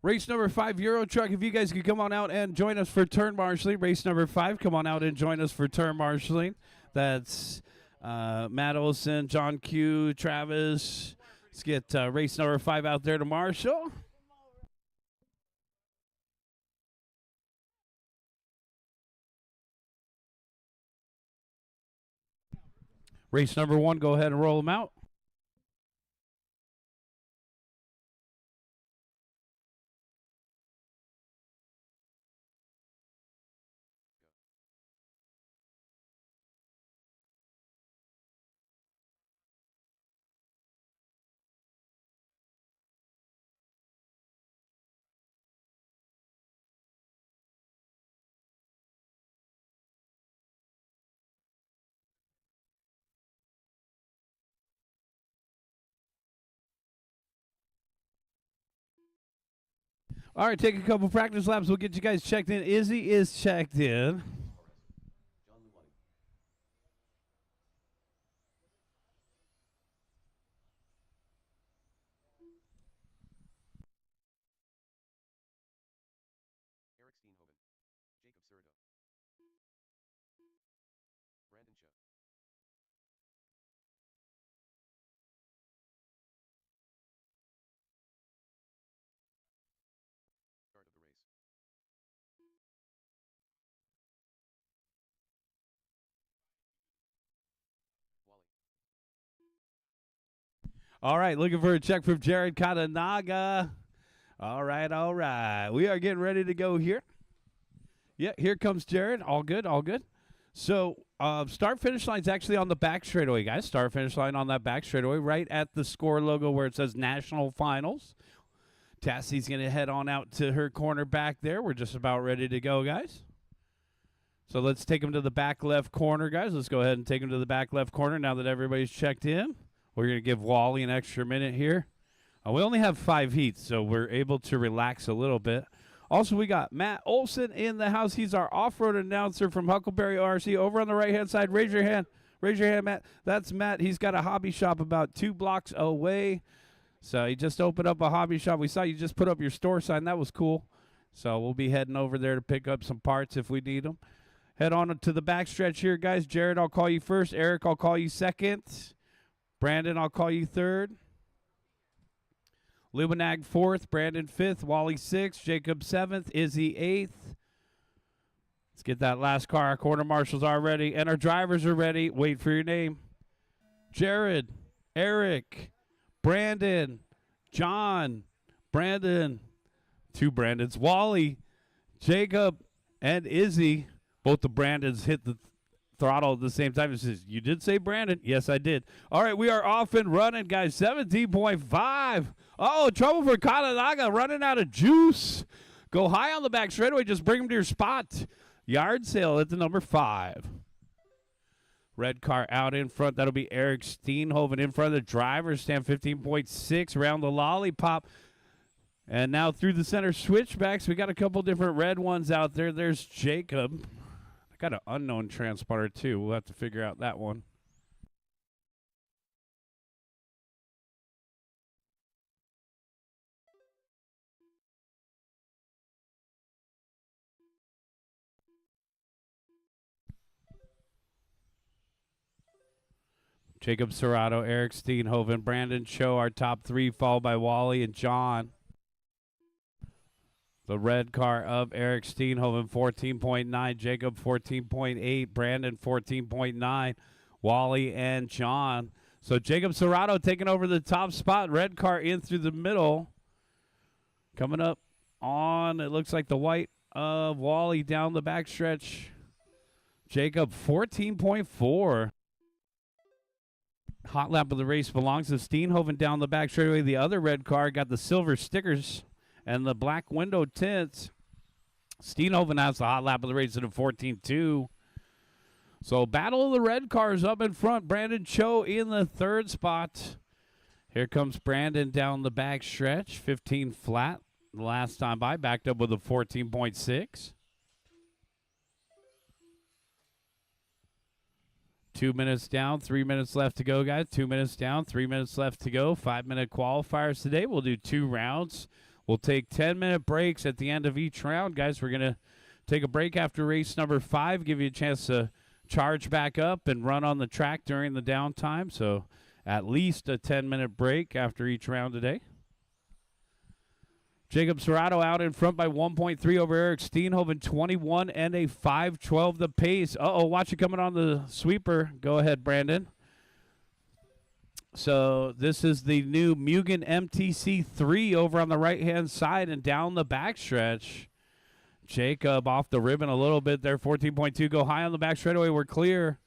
Race number 5, Euro Truck. If you guys could come on out and join us for turn marshalling. Race number 5, come on out and join us for turn marshalling. That's Matt Olson, John Q, Travis. Let's get race number 5 out there to marshal. Race number 1, go ahead and roll them out. All right, take a couple practice laps. We'll get you guys checked in. Izzy is checked in. Eric Steenhoven, Jacob Serta, Brandon Cho. Start of the race. Wally. All right, looking for a check from Jared Katanaga. All right, all right. We are getting ready to go here. Yeah, here comes Jared. All good, all good. So, start-finish line's actually on the back straightaway, guys. Start-finish line on that back straightaway, right at the SCOR logo where it says National Finals. Tassie's going to head on out to her corner back there. We're just about ready to go, guys. So let's take them to the back left corner, guys. Let's go ahead and take them to the back left corner now that everybody's checked in. We're going to give Wally an extra minute here. We only have 5 heats, so we're able to relax a little bit. Also, we got Matt Olson in the house. He's our off-road announcer from Huckleberry RC. Over on the right-hand side, raise your hand. Raise your hand, Matt. That's Matt. He's got a hobby shop about 2 blocks away. So he just opened up a hobby shop. We saw you just put up your store sign. That was cool. So we'll be heading over there to pick up some parts if we need them. Head on to the backstretch here, guys. Jared, I'll call you first. Eric, I'll call you second. Brandon, I'll call you third. Lubinag 4th, Brandon 5th, Wally 6th, Jacob 7th, Izzy 8th. Let's get that last car. Our quarter marshals are ready, and our drivers are ready. Wait for your name. Jared, Eric, Brandon, John, Brandon, 2 Brandons, Wally, Jacob, and Izzy. Both the Brandons hit the throttle at the same time. It says, you did say Brandon? Yes, I did. All right, we are off and running, guys. 17.5. Oh, trouble for Katanaga, running out of juice. Go high on the back straightaway. Just bring them to your spot. Yard sale at the number 5. Red car out in front. That'll be Eric Steenhoven in front of the driver's stand. 15.6 around the lollipop. And now through the center switchbacks, we got a couple different red ones out there. There's Jacob. I got an unknown transponder, too. We'll have to figure out that one. Jacob Serrato, Eric Steenhoven, Brandon Cho, our top 3, followed by Wally and John. The red car of Eric Steenhoven, 14.9. Jacob, 14.8. Brandon, 14.9. Wally and John. So Jacob Serrato taking over the top spot. Red car in through the middle. Coming up on, it looks like the white of Wally down the backstretch. Jacob, 14.4. Hot lap of the race belongs to Steenhoven down the back straightaway. The other red car got the silver stickers and the black window tints. Steenhoven has the hot lap of the race at a 14.2. So battle of the red cars up in front. Brandon Cho in the 3rd spot. Here comes Brandon down the back stretch. 15 flat the last time by. Backed up with a 14.6. 2 minutes down, 3 minutes left to go, guys. 2 minutes down, 3 minutes left to go. 5-minute qualifiers today. We'll do 2 rounds. We'll take 10-minute breaks at the end of each round, guys. We're going to take a break after race number 5, give you a chance to charge back up and run on the track during the downtime. So at least a 10-minute break after each round today. Jacob Serrato out in front by 1.3 over Eric Steenhoven, 21 and a 5:12 the pace. Watch it coming on the sweeper. Go ahead, Brandon. So this is the new Mugen MTC3 over on the right-hand side and down the backstretch. Jacob off the ribbon a little bit there, 14.2. Go high on the back straightaway. We're clear.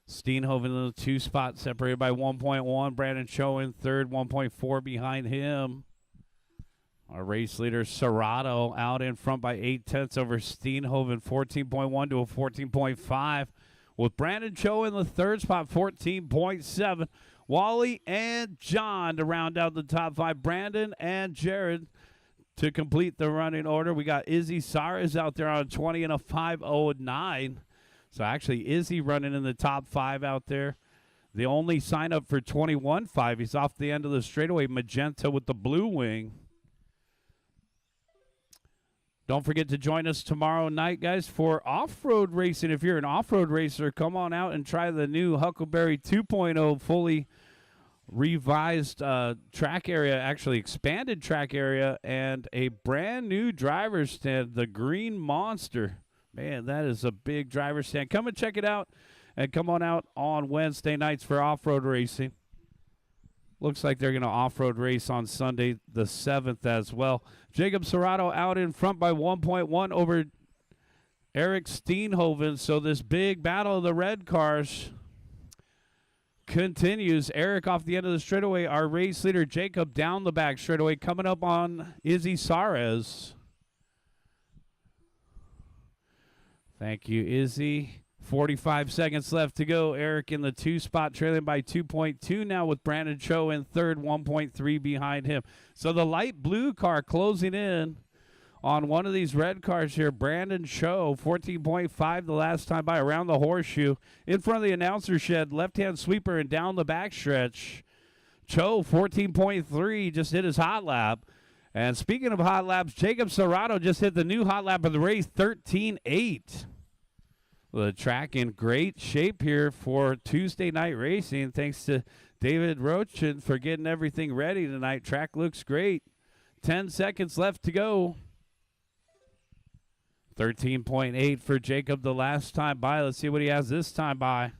Steenhoven in the 2 spot, separated by 1.1. Brandon Cho in third, 1.4 behind him. Our race leader, Serrato, out in front by 0.8 over Steenhoven, 14.1 to a 14.5. With Brandon Cho in the 3rd spot, 14.7. Wally and John to round out the top 5. Brandon and Jared to complete the running order. We got Izzy Saras out there on 20 and a 5:09. So actually, Izzy running in the top 5 out there. The only sign up for 21.5. He's off the end of the straightaway, magenta with the blue wing. Don't forget to join us tomorrow night, guys, for off-road racing. If you're an off-road racer, come on out and try the new Huckleberry 2.0 fully revised track area, actually expanded track area, and a brand new driver's stand, the Green Monster. Man, that is a big driver's stand. Come and check it out, and come on out on Wednesday nights for off-road racing. Looks like they're going to off-road race on Sunday the 7th as well. Jacob Serrato out in front by 1.1 over Eric Steenhoven. So this big battle of the red cars continues. Eric off the end of the straightaway. Our race leader, Jacob, down the back straightaway. Coming up on Izzy Saras. Thank you, Izzy. 45 seconds left to go. Eric in the 2 spot, trailing by 2.2 now with Brandon Cho in third, 1.3 behind him. So the light blue car closing in on one of these red cars here. Brandon Cho, 14.5 the last time by, around the horseshoe. In front of the announcer shed, left-hand sweeper and down the backstretch. Cho, 14.3, just hit his hot lap. And speaking of hot laps, Jacob Serrato just hit the new hot lap of the race, 13.8. The track in great shape here for Tuesday night racing. Thanks to David Rochin for getting everything ready tonight. Track looks great. 10 seconds left to go. 13.8 for Jacob the last time by. Let's see what he has this time by.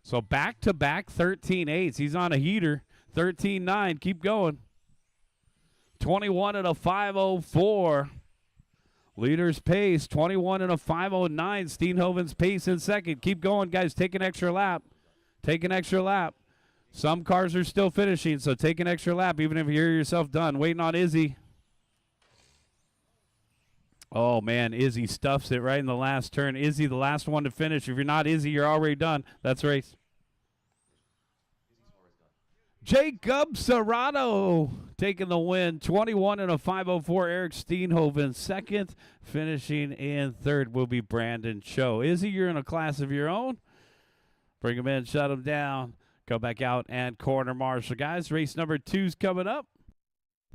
So back-to-back 13.8s. He's on a heater. 13.9. Keep going. 21 and a 5:04. Leader's pace, 21 and a 5:09. Steenhoven's pace in second. Keep going, guys. Take an extra lap. Take an extra lap. Some cars are still finishing, so take an extra lap, even if you're yourself done. Waiting on Izzy. Oh, man, Izzy stuffs it right in the last turn. Izzy, the last one to finish. If you're not Izzy, you're already done. That's race. Jacob Serrato taking the win, 21 and a 5:04. Eric Steenhoven second, finishing in third will be Brandon Cho. Izzy, you're in a class of your own. Bring him in, shut him down, go back out and corner marshal. Guys, race number 2's coming up.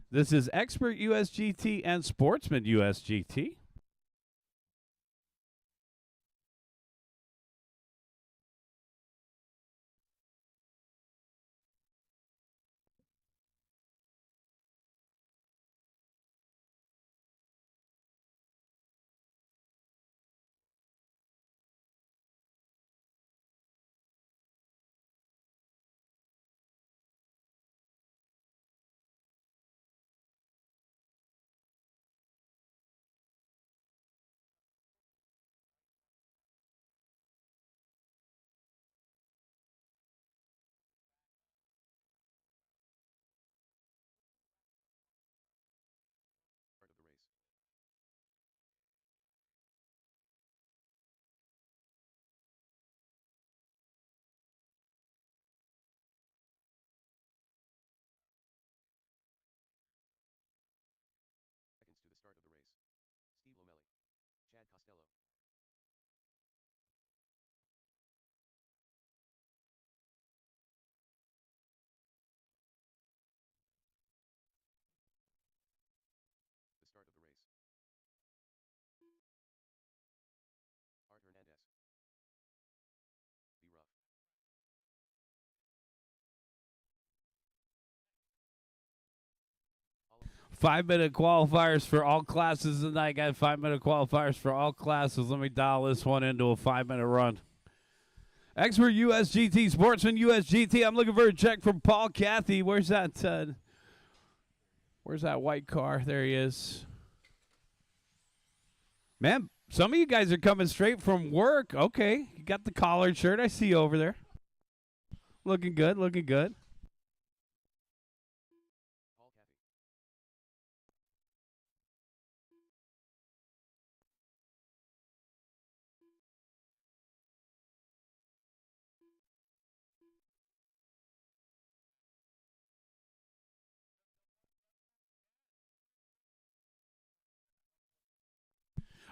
This is Expert USGT and Sportsman USGT. 5-minute qualifiers for all classes tonight, guys. 5-minute qualifiers for all classes. Let me dial this one into a 5-minute run. Expert USGT, Sportsman USGT. I'm looking for a check from Paul Cathy. Where's that white car? There he is. Man, some of you guys are coming straight from work. Okay, you got the collared shirt. I see you over there. Looking good, looking good. Paul Cathy.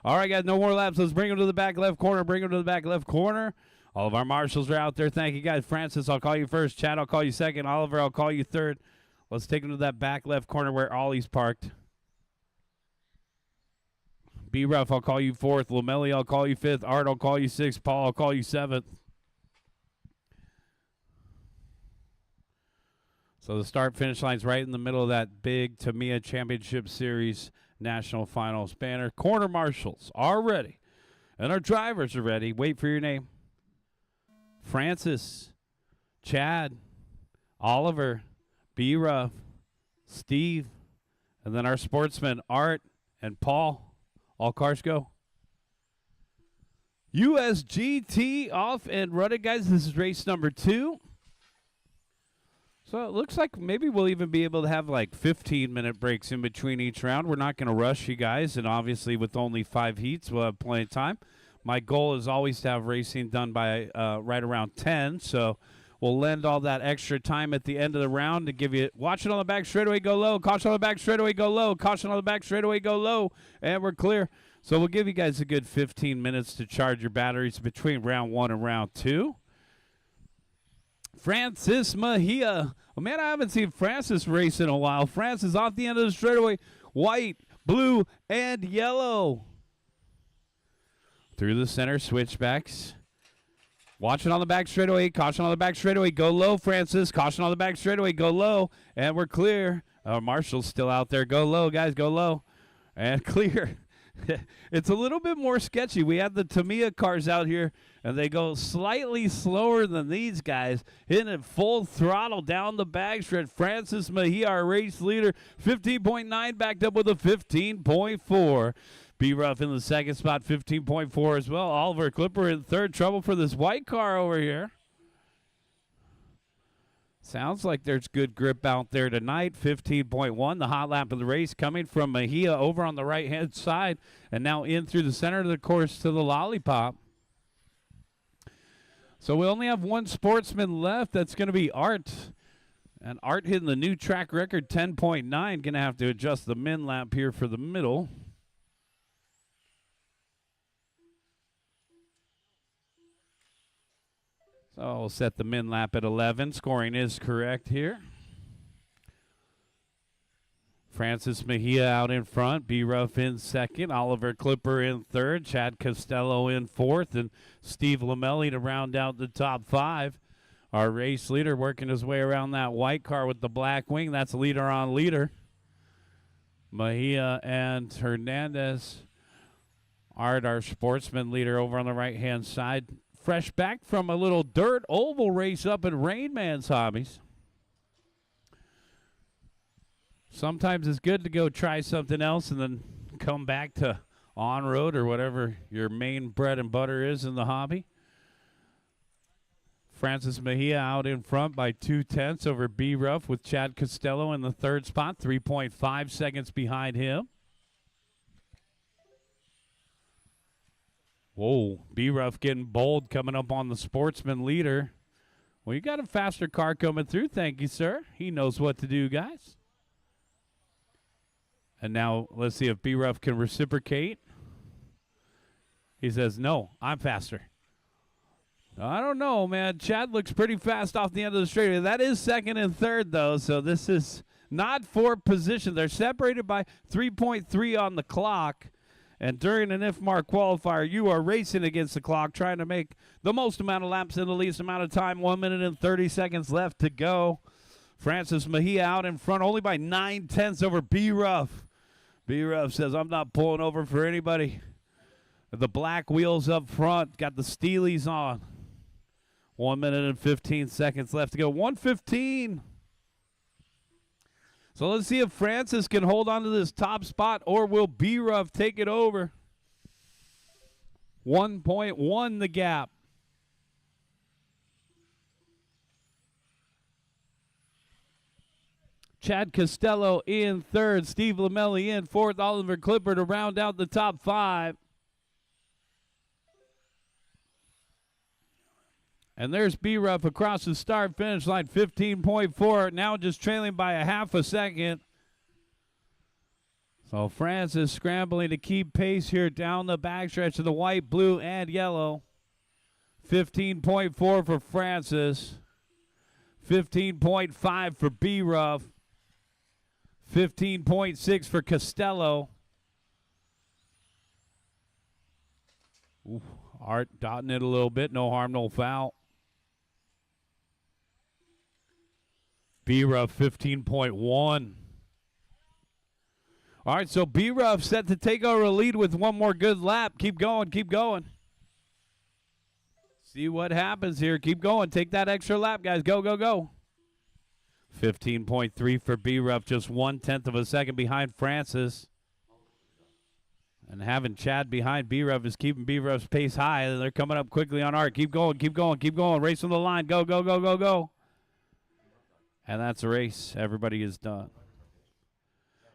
All right, guys, no more laps. Let's bring them to the back left corner. Bring them to the back left corner. All of our marshals are out there. Thank you, guys. Francis, I'll call you first. Chad, I'll call you second. Oliver, I'll call you third. Let's take them to that back left corner where Ollie's parked. B-Ruff, I'll call you fourth. Lamelli, I'll call you fifth. Art, I'll call you sixth. Paul, I'll call you seventh. So the start-finish line's right in the middle of that big Tamiya Championship Series National Finals banner. Corner marshals are ready, and our drivers are ready. Wait for your name. Francis, Chad, Oliver, B-Ruff, Steve, and then our sportsmen, Art and Paul. All cars go. USGT off and running, guys. This is race number 2. So it looks like maybe we'll even be able to have like 15-minute breaks in between each round. We're not going to rush you guys, and obviously with only 5 heats, we'll have plenty of time. My goal is always to have racing done by right around 10, so we'll lend all that extra time at the end of the round to give you – watch it on the back straightaway, go low. Caution on the back straightaway, go low. Caution on the back straightaway, go low. And we're clear. So we'll give you guys a good 15 minutes to charge your batteries between round 1 and round 2. Francis Mejia. Oh, man, I haven't seen Francis race in a while. Francis off the end of the straightaway. White, blue, and yellow. Through the center, switchbacks. Watch it on the back straightaway. Caution on the back straightaway. Go low, Francis. Caution on the back straightaway. Go low. And we're clear. Marshall's still out there. Go low, guys. Go low. And clear. It's a little bit more sketchy. We have the Tamiya cars out here, and they go slightly slower than these guys, hitting it full throttle down the backstretch. Francis Mejia, our race leader, 15.9, backed up with a 15.4. B-Ruff in the second spot, 15.4 as well. Oliver Clipper in third. Trouble for this white car over here. Sounds like there's good grip out there tonight. 15.1, the hot lap of the race coming from Mejia over on the right-hand side and now in through the center of the course to the lollipop. So we only have one sportsman left. That's going to be Art. And Art hitting the new track record, 10.9. Going to have to adjust the min lap here for the middle. So we'll set the min lap at 11. Scoring is correct here. Francis Mejia out in front. B-Ruff in second. Oliver Clipper in third. Chad Costello in fourth. And Steve Lamelli to round out the top 5. Our race leader working his way around that white car with the black wing. That's leader on leader. Mejia and Hernandez. Art, our sportsman leader over on the right-hand side. Fresh back from a little dirt oval race up in Rain Man's Hobbies. Sometimes it's good to go try something else and then come back to on-road or whatever your main bread and butter is in the hobby. Francis Mejia out in front by 0.2 over B-Ruff with Chad Costello in the third spot, 3.5 seconds behind him. Whoa, B-Ruff getting bold coming up on the sportsman leader. Well, you got a faster car coming through. Thank you, sir. He knows what to do, guys. And now let's see if B-Ruff can reciprocate. He says, no, I'm faster. I don't know, man. Chad looks pretty fast off the end of the straightaway. That is second and third, though, so this is not for position. They're separated by 3.3 on the clock. And during an IFMAR qualifier, you are racing against the clock, trying to make the most amount of laps in the least amount of time. 1 minute and 30 seconds left to go. Francis Mejia out in front only by 9/10 over B-Ruff. B-Ruff says, I'm not pulling over for anybody. The black wheels up front, got the Steelies on. 1 minute and 15 seconds left to go. 1:15. So let's see if Francis can hold on to this top spot, or will B-Ruff take it over? 1.1 the gap. Chad Costello in third. Steve Lamelli in fourth. Oliver Clipper to round out the top five. And there's B-Ruff across the start-finish line, 15.4. Now just trailing by a half a second. So Francis scrambling to keep pace here down the backstretch of the white, blue, and yellow. 15.4 for Francis. 15.5 for B-Ruff. 15.6 for Costello. Ooh, Art dotting it a little bit. No harm, no foul. B-Ruff 15.1. All right, so B-Ruff set to take over the lead with one more good lap. Keep going, keep going. See what happens here. Keep going. Take that extra lap, guys. Go, go, go. 15.3 for B-Ruff, just 1/10 of a second behind Francis. And having Chad behind B-Ruff is keeping B-Ruff's pace high. They're coming up quickly on Art. Keep going, keep going, keep going. Racing the line. Go, go, go, go, go. And that's a race. Everybody is done.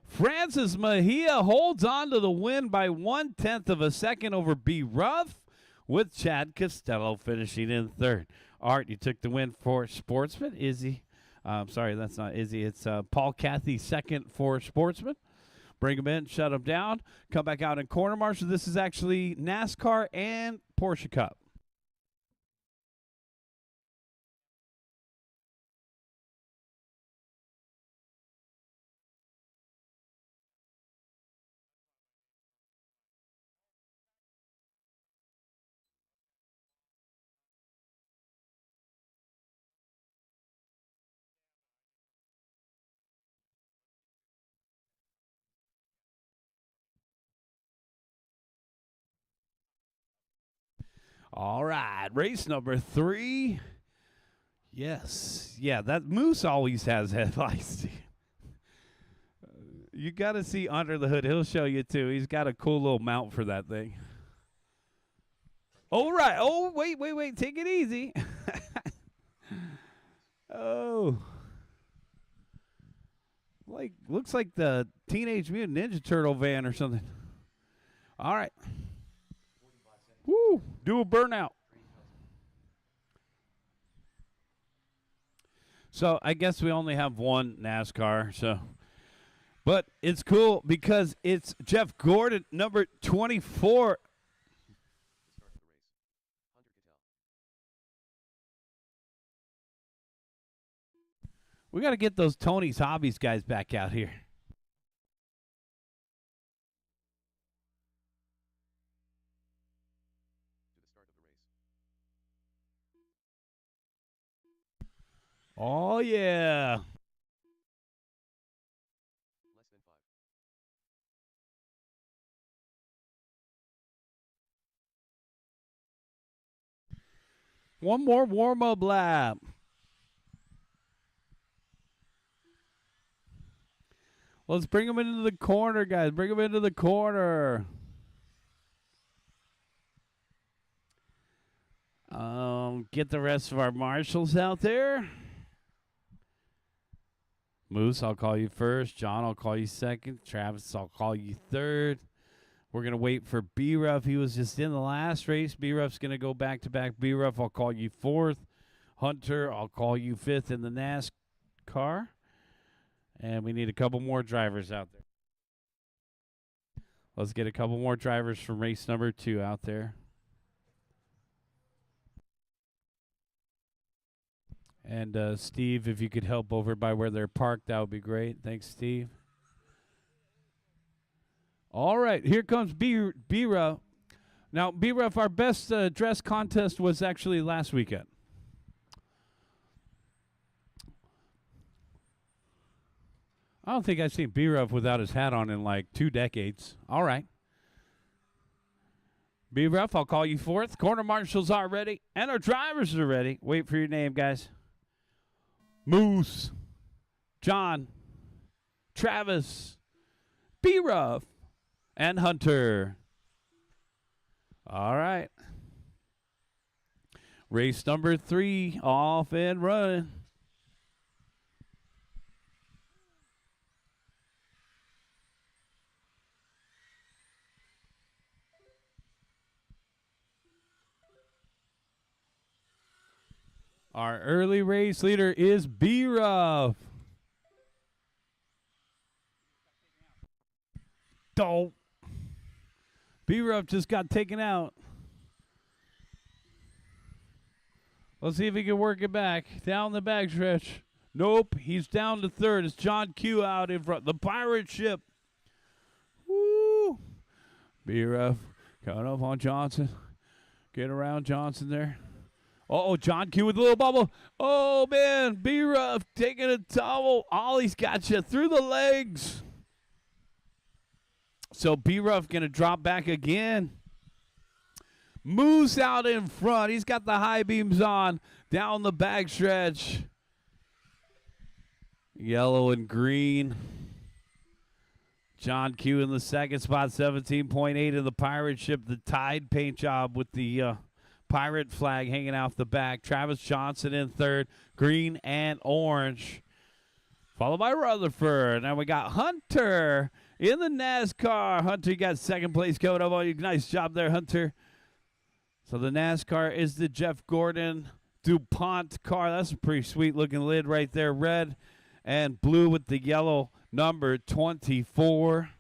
Francis Mejia holds on to the win by 1/10 of a second over B-Ruff, with Chad Costello finishing in third. Art, you took the win for Sportsman. Izzy. Sorry, that's not Izzy. It's Paul Cathy second for Sportsman. Bring him in, shut him down, come back out in corner marshal. This is actually NASCAR and Porsche Cup. All right, race number 3. Yes. Yeah, that Moose always has headlights. You got to see under the hood. He'll show you, too. He's got a cool little mount for that thing. All right. Oh, wait. Take it easy. Oh. Looks like the Teenage Mutant Ninja Turtle van or something. All right. Woo, do a burnout. So I guess we only have one NASCAR, but it's cool because it's Jeff Gordon, number 24. The start of the race. Hunter Cattell. We got to get those Tony's Hobbies guys back out here. To the start of the race. Oh, yeah. Less than 5. One more warm-up lap. Let's bring them into the corner, guys. Bring them into the corner. Get the rest of our marshals out there. Moose, I'll call you first. John, I'll call you second. Travis, I'll call you third. We're going to wait for B-Ruff. He was just in the last race. B-Ruff's going to go back-to-back. B-Ruff, I'll call you fourth. Hunter, I'll call you fifth in the NASCAR. And we need a couple more drivers out there. Let's get a couple more drivers from race number 2 out there. And Steve, if you could help over by where they're parked, that would be great. Thanks, Steve. All right, here comes B-Ruff. Now, B-Ruff, our best dress contest was actually last weekend. I don't think I've seen B-Ruff without his hat on in like 2 decades. All right. B-Ruff, I'll call you fourth. Corner marshals are ready, and our drivers are ready. Wait for your name, guys. Moose, John, Travis, B-Ruff, and Hunter. All right. Race number 3, off and running. Our early race leader is B-Ruff. Don't. B-Ruff just got taken out. Let's see if he can work it back. Down the backstretch. Nope, he's down to third. It's John Q out in front. The pirate ship. Woo. B-Ruff coming up on Johnson. Get around Johnson there. Oh, John Q with a little bubble. Oh, man. B-Ruff taking a tumble. Ollie's got you through the legs. So B-Ruff going to drop back again. Moose out in front. He's got the high beams on. Down the backstretch. Yellow and green. John Q in the second spot. 17.8 in the pirate ship. The Tide paint job with the pirate flag hanging off the back. Travis Johnson in third. Green and orange. Followed by Rutherford. Now we got Hunter in the NASCAR. Hunter, you got second place coming up on you. Nice job there, Hunter. So the NASCAR is the Jeff Gordon DuPont car. That's a pretty sweet looking lid right there. Red and blue with the yellow number 24.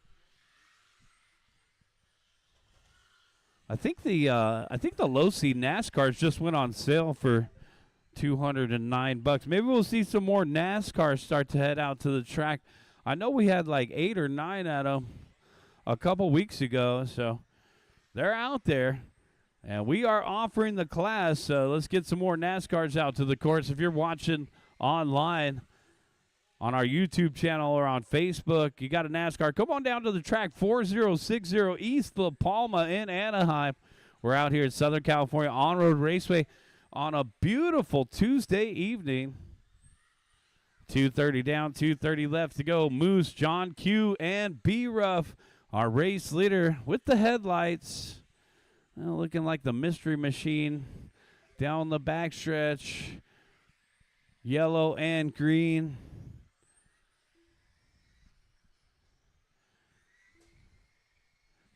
I think the low C NASCARs just went on sale for $209. Maybe we'll see some more NASCARs start to head out to the track. I know we had like 8 or 9 at them a couple weeks ago, so they're out there. And we are offering the class, so let's get some more NASCARs out to the course. If you're watching online on our YouTube channel or on Facebook, you got a NASCAR, come on down to the track, 4060 East La Palma in Anaheim. We're out here at Southern California On-Road Raceway on a beautiful Tuesday evening. 2:30 down, 2:30 left to go. Moose, John Q, and B-Ruff, our race leader with the headlights. Well, looking like the Mystery Machine down the backstretch. Yellow and green.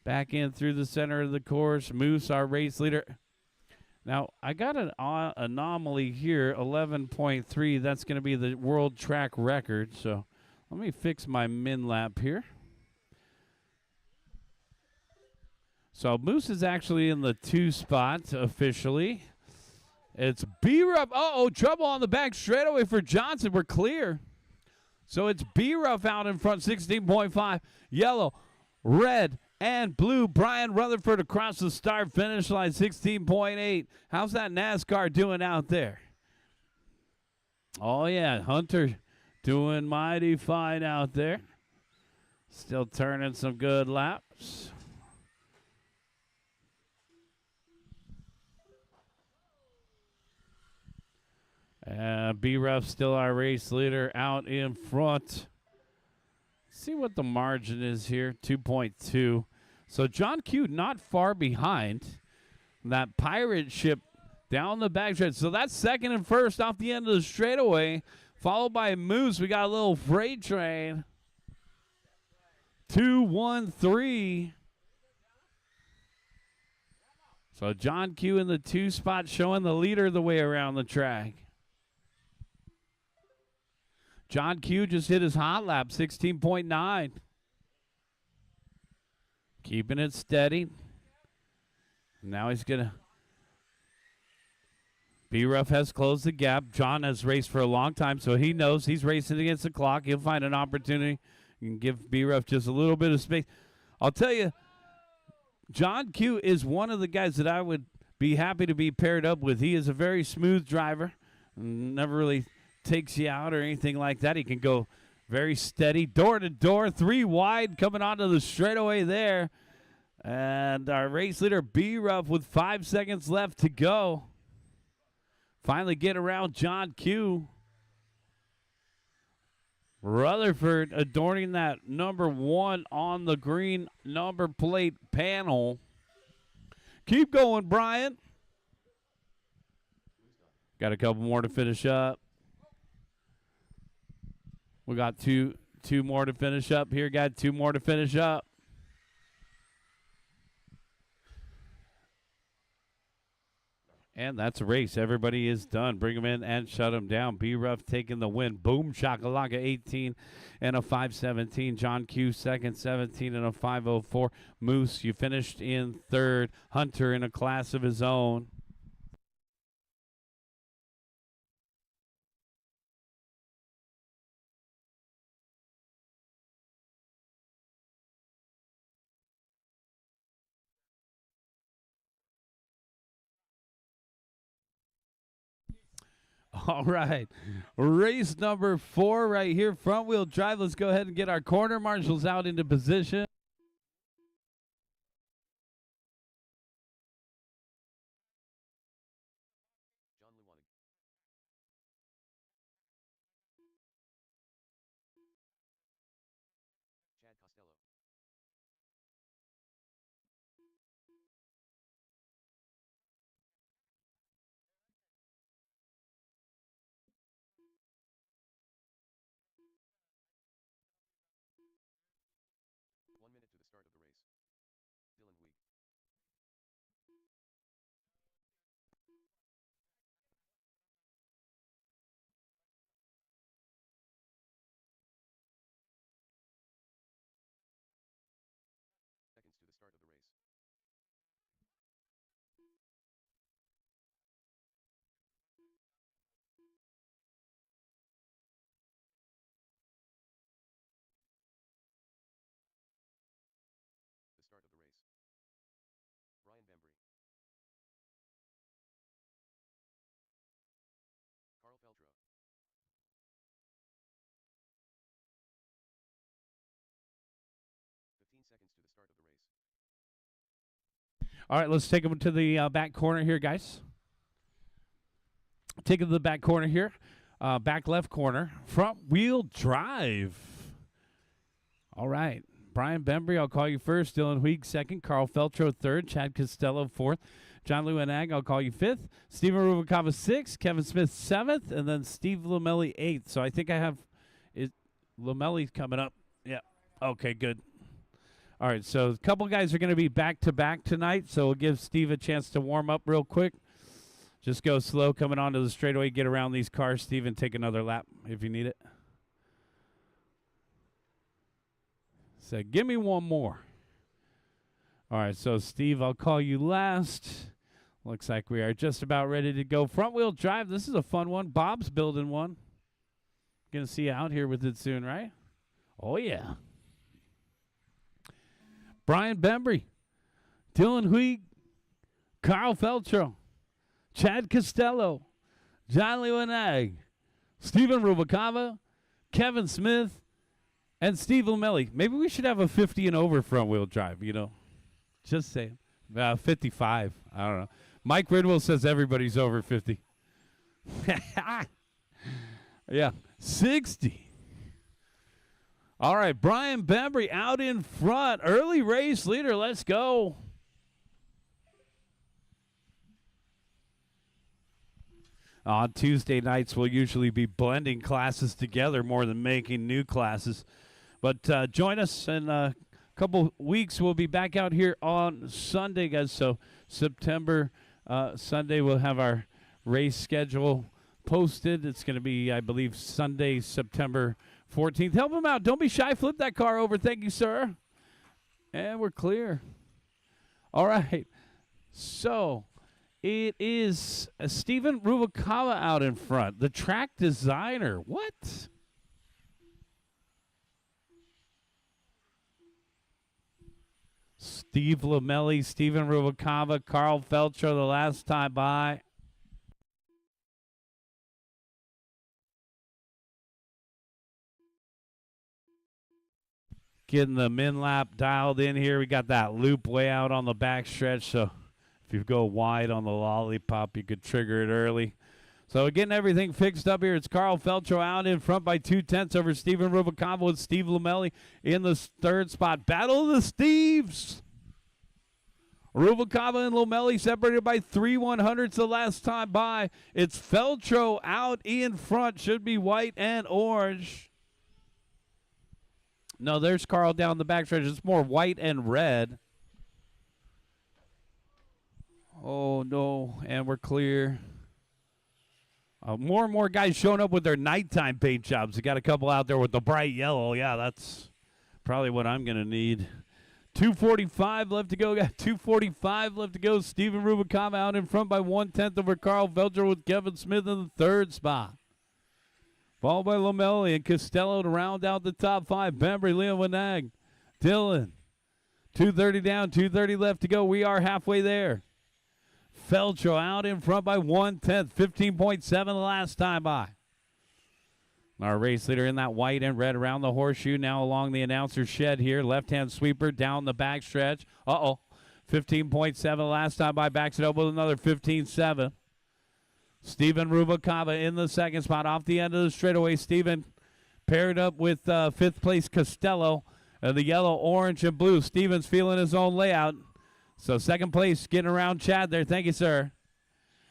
Back in through the center of the course. Moose, our race leader. Now, I got an anomaly here, 11.3. That's going to be the world track record. So let me fix my min lap here. So Moose is actually in the 2 spot officially. It's B-Ruff. Uh-oh, trouble on the back straightaway for Johnson. We're clear. So it's B-Ruff out in front, 16.5. Yellow, red, and blue. Brian Rutherford across the start finish line, 16.8. How's that NASCAR doing out there? Oh, yeah, Hunter doing mighty fine out there. Still turning some good laps. B-Ruff still our race leader out in front. See what the margin is here, 2.2. So John Q not far behind. That pirate ship down the backstretch. So that's second and first off the end of the straightaway. Followed by Moose. We got a little freight train. 2-1-3. So John Q in the 2 spot, showing the leader the way around the track. John Q just hit his hot lap, 16.9. Keeping it steady. Now he's going to. B-Ruff has closed the gap. John has raced for a long time, so he knows he's racing against the clock. He'll find an opportunity. You can give B-Ruff just a little bit of space. I'll tell you, John Q is one of the guys that I would be happy to be paired up with. He is a very smooth driver. Never really takes you out or anything like that. He can go Very steady, door to door, 3 wide coming onto the straightaway there. And our race leader, B-Ruff, with 5 seconds left to go. Finally get around John Q. Rutherford adorning that number 1 on the green number plate panel. Keep going, Brian. Got a couple more to finish up. We got two more to finish up here. Got 2 more to finish up. And that's a race. Everybody is done. Bring them in and shut them down. B-Ruff taking the win. Boom Shakalaka 18 and a 5:17. John Q second, 17 and a 5:04. Moose, you finished in third. Hunter in a class of his own. All right. Race number 4 right here. Front wheel drive. Let's go ahead and get our corner marshals out into position. John Llewellyn. Chad Costello. One minute to the start of the race. Dylan Week. Seconds to the start of the race. The start of the race. Brian Bembry. Carl Feltro. 15 seconds to the start of the race. All right, let's take them to the back corner here, guys. Take it to the back corner here. Back left corner. Front wheel drive. All right. Brian Bembry, I'll call you first. Dylan Huig second. Carl Feltro third. Chad Costello fourth. John Llewellyn, I'll call you fifth. Stephen Rubalcaba sixth. Kevin Smith seventh. And then Steve Lamelli eighth. So I think I have Lamelli coming up. Yeah. Okay, good. All right, so a couple guys are going to be back-to-back tonight, so we'll give Steve a chance to warm up real quick. Just go slow coming onto the straightaway. Get around these cars, Steve, and take another lap if you need it. So give me one more. All right, so Steve, I'll call you last. Looks like we are just about ready to go. Front-wheel drive, this is a fun one. Bob's building one. Going to see you out here with it soon, right? Oh, yeah. Brian Bembry, Dylan Huig, Carl Feltro, Chad Costello, John Llewellyn, Stephen Rubalcaba, Kevin Smith, and Steve Lamelli. Maybe we should have a 50 and over front wheel drive, you know. Just saying. 55. I don't know. Mike Ridwell says everybody's over 50. Yeah. 60. All right, Brian Bembry out in front. Early race leader. Let's go. On Tuesday nights, we'll usually be blending classes together more than making new classes. But join us in a couple weeks. We'll be back out here on Sunday, guys. So September Sunday, we'll have our race schedule posted. It's going to be, I believe, Sunday, September 14th. Help him out. Don't be shy. Flip that car over. Thank you, sir. And we're clear. All right. So it is Stephen Rubalcaba out in front, the track designer. What? Steve Lamelli, Stephen Rubalcaba, Carl Feltro the last time by. getting the min lap dialed in here. We got that loop way out on the back stretch, so if you go wide on the lollipop, you could trigger it early. So getting everything fixed up here. It's Carl Feltro out in front by 2/10 over Steven Rubalcaba with Steve Lamelli in the third spot. Battle of the Steves. Rubalcaba and Lamelli separated by 3/100ths the last time by. It's Feltro out in front. Should be white and orange. No, there's Carl down the backstretch. It's more white and red. Oh, no, and we're clear. More and more guys showing up with their nighttime paint jobs. We got a couple out there with the bright yellow. Yeah, that's probably what I'm going to need. 2:45 left to go. Got 2:45 left to go. Steven Rubalcaba out in front by 1/10 over Carl Feltro with Kevin Smith in the third spot. Followed by Lamelli and Costello to round out the top five. Bembry, Leon Winag, Dylan. 2:30 down, 2:30 left to go. We are halfway there. Feltro out in front by 1/10, 15.7 the last time by. Our race leader in that white and red around the horseshoe, now along the announcer's shed here. Left-hand sweeper down the backstretch. 15.7 last time by. Backs it up with another 15.7. Steven Rubalcaba in the second spot. Off the end of the straightaway, Steven paired up with fifth place Costello. The yellow, orange, and blue. Steven's feeling his own layout. So second place, getting around Chad there. Thank you, sir.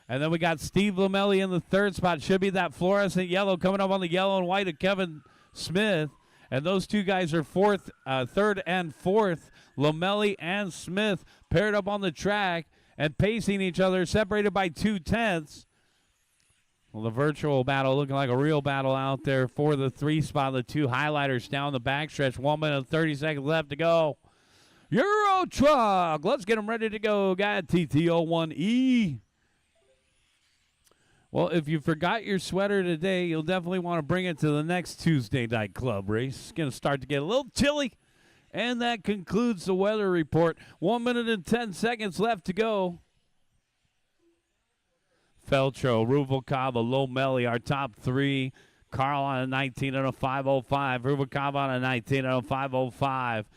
And then we got Steve Lamelli in the third spot. Should be that fluorescent yellow coming up on the yellow and white of Kevin Smith. And those two guys are third and fourth. Lamelli and Smith paired up on the track and pacing each other, separated by 2/10. Well, the virtual battle looking like a real battle out there for the 3 spot. The two highlighters down the backstretch. 1 minute and 30 seconds left to go. Euro Truck. Let's get them ready to go. Got TT01E. Well, if you forgot your sweater today, you'll definitely want to bring it to the next Tuesday night club race. It's going to start to get a little chilly. And that concludes the weather report. 1 minute and 10 seconds left to go. Feltro, Rubalcaba, Lamelli, our top three. Carl on a 19 and a 5:05. Rubalcaba on a 19 and a 5:05.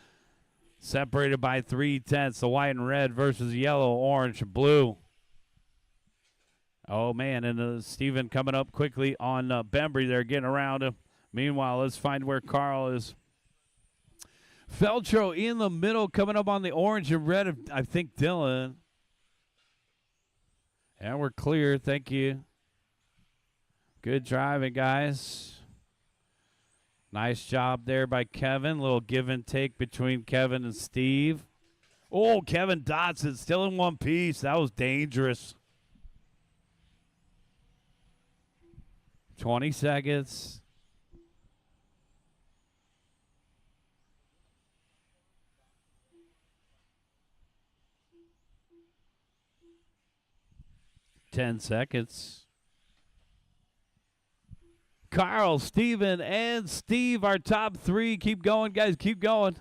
Separated by 3/10. The white and red versus yellow, orange, and blue. Oh, man, and Steven coming up quickly on Bembry there, getting around him. Meanwhile, let's find where Carl is. Feltro in the middle, coming up on the orange and red of, I think, Dylan. And we're clear. Thank you. Good driving, guys. Nice job there by Kevin. Little give and take between Kevin and Steve. Oh, Kevin Dotson still in one piece. That was dangerous. 20 seconds. Ten seconds. Carl, Steven, and Steve, our top three. Keep going, guys. Keep going.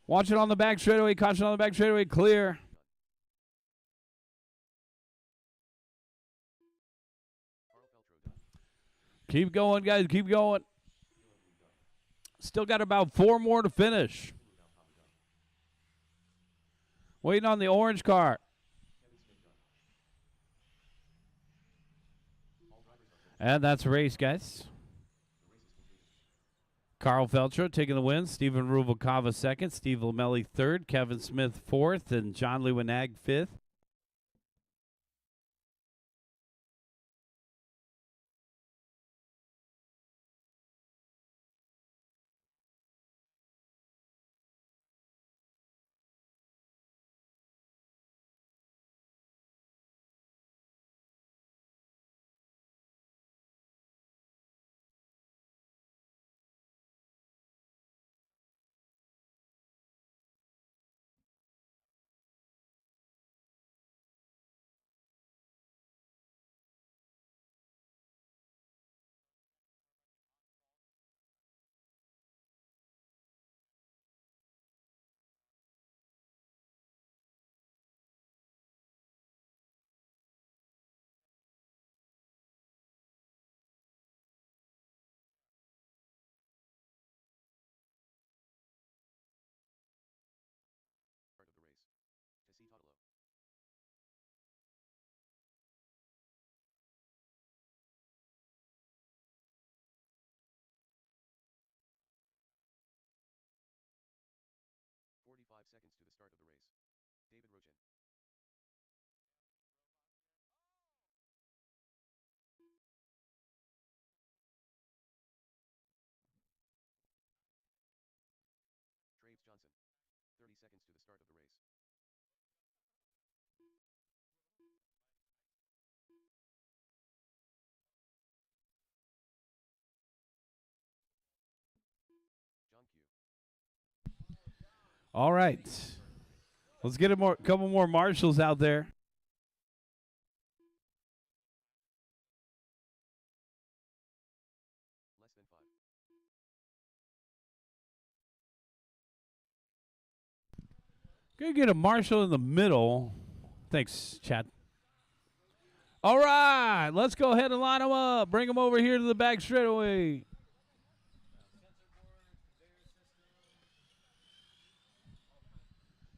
Watch it on the back straightaway. Caution on the back straightaway. Clear. Keep going, guys. Keep going. Still got about 4 more to finish. Waiting on the orange car. And that's a race, guys. Carl Feltro taking the win. Steven Rubalcaba second. Steve Lamelli third. Kevin Smith fourth. And John Lewinag fifth. start of the race. David Rogen. Traves Johnson. 30 seconds to the start of the race. John Q. All right. Let's get a couple more marshals out there. Less than 5. Gonna get a marshal in the middle. Thanks, Chad. All right, let's go ahead and line them up. Bring them over here to the back straightaway.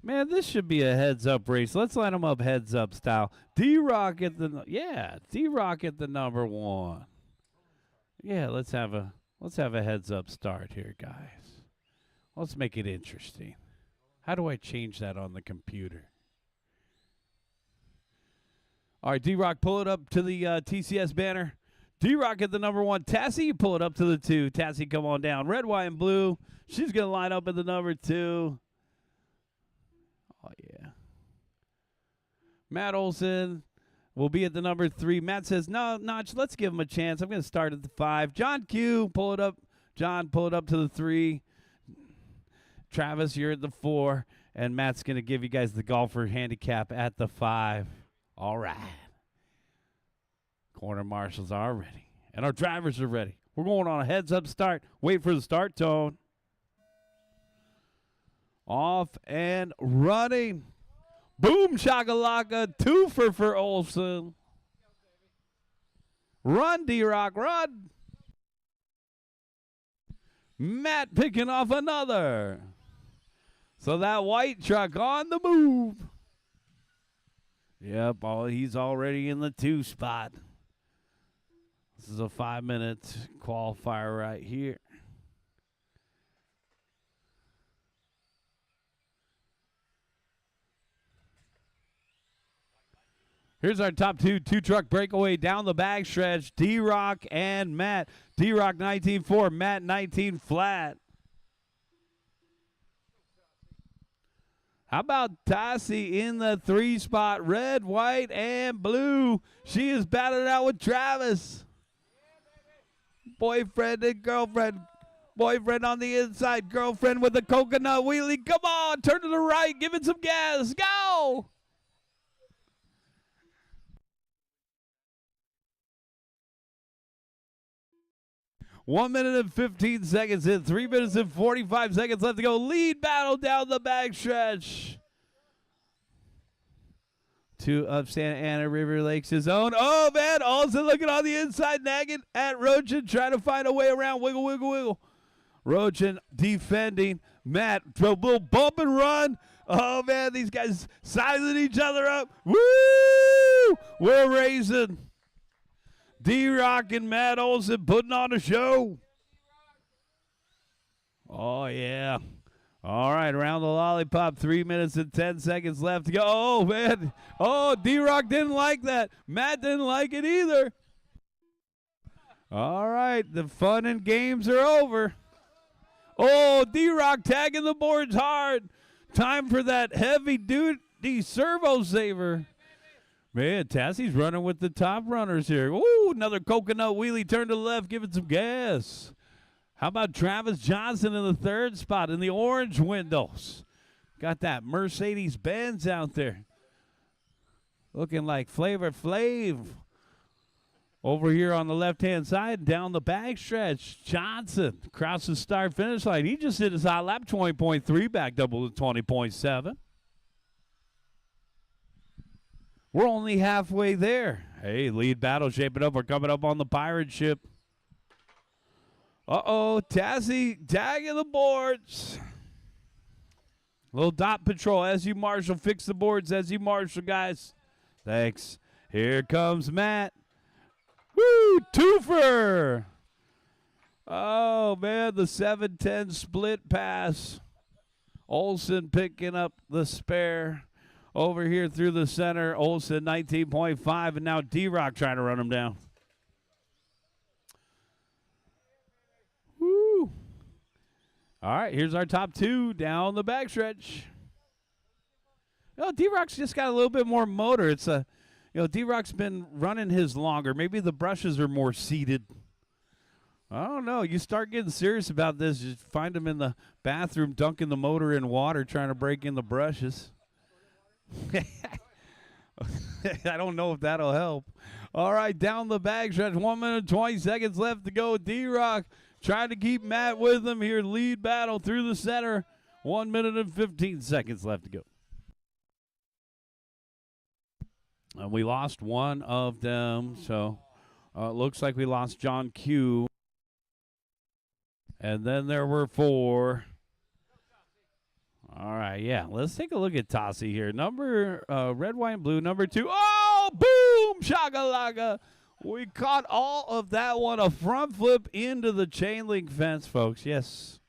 Man, this should be a heads-up race. Let's line them up heads-up style. D-Rock at the D-Rock at the number 1. Yeah, let's have a heads-up start here, guys. Let's make it interesting. How do I change that on the computer? All right, D-Rock, pull it up to the TCS banner. D-Rock at the number 1. Tassie, you pull it up to the 2. Tassie, come on down. Red, white, and blue. She's going to line up at the number 2. Oh, yeah. Matt Olson will be at the number 3. Matt says, no, Notch, let's give him a chance. I'm going to start at the 5. John Q, pull it up. John, pull it up to the 3. Travis, you're at the 4. And Matt's going to give you guys the golfer handicap at the 5. All right. Corner marshals are ready. And our drivers are ready. We're going on a heads-up start. Wait for the start tone. Off and running. Boom, shakalaka. Twofer for Olsen. Run, D-Rock, run. Matt picking off another. So that white truck on the move. Yep, he's already in the 2 spot. This is a 5-minute qualifier right here. Here's our top 2 truck breakaway down the back stretch. D-Rock and Matt. D-Rock 19.4, Matt 19 flat. How about Tassie in the 3 spot? Red, white, and blue. She is battling out with Travis. Boyfriend and girlfriend. Boyfriend on the inside. Girlfriend with a coconut wheelie. Come on, turn to the right. Give it some gas. Go! One minute and 15 seconds in. 3 minutes and 45 seconds left to go. Lead battle down the backstretch. 2 of Santa Ana River Lakes' his own. Oh, man. Also looking on the inside, nagging at Rogen, trying to find a way around. Wiggle, wiggle, wiggle. Rogen defending. Matt, a little bump and run. Oh, man. These guys sizing each other up. Woo! We're racing. D-Rock and Matt Olson putting on a show. Oh, yeah. All right, around the lollipop, 3 minutes and 10 seconds left to go. Oh, man. Oh, D-Rock didn't like that. Matt didn't like it either. All right, the fun and games are over. Oh, D-Rock tagging the boards hard. Time for that heavy-duty servo saver. Man, Tassie's running with the top runners here. Ooh, another coconut wheelie, turn to the left, give it some gas. How about Travis Johnson in the 3rd spot in the orange windows? Got that Mercedes-Benz out there. Looking like Flavor Flav. Over here on the left-hand side, down the backstretch, Johnson crosses start-finish line. He just did his hot lap, 20.3, backed up with 20.7. We're only halfway there. Hey, lead battle shaping up. We're coming up on the pirate ship. Uh-oh, Tassie tagging the boards. Little dot patrol as you marshal. Fix the boards as you marshal, guys. Thanks. Here comes Matt. Woo, twofer. Oh, man, the 7-10 split pass. Olsen picking up the spare over here through the center. Olsen 19.5, and now D-Rock trying to run him down. Woo! All right, here's our top two down the backstretch. D-Rock's just got a little bit more motor. It's D-Rock's been running his longer. Maybe the brushes are more seated. I don't know. You start getting serious about this, you find him in the bathroom dunking the motor in water, trying to break in the brushes. I don't know if that'll help. All right, down the backstretch, 1 minute, 20 seconds left to go. D-Rock trying to keep Matt with him here. Lead battle through the center. 1 minute and 15 seconds left to go. And we lost one of them, so it looks like we lost John Q. And then there were 4. All right, yeah. Let's take a look at Tassi here. Number red, white, and blue. Number 2. Oh, boom! Shakalaka. We caught all of that one. A front flip into the chain link fence, folks. Yes.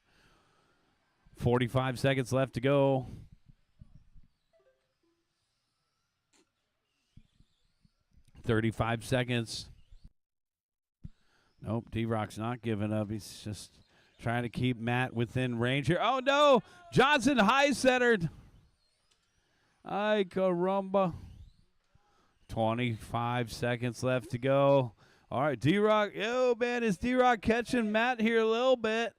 45 seconds left to go. $35 seconds. Nope, D-Rock's not giving up. He's just trying to keep Matt within range here. Oh, no. Johnson high-centered. Ay, caramba. 25 seconds left to go. All right, D-Rock. Oh, man, is D-Rock catching Matt here a little bit?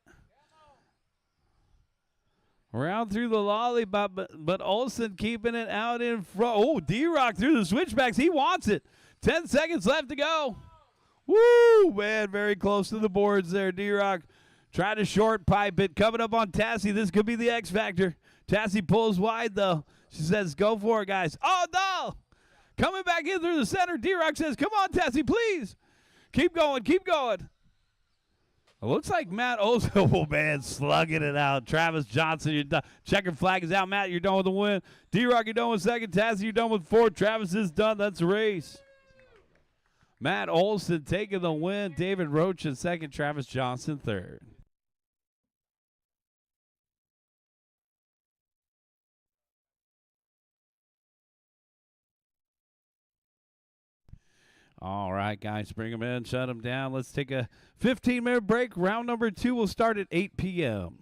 Around through the lollipop, but Olsen keeping it out in front. Oh, D-Rock through the switchbacks. He wants it. 10 seconds left to go. Woo, man, very close to the boards there. D-Rock trying to short pipe it. Coming up on Tassi. This could be the X factor. Tassi pulls wide, though. She says, go for it, guys. Oh, no. Coming back in through the center. D-Rock says, come on, Tassi, please. Keep going, keep going. It looks like Matt Olsen, oh, man, slugging it out. Travis Johnson, you're done. Checkered flag is out. Matt, you're done with the win. D-Rock, you're done with second. Tassi, you're done with fourth. Travis is done. That's the race. Matt Olsen taking the win. David Roach in second. Travis Johnson third. All right, guys, bring them in, shut them down. Let's take a 15-minute break. Round number 2 will start at 8 p.m.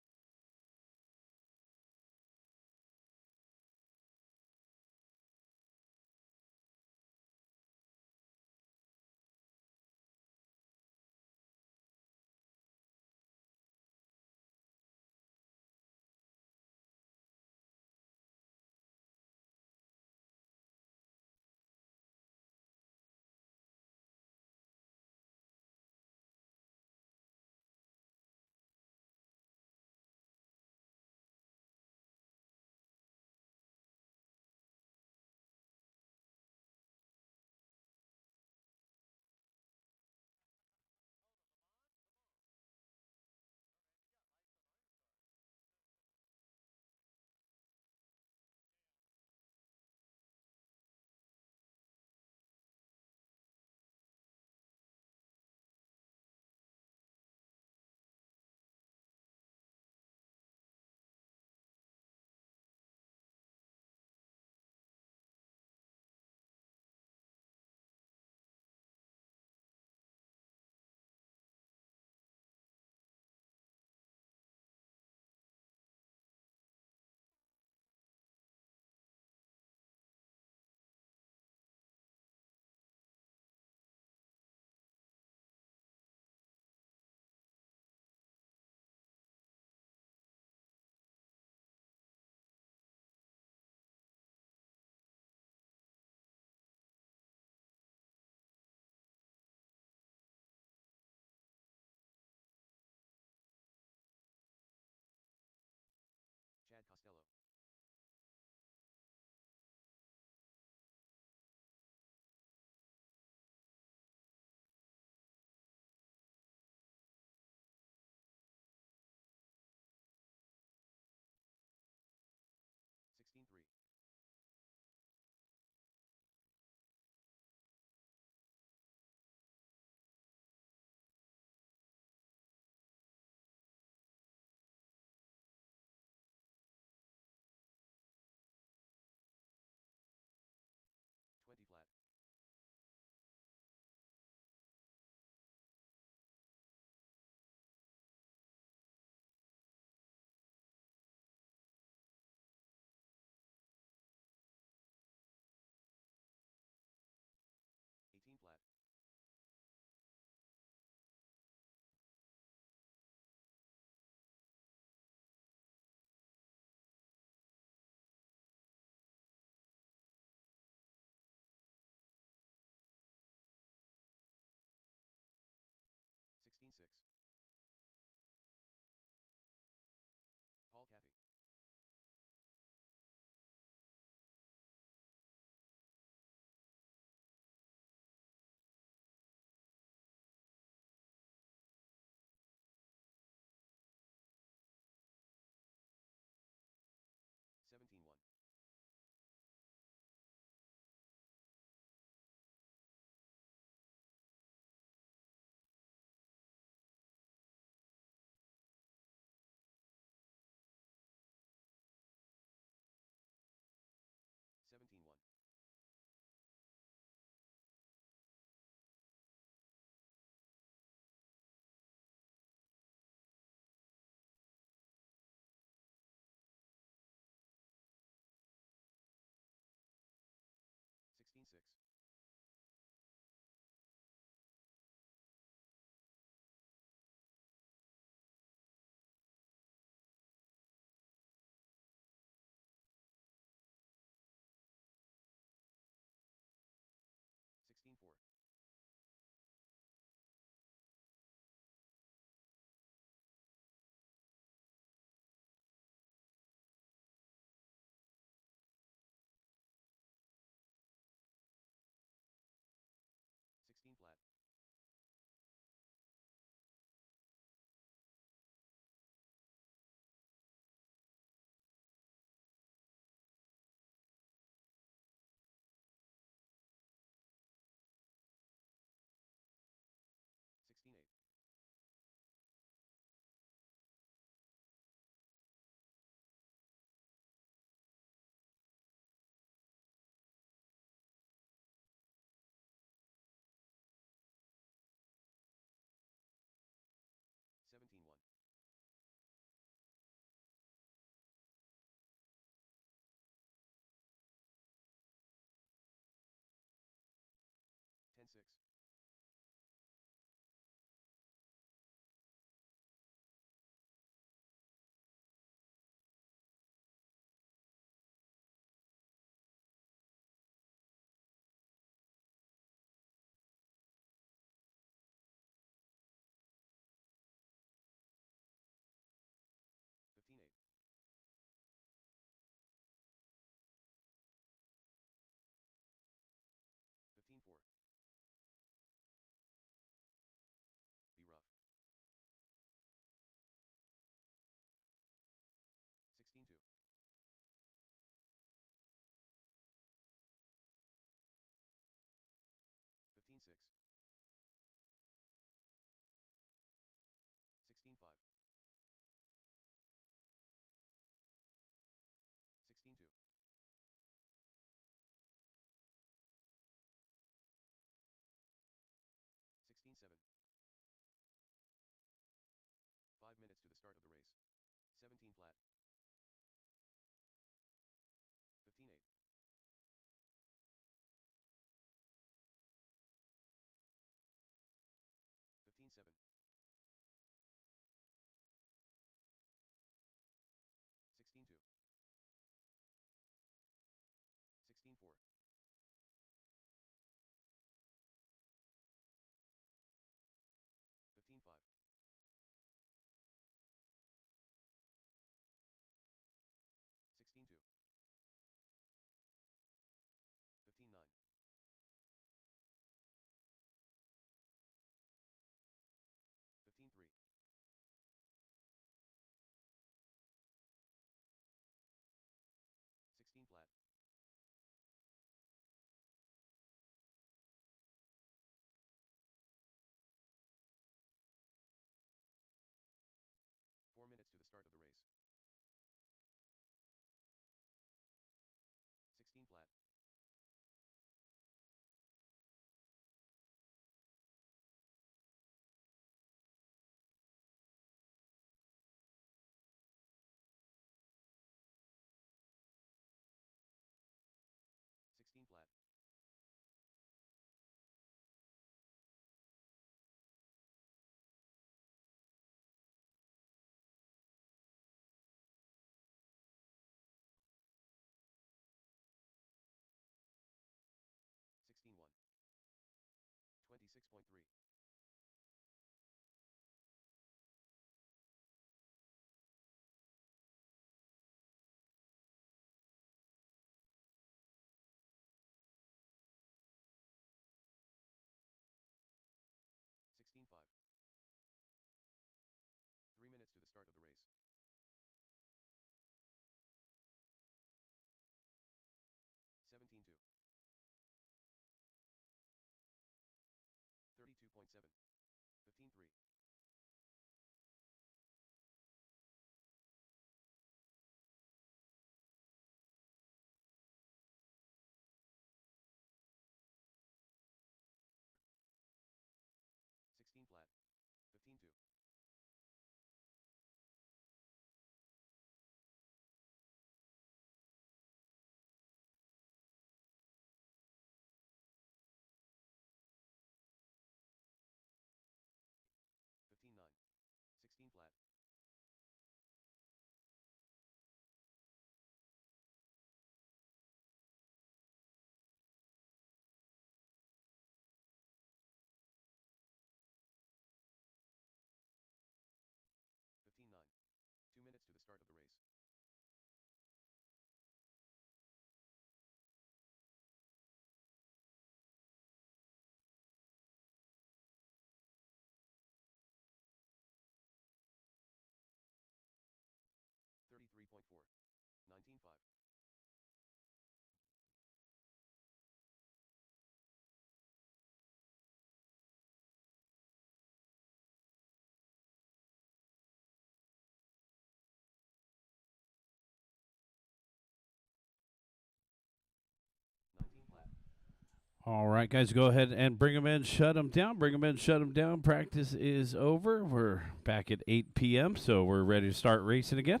19-5. All right, guys, go ahead and bring them in, shut them down. Bring them in, shut them down. Practice is over. We're back at 8 p.m., so we're ready to start racing again.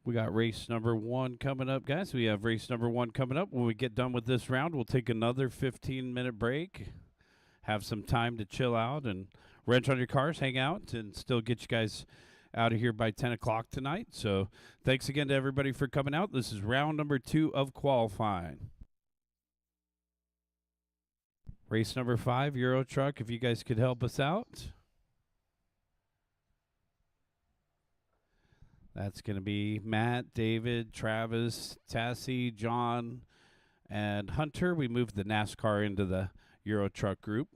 We got race number 1 coming up, guys. We have race number 1 coming up. When we get done with this round, we'll take another 15-minute break, have some time to chill out and wrench on your cars, hang out, and still get you guys out of here by 10 o'clock tonight. So thanks again to everybody for coming out. This is round number 2 of qualifying. Race number 5, Euro Truck, if you guys could help us out. That's going to be Matt, David, Travis, Tassie, John, and Hunter. We moved the NASCAR into the Euro Truck group.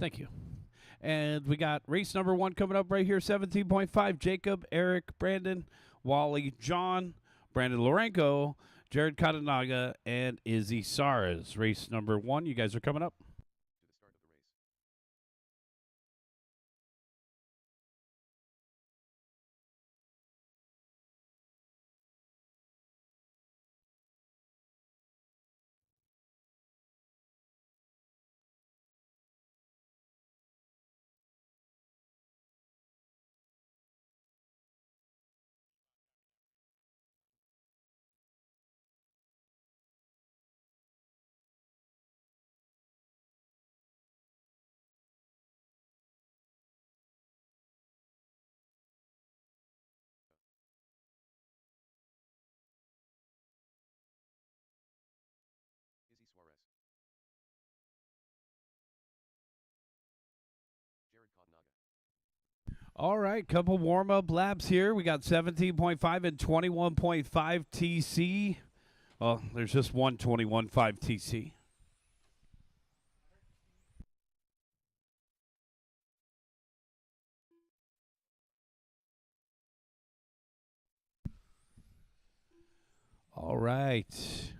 Thank you. And we got race number 1 coming up right here, 17.5. Jacob, Eric, Brandon, Wally, John, Brandon Lorenko, Jared Katanaga, and Izzy Saras. Race number 1, you guys are coming up. To the start of the race. Izzy Suarez. Jared Katanaga. All right, couple warm-up laps here. We got 17.5 and 21.5 TC. Well, there's just one 21.5 TC. All right.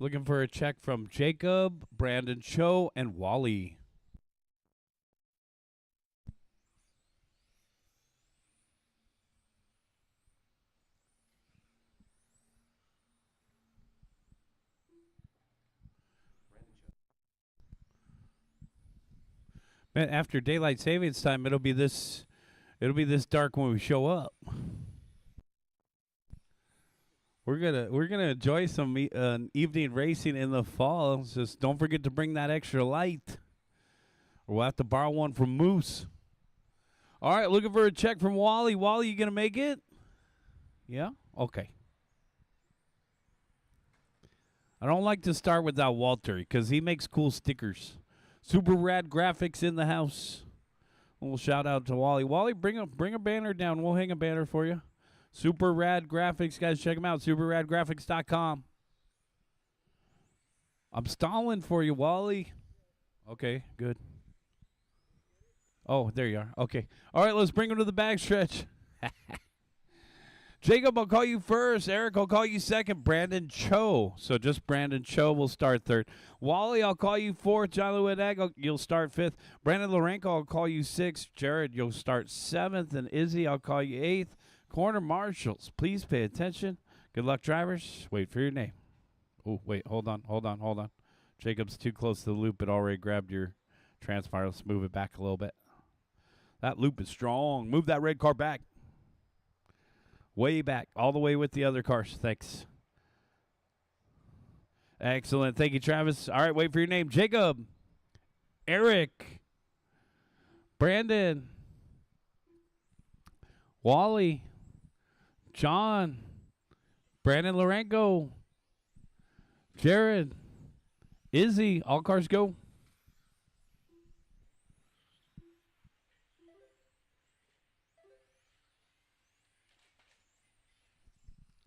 Looking for a check from Jacob, Brandon Cho, and Wally. Man, after daylight savings time, it'll be this dark when we show up. We're gonna enjoy some evening racing in the fall. Just don't forget to bring that extra light, or we'll have to borrow one from Moose. All right, looking for a check from Wally. Wally, you gonna make it? Yeah. Okay. I don't like to start without Walter because he makes cool stickers. Super rad graphics in the house. We'll shout out to Wally. Wally, bring a banner down. We'll hang a banner for you. Super rad graphics, guys. Check them out. superradgraphics.com. I'm stalling for you, Wally. Okay, good. Oh, there you are. Okay. All right, let's bring him to the backstretch. Jacob, I'll call you first. Eric, I'll call you second. Brandon Cho. So just Brandon Cho will start third. Wally, I'll call you fourth. John Lewineg, you'll start fifth. Brandon Lorenko, I'll call you sixth. Jared, you'll start seventh. And Izzy, I'll call you eighth. Corner marshals, please pay attention. Good luck, drivers. Wait for your name. Oh, wait, hold on. Jacob's too close to the loop. It already grabbed your transponder. Let's move it back a little bit. That loop is strong. Move that red car back. Way back, all the way with the other cars. Thanks. Excellent. Thank you, Travis. All right, wait for your name. Jacob, Eric, Brandon, Wally, John, Brandon Lorenko, Jared, Izzy. All cars go.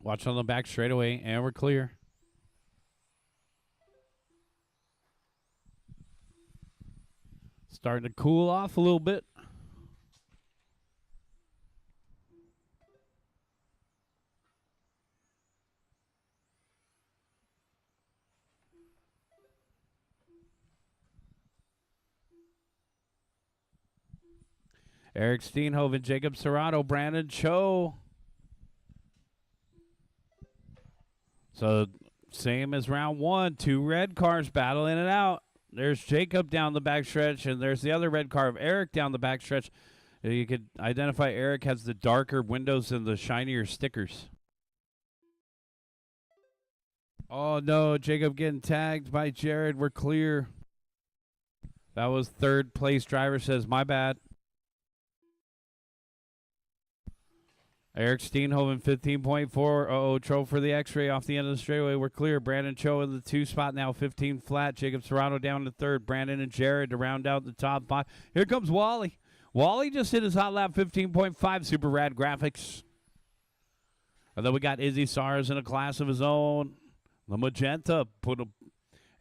Watch on the back straightaway, and we're clear. Let's Starting to cool off a little bit. Eric Steenhoven, Jacob Serrato, Brandon Cho. So same as round one, 2 red cars battling it out. There's Jacob down the backstretch, and there's the other red car of Eric down the backstretch. You could identify Eric has the darker windows and the shinier stickers. Oh, no, Jacob getting tagged by Jared. We're clear. That was third place driver says, my bad. Eric Steenhoven, 15.4. Uh-oh, Tro for the X-ray off the end of the straightaway. We're clear. Brandon Cho in the 2 spot now, 15 flat. Jacob Serrato down to 3rd. Brandon and Jared to round out the top 5. Here comes Wally. Wally just hit his hot lap, 15.5. Super rad graphics. And then we got Izzy Sars in a class of his own. The magenta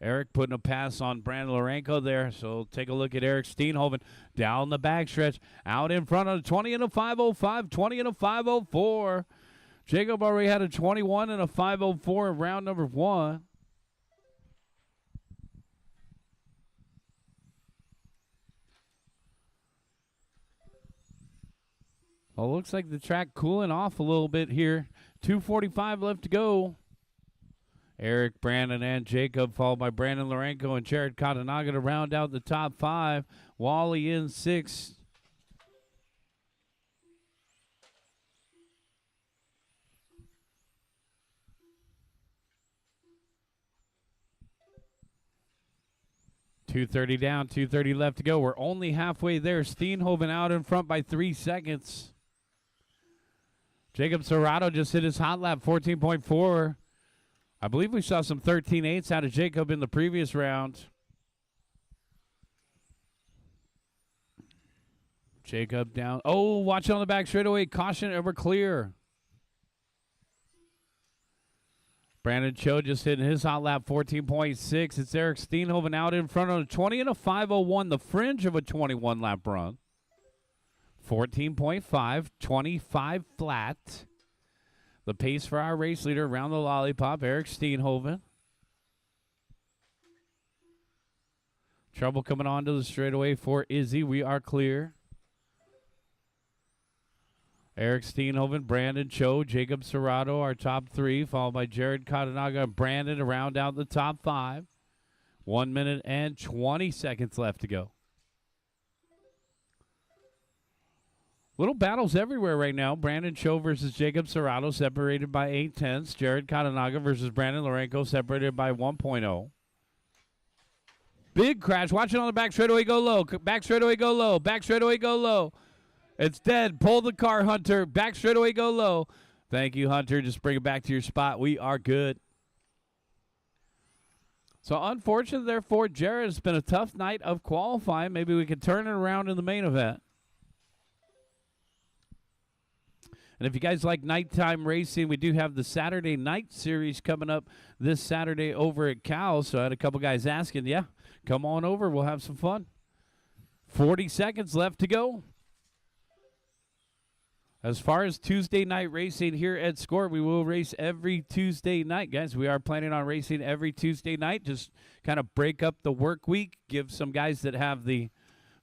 Eric putting a pass on Brandon Lorenko there. So take a look at Eric Steenhoven down the backstretch. Out in front of 20 and a 505, 20 and a 504. Jacob already had a 21 and a 504 in round number 1. Well, looks like the track cooling off a little bit here. 2:45 left to go. Eric, Brandon, and Jacob, followed by Brandon Lorenko and Jared Katanaga to round out the top 5. Wally in 6. .230 down, 230 left to go. We're only halfway there. Steenhoven out in front by 3 seconds. Jacob Serrato just hit his hot lap, 14.4. I believe we saw some 13.8s out of Jacob in the previous round. Jacob down. Oh, watch it on the back straightaway. Caution, and we're clear. Brandon Cho just hitting his hot lap, 14.6. It's Eric Steenhoven out in front on a 20 and a 501, the fringe of a 21 lap run. 14.5, 25 flat. The pace for our race leader around the lollipop, Eric Steenhoven. Trouble coming onto the straightaway for Izzy. We are clear. Eric Steenhoven, Brandon Cho, Jacob Serrato, our top 3, followed by Jared Katanaga and Brandon to round out the top 5. 1 minute and 20 seconds left to go. Little battles everywhere right now. Brandon Cho versus Jacob Serrato, separated by 8/10. Jared Katanaga versus Brandon Lorenko, separated by 1.0. Big crash. Watch it on the back straightaway, go low. Back straightaway, go low. Back straightaway, go low. It's dead. Pull the car, Hunter. Back straightaway, go low. Thank you, Hunter. Just bring it back to your spot. We are good. So, unfortunately, therefore, Jared, it's been a tough night of qualifying. Maybe we could turn it around in the main event. And if you guys like nighttime racing, we do have the Saturday night series coming up this Saturday over at Cal. So I had a couple guys asking, yeah, come on over. We'll have some fun. 40 seconds left to go. As far as Tuesday night racing here at SCOR, we will race every Tuesday night, guys. We are planning on racing every Tuesday night. Just kind of break up the work week, give some guys that have the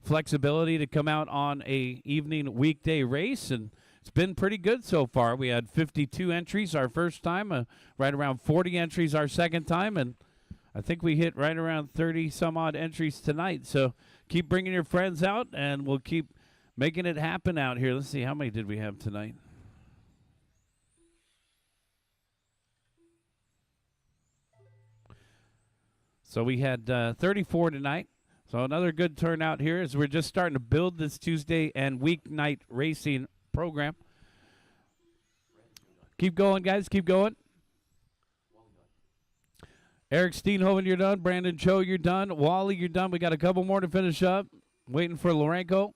flexibility to come out on a evening weekday race, and it's been pretty good so far. We had 52 entries our first time, right around 40 entries our second time, and I think we hit right around 30-some-odd entries tonight. So keep bringing your friends out, and we'll keep making it happen out here. Let's see, how many did we have tonight? So we had 34 tonight. So another good turnout here as we're just starting to build this Tuesday and weeknight racing program. Keep going, guys. Keep going. Eric Steenhoven, you're done. Brandon Cho, you're done. Wally, you're done. We got a couple more to finish up. Waiting for Lorenko.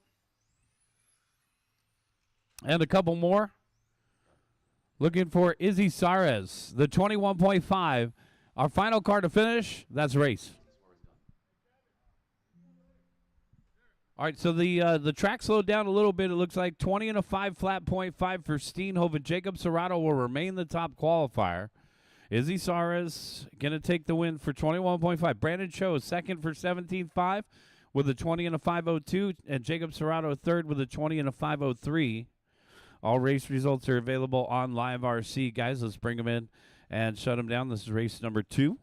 And a couple more. Looking for Izzy Sares, the 21.5. Our final car to finish. That's race. All right, so the track slowed down a little bit. It looks like 20 and a 5 flat point 5 for Steenhoven. Jacob Serrato will remain the top qualifier. Izzy Saras going to take the win for 21.5. Brandon Cho is second for 17.5 with a 20 and a 5.02, and Jacob Serrato third with a 20 and a 5.03. All race results are available on Live RC. Guys, let's bring them in and shut them down. This is race number 2.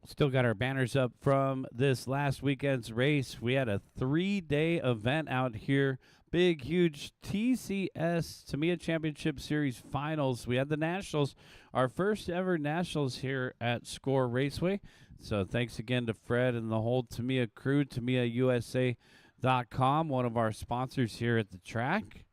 Still got our banners up from this last weekend's race. We had a 3-day event out here. Big, huge TCS Tamiya Championship Series finals. We had the Nationals, our first ever Nationals here at SCOR Raceway. So thanks again to Fred and the whole Tamiya crew, TamiyaUSA.com, one of our sponsors here at the track.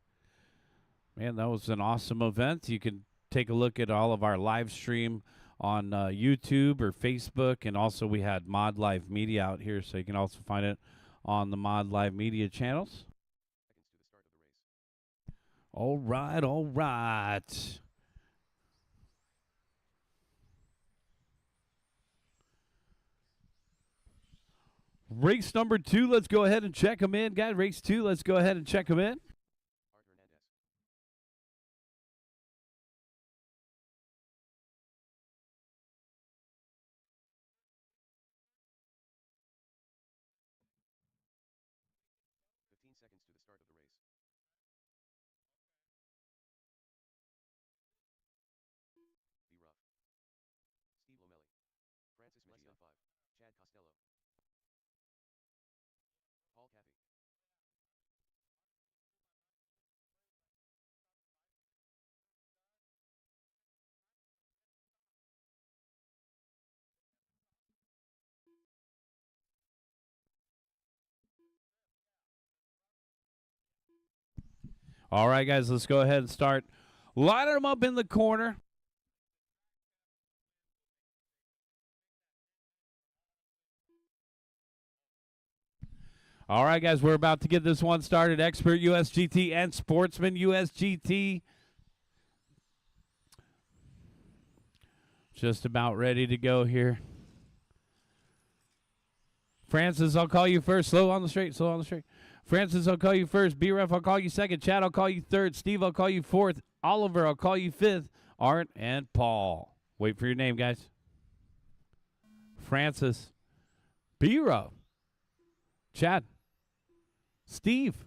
Man, that was an awesome event. You can take a look at all of our live stream on YouTube or Facebook, and also we had Mod Live Media out here, so you can also find it on the Mod Live Media channels. All right, all right. Race number 2, let's go ahead and check them in. Guys, race 2, let's go ahead and check them in. Seconds to the start of the race. Be rough. Steve Lomelli. Francis Mejia 5. Chad Costello. Paul Cathy. All right, guys, let's go ahead and start lining them up in the corner. All right, guys, we're about to get this one started. Expert USGT and Sportsman USGT. Just about ready to go here. Francis, I'll call you first. Slow on the straight, slow on the straight. Francis, I'll call you first. B-Ref, I'll call you second. Chad, I'll call you third. Steve, I'll call you fourth. Oliver, I'll call you fifth. Art and Paul. Wait for your name, guys. Francis. B-Ref. Chad. Steve.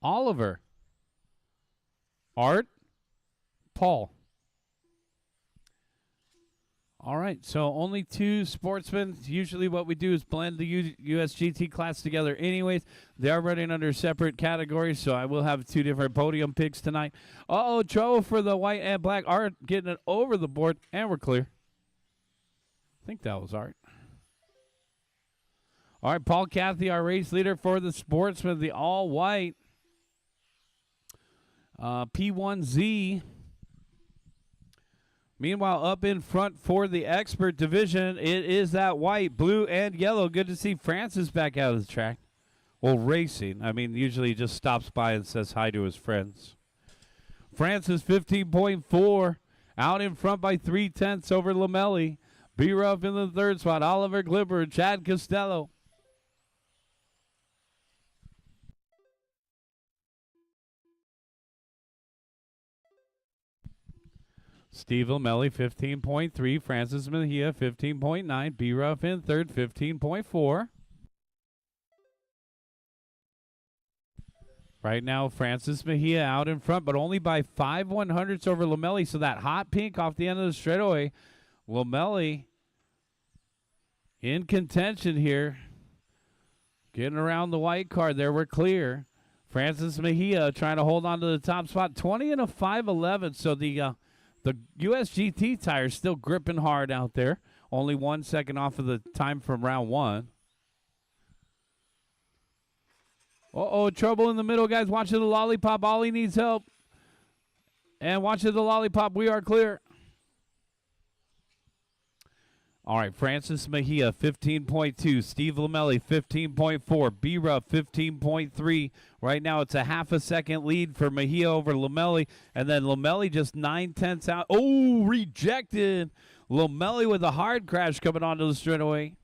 Oliver. Art. Paul. All right, so only 2 sportsmen. Usually what we do is blend the USGT class together anyways. They are running under separate categories, so I will have 2 different podium picks tonight. Uh-oh, trouble for the white and black. Art getting it over the board, and we're clear. I think that was Art. All right, Paul Cathy, our race leader for the sportsman, the all-white. P1Z. Meanwhile, up in front for the expert division, it is that white, blue, and yellow. Good to see Francis back out of the track. Well, racing. I mean, usually he just stops by and says hi to his friends. Francis, 15.4, out in front by 0.3 over Lomelli. B-Ruff in the 3rd spot. Oliver Glipper, Chad Costello. Steve Lomelli, 15.3. Francis Mejia, 15.9. B-Ruff in 3rd, 15.4. Right now, Francis Mejia out in front, but only by 5/100ths over Lomelli. So that hot pink off the end of the straightaway. Lomelli in contention here. Getting around the white card there. We're clear. Francis Mejia trying to hold on to the top spot. 20 and a 5.11. So the USGT tire is still gripping hard out there. Only 1 second off of the time from round 1. Uh-oh, trouble in the middle, guys. Watching the lollipop. Ollie needs help. And watching the lollipop. We are clear. All right, Francis Mejia, 15.2. Steve Lamelli, 15.4. B-Ruff, 15.3. Right now it's a half a second lead for Mejia over Lamelli. And then Lamelli just 9/10 out. Oh, rejected. Lamelli with a hard crash coming onto the straightaway.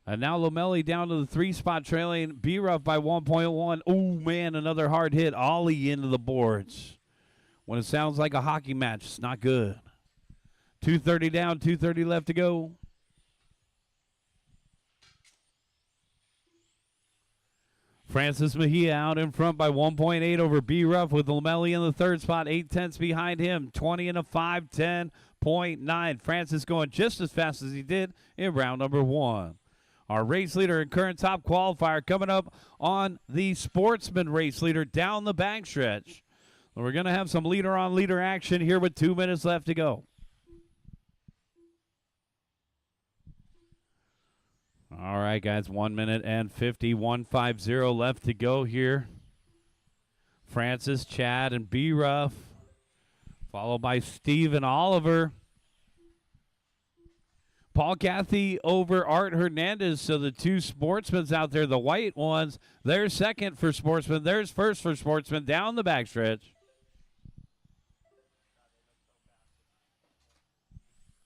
And now Lamelli down to the 3-spot, trailing B-Ruff by 1.1. Oh, man, another hard hit. Ollie into the boards. When it sounds like a hockey match, it's not good. 2:30 down, 2:30 left to go. Francis Mejia out in front by 1.8 over B-Ruff with Lamelli in the 3rd spot, 8/10 behind him, 20 and a 5, 10.9. Francis going just as fast as he did in round number 1. Our race leader and current top qualifier coming up on the Sportsman race leader down the backstretch. We're going to have some leader-on-leader action here with 2 minutes left to go. All right, guys, 1 minute and 150 left to go here. Francis, Chad, and B-Ruff, followed by Steve and Oliver. Paul Cathy over Art Hernandez, so the 2 sportsmen out there, the white ones, they're second for Sportsman, there's first for Sportsman down the backstretch.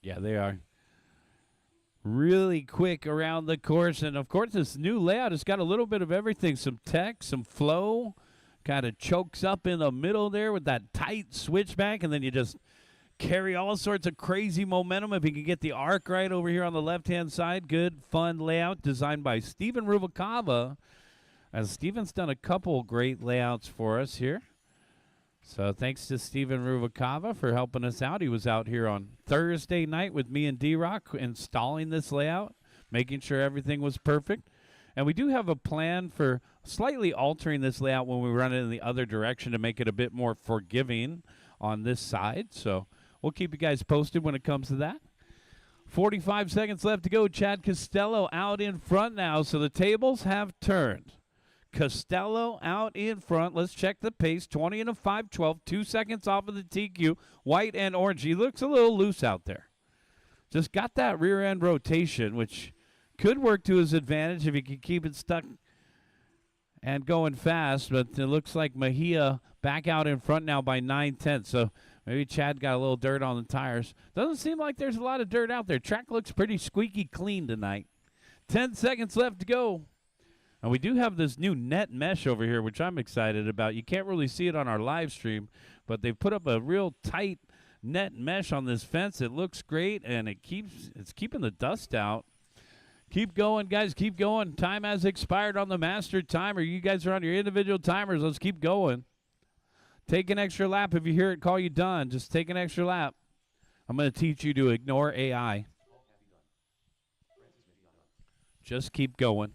Yeah, they are. Really quick around the course. And, of course, this new layout has got a little bit of everything. Some tech, some flow. Kind of chokes up in the middle there with that tight switchback. And then you just carry all sorts of crazy momentum if you can get the arc right over here on the left-hand side. Good, fun layout designed by Steven Rubalcaba. As Steven's done a couple great layouts for us here. So thanks to Steven Rubalcaba for helping us out. He was out here on Thursday night with me and D-Rock installing this layout, making sure everything was perfect. And we do have a plan for slightly altering this layout when we run it in the other direction to make it a bit more forgiving on this side. So we'll keep you guys posted when it comes to that. 45 seconds left to go. Chad Costello out in front now, so the tables have turned. Costello out in front. Let's check the pace. 20 and a 5:12. 2 seconds off of the TQ. White and orange. He looks a little loose out there. Just got that rear end rotation, which could work to his advantage if he can keep it stuck and going fast. But it looks like Mejia back out in front now by 9/10. So maybe Chad got a little dirt on the tires. Doesn't seem like there's a lot of dirt out there. Track looks pretty squeaky clean tonight. 10 seconds left to go. And we do have this new net mesh over here, which I'm excited about. You can't really see it on our live stream, but they've put up a real tight net mesh on this fence. It looks great, and it's keeping the dust out. Keep going, guys. Keep going. Time has expired on the master timer. You guys are on your individual timers. Let's keep going. Take an extra lap. If you hear it call you done, just take an extra lap. I'm going to teach you to ignore AI. Just keep going.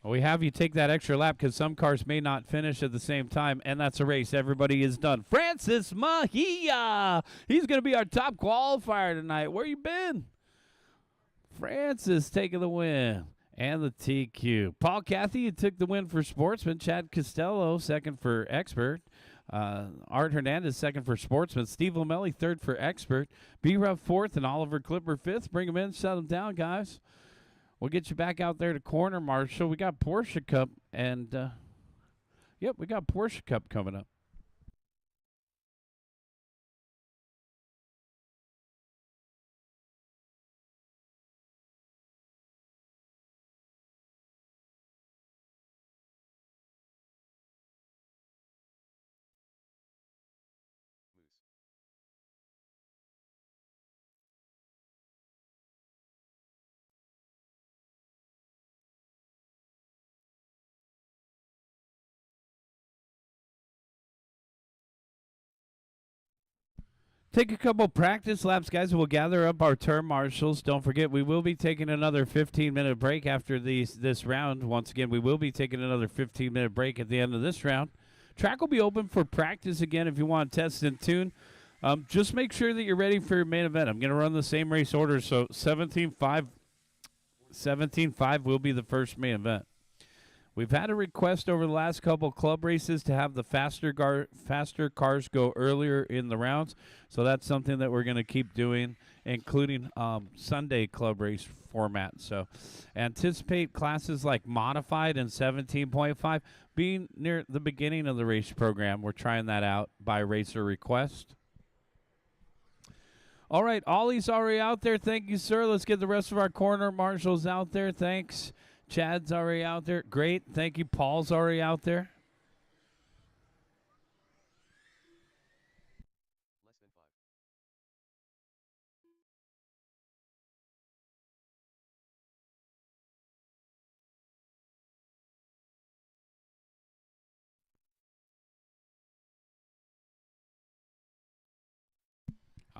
We have you take that extra lap because some cars may not finish at the same time, and that's a race. Everybody is done. Francis Mejia. He's going to be our top qualifier tonight. Where you been? Francis taking the win and the TQ. Paul Cathy, you took the win for Sportsman. Chad Costello, second for Expert. Art Hernandez, second for Sportsman. Steve Lamelli, third for Expert. B-Ruff, fourth, and Oliver Clipper, fifth. Bring them in, shut them down, guys. We'll get you back out there to corner marshal. We got Porsche Cup, and, we got Porsche Cup coming up. Take a couple practice laps, guys. We'll gather up our turn marshals. Don't forget, we will be taking another 15-minute break after this round. Once again, we will be taking another 15-minute break at the end of this round. Track will be open for practice again if you want to test and tune. Just make sure that you're ready for your main event. I'm going to run the same race order, so 17.5 will be the first main event. We've had a request over the last couple club races to have the faster cars go earlier in the rounds, so that's something that we're going to keep doing, including Sunday club race format. So anticipate classes like modified and 17.5 being near the beginning of the race program. We're trying that out by racer request. All right, Ollie's already out there. Thank you, sir. Let's get the rest of our corner marshals out there. Thanks. Chad's already out there. Great. Thank you. Paul's already out there. Less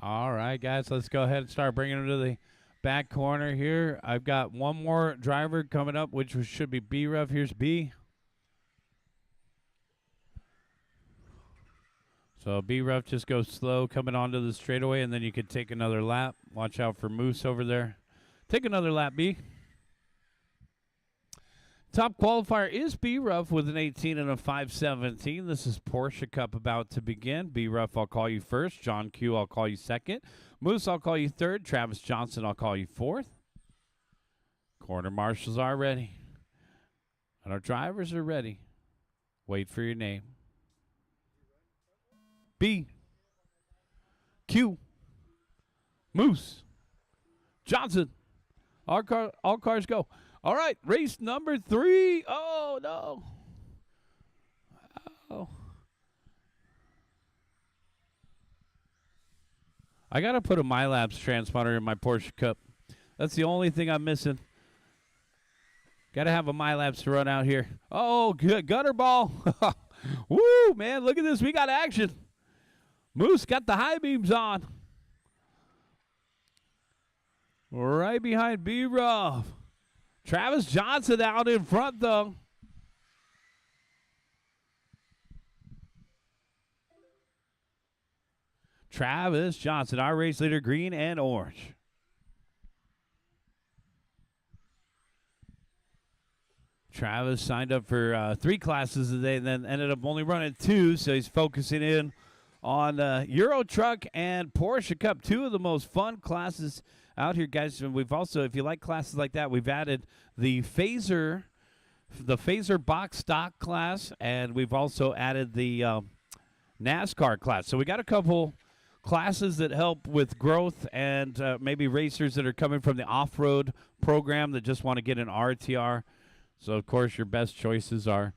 than 5. All right, guys, let's go ahead and start bringing them to the back corner here. I've got one more driver coming up, which should be B-Rev. Here's B. So B-Rev just goes slow coming onto the straightaway, and then you could take another lap. Watch out for Moose over there. Take another lap, B. Top qualifier is B-Ruff with an 18 and a 517. This is Porsche Cup about to begin. B-Ruff, I'll call you first. John Q, I'll call you second. Moose, I'll call you third. Travis Johnson, I'll call you fourth. Corner marshals are ready. And our drivers are ready. Wait for your name. B. Q. Moose. Johnson. All cars go. All right, race number 3. Oh, no. Oh. I got to put a MyLabs transponder in my Porsche Cup. That's the only thing I'm missing. Got to have a MyLabs to run out here. Oh, good. Gutter ball. Woo, man, look at this. We got action. Moose got the high beams on. Right behind B-Ruff. Travis Johnson out in front, though. Travis Johnson, our race leader, green and orange. Travis signed up for 3 classes today and then ended up only running 2, so he's focusing in on Euro Truck and Porsche Cup, 2 of the most fun classes out here, guys. And we've also, if you like classes like that, we've added the Phaser box stock class, and we've also added the NASCAR class. So we got a couple classes that help with growth and maybe racers that are coming from the off-road program that just want to get an RTR. So, of course, your best choices are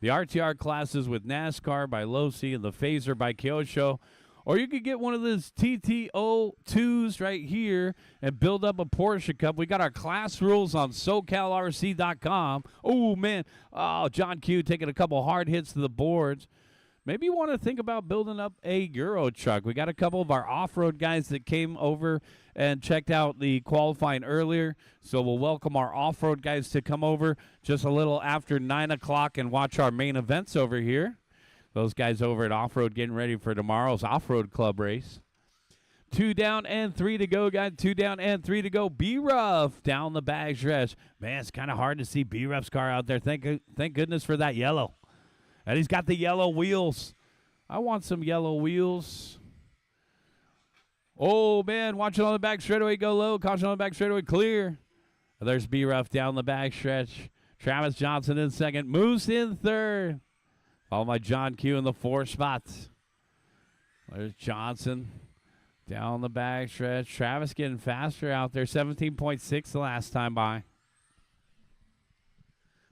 the RTR classes with NASCAR by Losi and the Phaser by Kyosho. Or you could get one of those TTO2s right here and build up a Porsche Cup. We got our class rules on SoCalRC.com. Oh, man. Oh, John Q taking a couple hard hits to the boards. Maybe you want to think about building up a Euro truck. We got a couple of our off-road guys that came over and checked out the qualifying earlier. So we'll welcome our off-road guys to come over just a little after 9 o'clock and watch our main events over here. Those guys over at Off-Road getting ready for tomorrow's Off-Road Club race. 2 down and 3 to go, guys. 2 down and 3 to go. B-Ruff down the back stretch. Man, it's kind of hard to see B-Ruff's car out there. Thank goodness for that yellow. And he's got the yellow wheels. I want some yellow wheels. Oh, man, watch it on the back straightaway go low. Caution on the back straightaway clear. There's B-Ruff down the back stretch. Travis Johnson in second. Moose in third. Followed by John Q in the 4th spot. There's Johnson down the back stretch. Travis getting faster out there. 17.6 the last time by.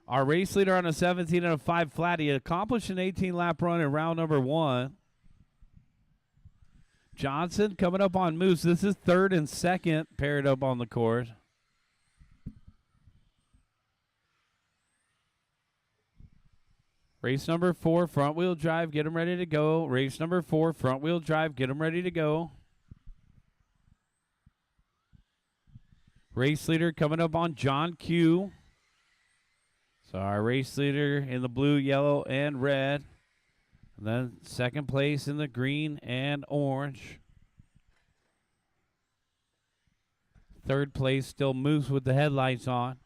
Our race leader on a 17 and a 5 flat. He accomplished an 18-lap run in round number 1. Johnson coming up on Moose. This is 3rd and 2nd paired up on the course. Race number 4, front-wheel drive, get them ready to go. Race number 4, front-wheel drive, get them ready to go. Race leader coming up on John Q. So our race leader in the blue, yellow, and red. And then 2nd place in the green and orange. 3rd place, still Moose with the headlights on.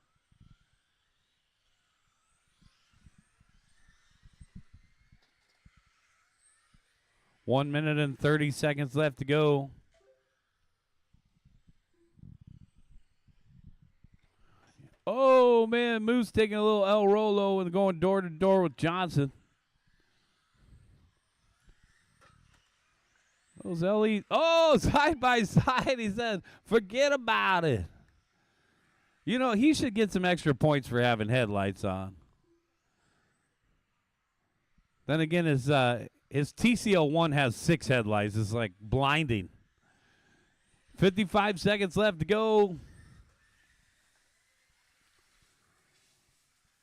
1 minute and 30 seconds left to go. Oh, man, Moose taking a little El Rolo and going door to door with Johnson. Those LE, oh, side by side, he said, forget about it. You know, he should get some extra points for having headlights on. Then again, his TCL1 has 6 headlights. It's like blinding. 55 seconds left to go.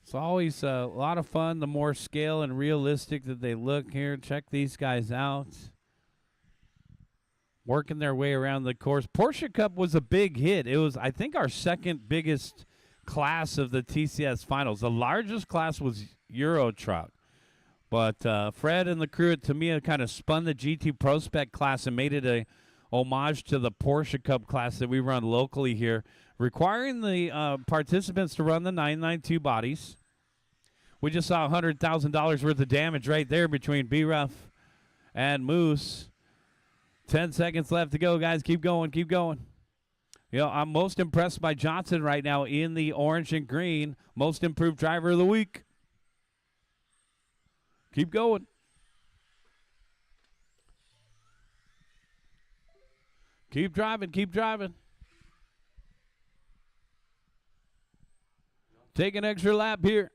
It's always a lot of fun. The more scale and realistic that they look here. Check these guys out. Working their way around the course. Porsche Cup was a big hit. It was, I think, our second biggest class of the TCS finals. The largest class was Euro Truck. But Fred and the crew at Tamiya kind of spun the GT Pro Spec class and made it a homage to the Porsche Cup class that we run locally here, requiring the participants to run the 992 bodies. We just saw $100,000 worth of damage right there between B-Ruff and Moose. 10 seconds left to go, guys. Keep going, keep going. You know, I'm most impressed by Johnson right now in the orange and green. Most improved driver of the week. Keep going. Keep driving, keep driving. Take an extra lap here.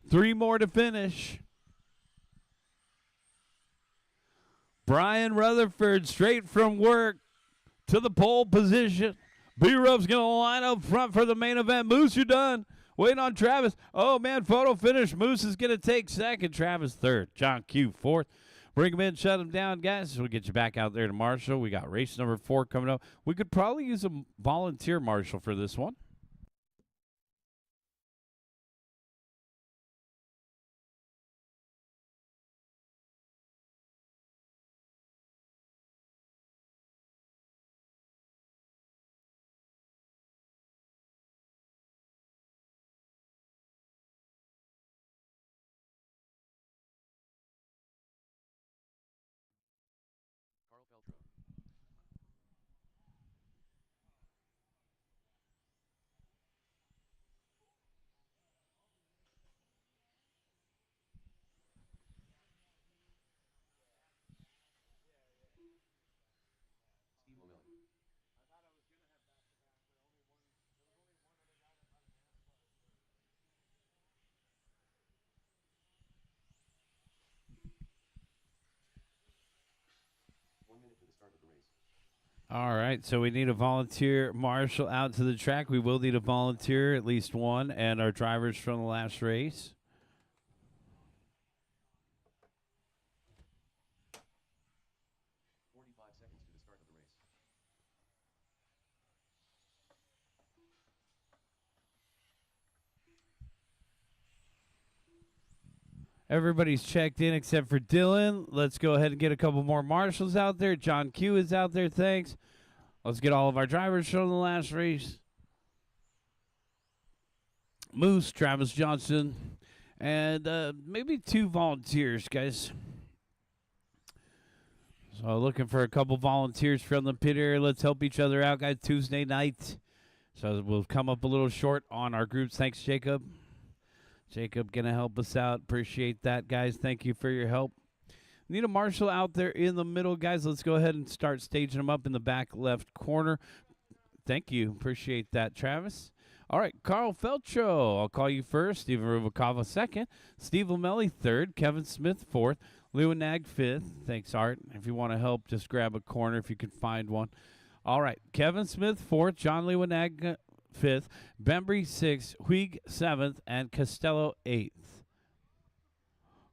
3 more to finish. Brian Rutherford straight from work to the pole position. B-Ruff's going to line up front for the main event. Moose, you're done. Waiting on Travis. Oh, man, photo finish. Moose is going to take second. Travis third. John Q fourth. Bring him in, shut him down, guys. We'll get you back out there to Marshall. We got race number 4 coming up. We could probably use a volunteer marshal for this one. Carl Peltro. Steve Lomelli. 1 minute to the start of the race. All right, so we need a volunteer marshal out to the track. We will need a volunteer, at least one, and our drivers from the last race. Seconds to the start of the race. Everybody's checked in except for Dylan. Let's go ahead and get a couple more marshals out there. John Q is out there, thanks. Let's get all of our drivers from the last race. Moose, Travis Johnson, and maybe 2 volunteers, guys. So looking for a couple volunteers from the pit area. Let's help each other out, guys. Tuesday night. So we'll come up a little short on our groups. Thanks, Jacob. Jacob going to help us out. Appreciate that, guys. Thank you for your help. Need a marshal out there in the middle, guys. Let's go ahead and start staging them up in the back left corner. Thank you. Appreciate that, Travis. All right, Carl Felcho, I'll call you first. Steven Rubicava second. Steve Lamelli third. Kevin Smith fourth. Lewinag fifth. Thanks, Art. If you want to help, just grab a corner if you can find one. All right, Kevin Smith fourth. John Lewinag fifth. Bembry sixth. Huig seventh. And Costello eighth.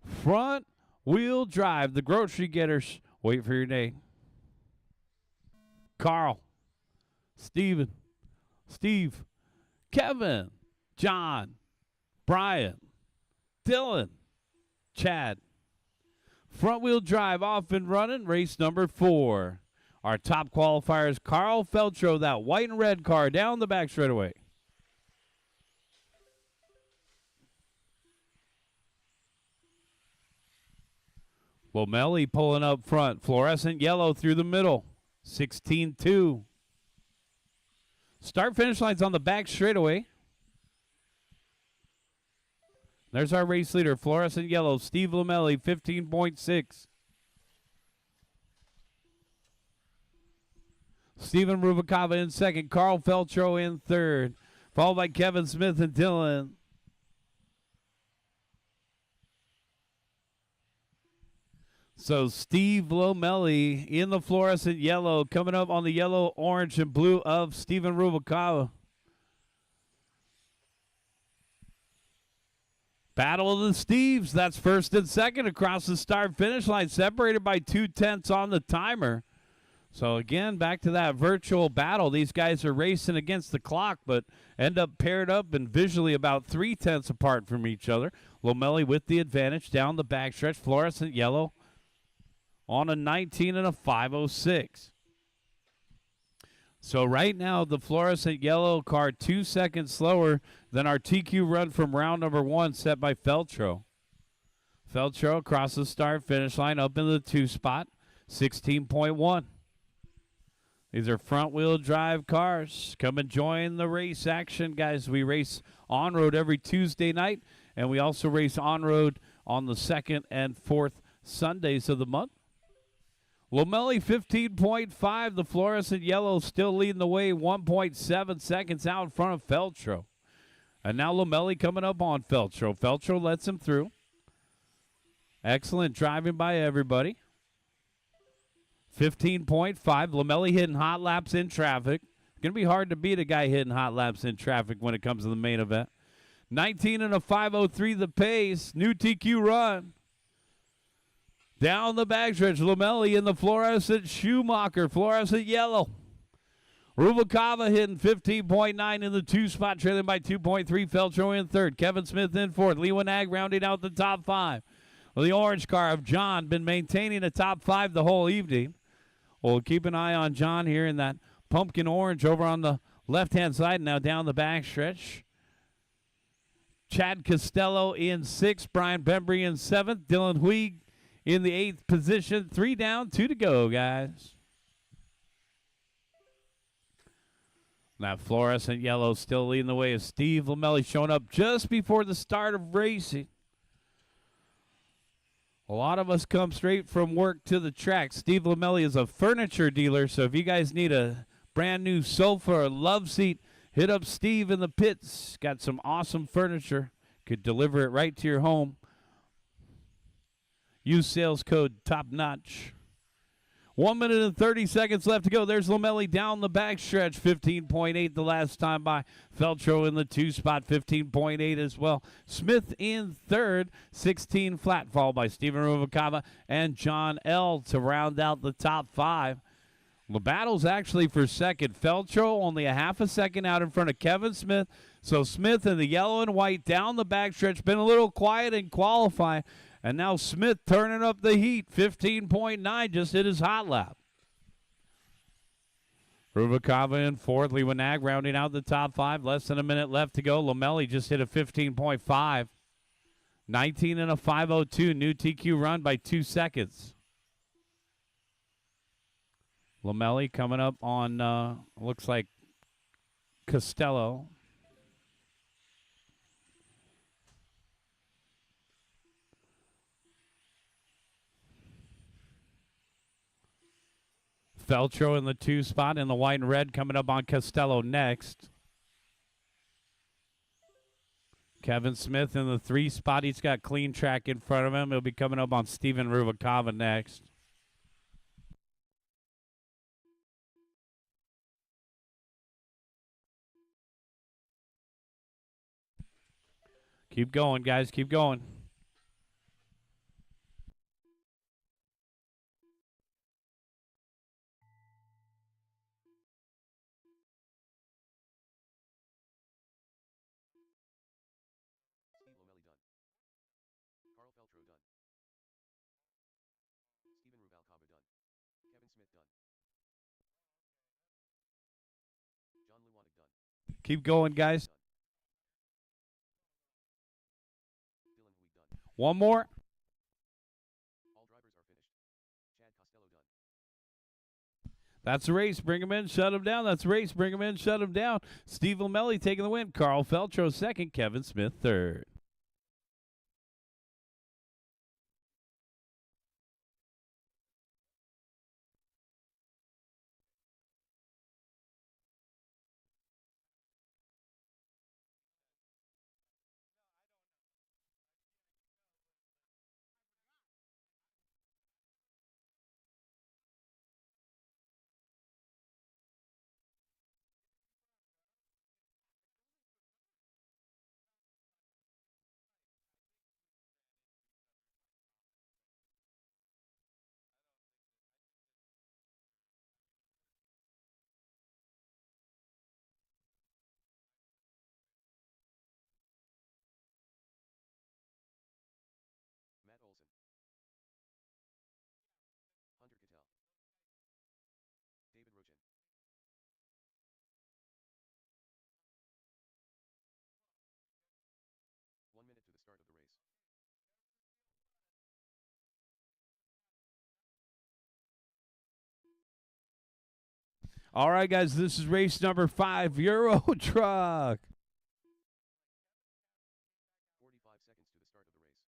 Front wheel drive. The grocery getters. Wait for your name. Carl. Steven. Steve. Kevin. John. Brian. Dylan. Chad. Front wheel drive off and running. Race number 4. Our top qualifier is Carl Feltro, that white and red car down the back straightaway. Lomelli pulling up front. Fluorescent yellow through the middle. 16-2. Start-finish line's on the back straightaway. There's our race leader, fluorescent yellow, Steve Lomelli, 15.6. Steven Rubalcaba in second. Carl Feltro in third. Followed by Kevin Smith and Dylan. So Steve Lomelli in the fluorescent yellow, coming up on the yellow, orange, and blue of Steven Rubalcaba. Battle of the Steves. That's first and second across the start-finish line, separated by 2/10 on the timer. So, again, back to that virtual battle. These guys are racing against the clock, but end up paired up and visually about 3/10 apart from each other. Lomelli with the advantage down the backstretch. Fluorescent yellow on a 19 and a 5:06. So right now, the fluorescent yellow car 2 seconds slower than our TQ run from round number 1 set by Feltro. Feltro across the start-finish line up in the 2 spot, 16.1. These are front-wheel drive cars. Come and join the race action, guys. We race on-road every Tuesday night, and we also race on-road on the 2nd and 4th Sundays of the month. Lomelli 15.5. The fluorescent yellow still leading the way, 1.7 seconds out in front of Feltro. And now Lomelli coming up on Feltro. Feltro lets him through. Excellent driving by everybody. 15.5. Lomelli hitting hot laps in traffic. It's going to be hard to beat a guy hitting hot laps in traffic when it comes to the main event. 19 and a 5:03 the pace. New TQ run. Down the backstretch, Lomelli in the fluorescent Schumacher, fluorescent yellow. Rubalcaba hitting 15.9 in the 2 spot, trailing by 2.3. Feltro in third. Kevin Smith in fourth. Lee Winag rounding out the top 5. Well, the orange car of John been maintaining a top 5 the whole evening. We'll keep an eye on John here in that pumpkin orange over on the left-hand side. Now down the backstretch. Chad Costello in 6th. Brian Bembry in 7th. Dylan Huig in the 8th position. 3 down, 2 to go, guys. That fluorescent yellow still leading the way as Steve Lomelli showing up just before the start of racing. A lot of us come straight from work to the track. Steve Lomelli is a furniture dealer, so if you guys need a brand new sofa or love seat, hit up Steve in the pits. Got some awesome furniture. Could deliver it right to your home. Use sales code TOPNOTCH. 1 minute and 30 seconds left to go. There's Lomelli down the backstretch. 15.8 the last time by. Feltro in the 2 spot. 15.8 as well. Smith in third. 16 flat, followed by Steven Rubalcaba and John L. to round out the top 5. The battle's actually for second. Feltro only a half a second out in front of Kevin Smith. So Smith in the yellow and white down the backstretch. Been a little quiet in qualifying. And now Smith turning up the heat. 15.9 just hit his hot lap. Rubalcaba in fourth. Lee Winag rounding out the top 5. Less than a minute left to go. Lomelli just hit a 15.5. 19 and a 5:02. New TQ run by 2 seconds. Lomelli coming up on, looks like Costello. Feltro in the 2 spot in the white and red coming up on Costello next. Kevin Smith in the 3 spot. He's got clean track in front of him. He'll be coming up on Steven Rubalcaba next. Keep going, guys. Keep going. Steve Lomelli done. Carl Feltro done. Steven Rubalcaba done. Kevin Smith done. John Luwanek done. Keep going, guys. Done. Dylan Huig done. One more. All drivers are finished. That's a race. Bring him in, shut him down. That's a race. Bring him in, shut him down. Steve O'Malley taking the win. Carl Feltro second. Kevin Smith third. Matt Olson. Hunter Cattell. David Rochin. One minute to the start of the race. All right, guys, this is race number 5, Euro Truck. 45 seconds to the start of the race.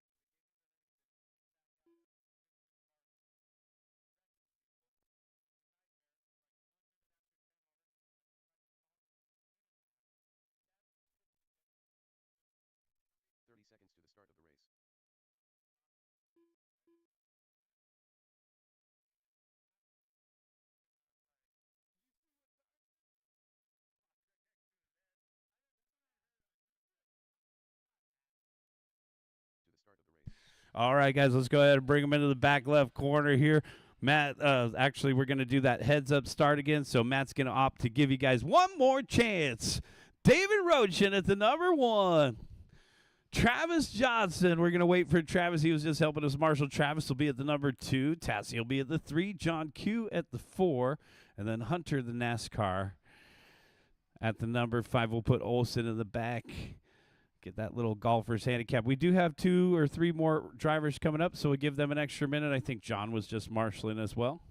Seconds to the start of the race. To the start of the race. All right, guys, let's go ahead and bring him into the back left corner here. Matt, actually, we're going to do that heads-up start again, so Matt's going to opt to give you guys one more chance. David Rochin at the number 1. Travis Johnson, we're going to wait for Travis. He was just helping us marshal. Travis will be at the number 2. Tassie will be at the 3. John Q at the 4. And then Hunter, the NASCAR, at the number 5. We'll put Olson in the back. Get that little golfer's handicap. We do have 2 or 3 more drivers coming up, so we'll give them an extra minute. I think John was just marshaling as well.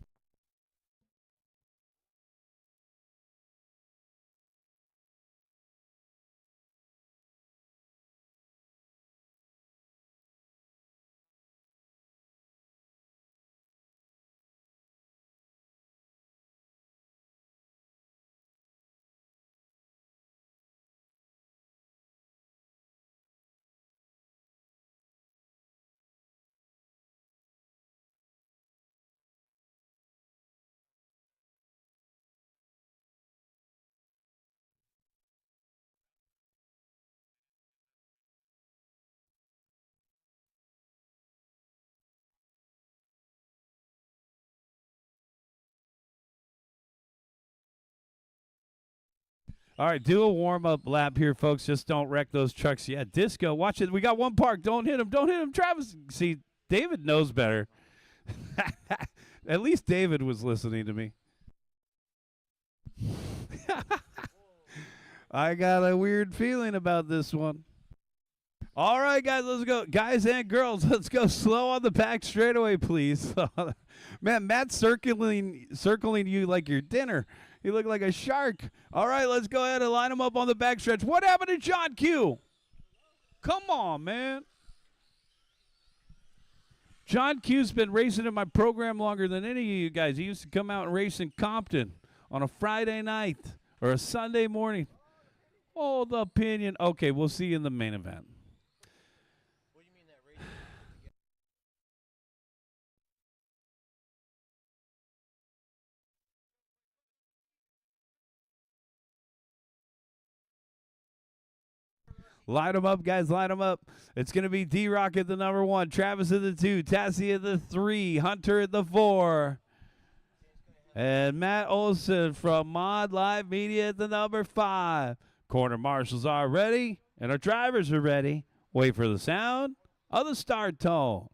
All right, do a warm-up lap here, folks. Just don't wreck those trucks. Yeah, Disco, watch it. We got one park. Don't hit him. Don't hit him, Travis. See, David knows better. At least David was listening to me. I got a weird feeling about this one. All right, guys, let's go. Guys and girls, let's go slow on the back straightaway, please. Man, Matt's circling you like your dinner. You look like a shark. All right, let's go ahead and line them up on the backstretch. What happened to John Q? Come on, man. John Q's been racing in my program longer than any of you guys. He used to come out and race in Compton on a Friday night or a Sunday morning. Hold opinion. Okay, we'll see you in the main event. What do you mean that radio? Line them up, guys. Line them up. It's going to be D-Rock at the number 1, Travis at the 2, Tassie at the 3, Hunter at the 4, and Matt Olson from Mod Live Media at the number 5. Corner marshals are ready, and our drivers are ready. Wait for the sound of the start tone.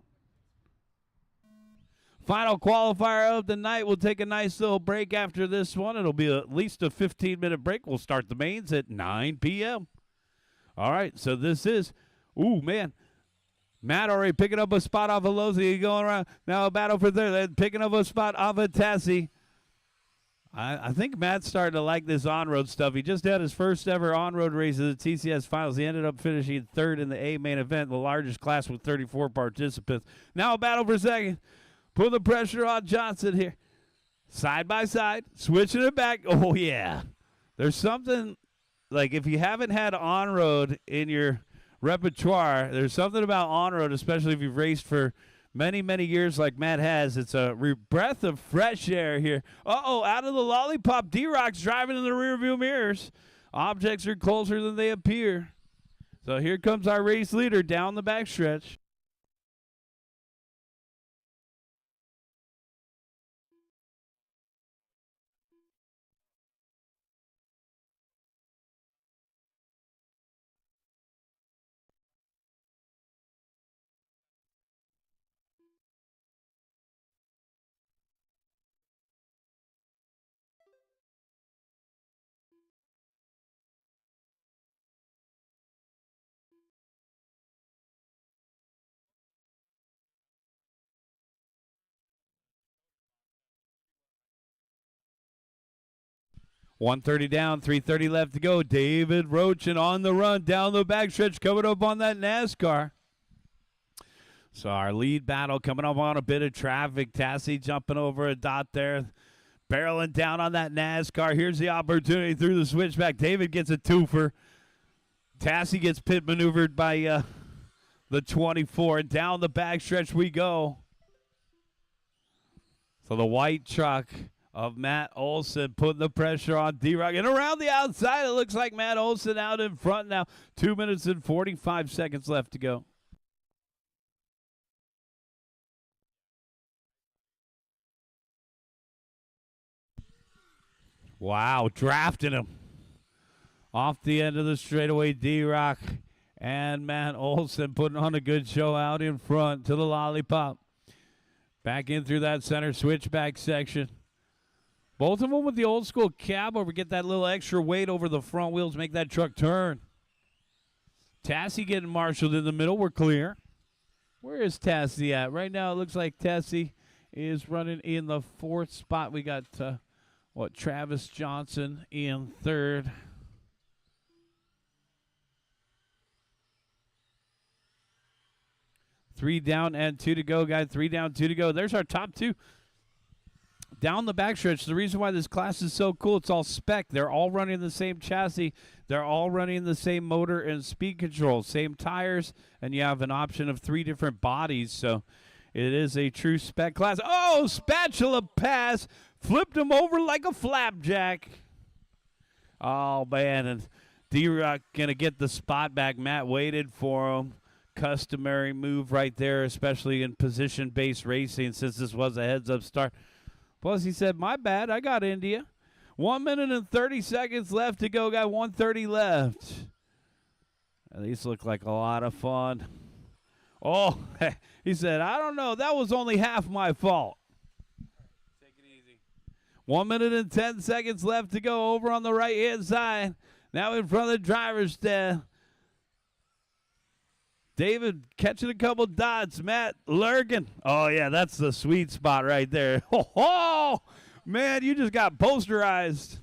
Final qualifier of the night. We'll take a nice little break after this one. It'll be at least a 15-minute break. We'll start the mains at 9 p.m. All right, so this is, ooh, man. Matt already picking up a spot off of Lozzi. Going around. Now a battle for third. Then picking up a spot off of Tassie. I think Matt's starting to like this on-road stuff. He just had his first ever on-road race at the TCS Finals. He ended up finishing third in the A main event, the largest class with 34 participants. Now a battle for second. Put the pressure on Johnson here. Side by side, switching it back. Oh, yeah. There's something, like if you haven't had on-road in your repertoire, there's something about on-road, especially if you've raced for many, many years like Matt has. It's a breath of fresh air here. Uh-oh, out of the lollipop, D-Rock's driving in the rearview mirrors. Objects are closer than they appear. So here comes our race leader down the backstretch. .130 down, 3:30 left to go. David Rochin on the run down the backstretch, coming up on that NASCAR. So our lead battle coming up on a bit of traffic. Tassie jumping over a dot there, barreling down on that NASCAR. Here's the opportunity through the switchback. David gets a twofer. Tassie gets pit maneuvered by the 24. And down the backstretch we go. So the white truck of Matt Olson putting the pressure on D-Rock. And around the outside, it looks like Matt Olson out in front now. 2 minutes and 45 seconds left to go. Wow, drafting him. Off the end of the straightaway, D-Rock and Matt Olson putting on a good show out in front to the lollipop. Back in through that center switchback section. Both of them with the old school cab over, get that little extra weight over the front wheels, make that truck turn. Tassie getting marshaled in the middle. We're clear. Where is Tassie at? Right now it looks like Tassie is running in the fourth spot. We got, Travis Johnson in third. Three down and two to go, guys. 3 down, 2 to go. There's our top two. Down the backstretch, the reason why this class is so cool, it's all spec. They're all running the same chassis. They're all running the same motor and speed control, same tires, and you have an option of 3 different bodies. So it is a true spec class. Oh, spatula pass. Flipped him over like a flapjack. Oh, man, and D-Rock going to get the spot back. Matt waited for him. Customary move right there, especially in position-based racing, since this was a heads-up start. Plus, he said, my bad, I got India. 1 minute and 30 seconds left to go. Got 1:30 left. These look like a lot of fun. Oh, he said, I don't know. That was only half my fault. Take it easy. 1 minute and 10 seconds left to go over on the right-hand side. Now in front of the driver's stand. David catching a couple dots. Matt Lurgan. Oh, yeah, that's the sweet spot right there. Oh, man, you just got posterized.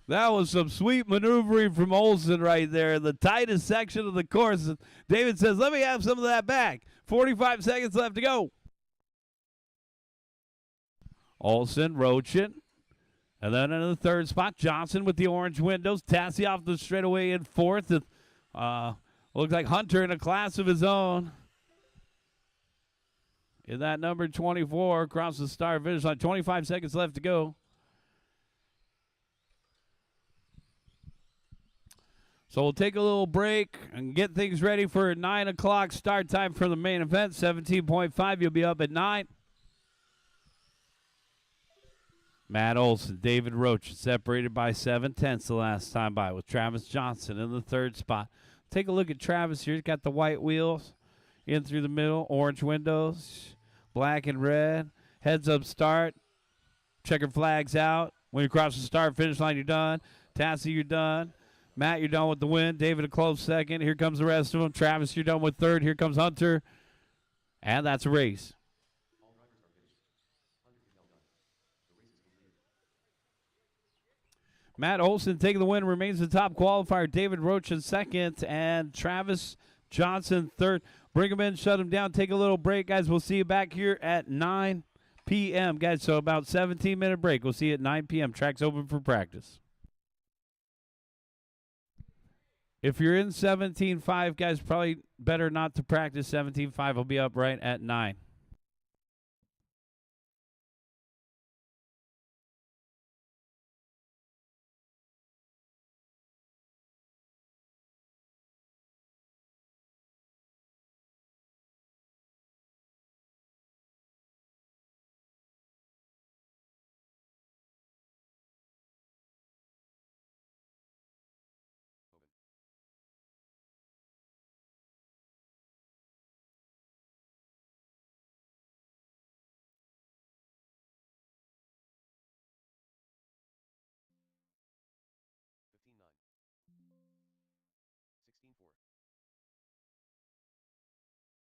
That was some sweet maneuvering from Olson right there. The tightest section of the course. David says, let me have some of that back. 45 seconds left to go. Olson, Rochin. And then in the third spot, Johnson with the orange windows. Tassie off the straightaway in fourth. Looks like Hunter in a class of his own. In that number 24 across the start finish line. 25 seconds left to go. So we'll take a little break and get things ready for a 9 o'clock start time for the main event. 17.5, you'll be up at 9. Matt Olson, David Roach separated by 7/10 the last time by, with Travis Johnson in the third spot. Take a look at Travis here. He's got the white wheels in through the middle, orange windows, black and red. Heads up start. Checkered flags out. When you cross the start finish line, you're done. Tassie, you're done. Matt, you're done with the win. David, a close second. Here comes the rest of them. Travis, you're done with third. Here comes Hunter. And that's a race. Matt Olson taking the win, remains the top qualifier. David Roach in second, and Travis Johnson third. Bring him in, shut him down, take a little break, guys. We'll see you back here at 9 p.m., guys. So about 17-minute break. We'll see you at 9 p.m. Track's open for practice. If you're in 17.5, guys, probably better not to practice. 17.5 will be up right at 9.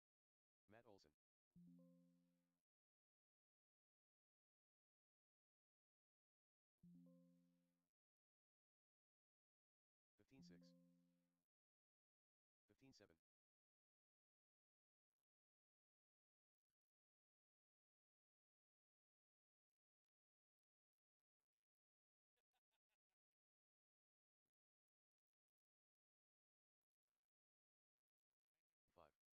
Open. Fifteen nine. 16-4. Matt Olson. 15-6. 15-7. 5. 15-2. Three. 14-9.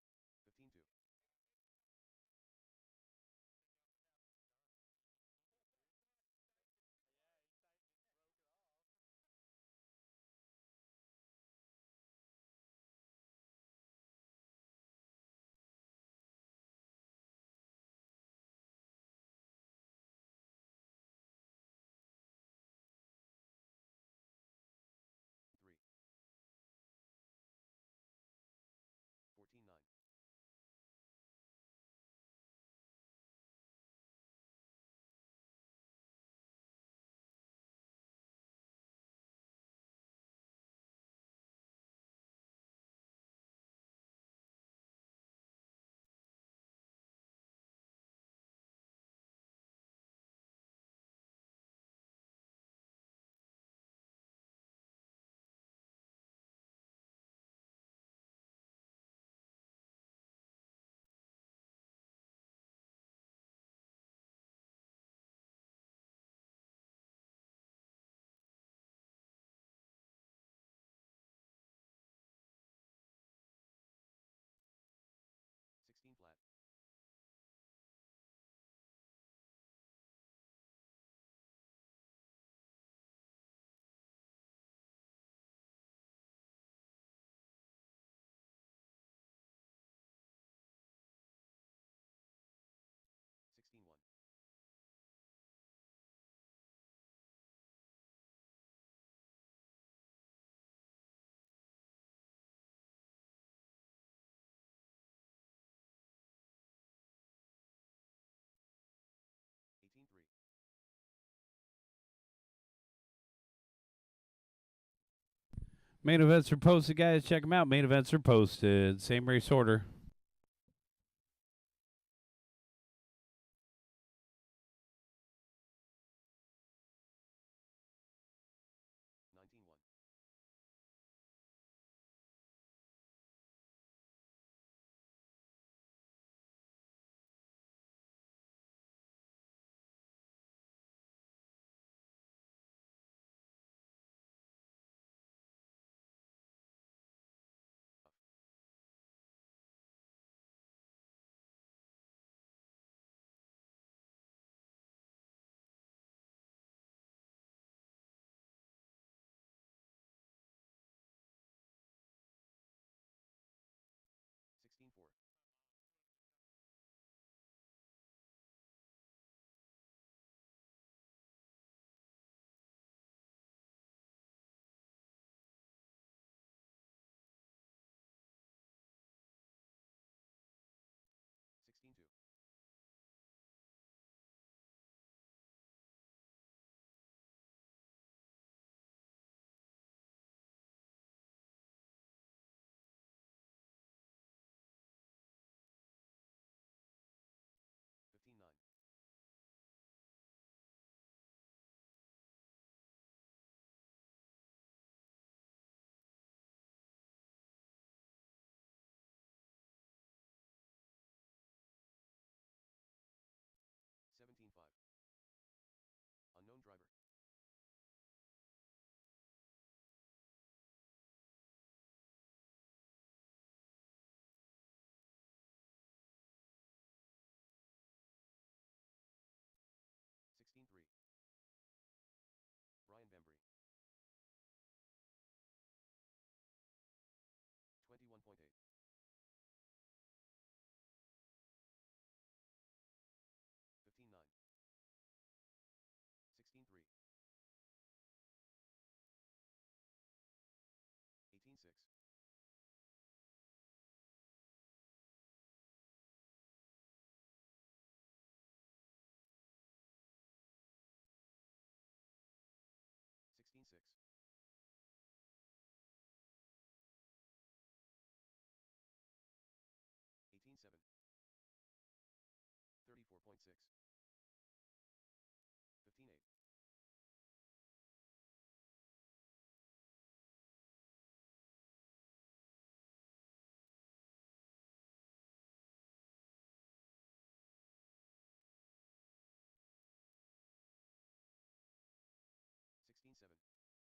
16 flat. Sixteen one. Eighteen three. Main events are posted, guys. Check them out. Main events are posted. Same race order. 19-1. 15.6. 15.8. 16.7.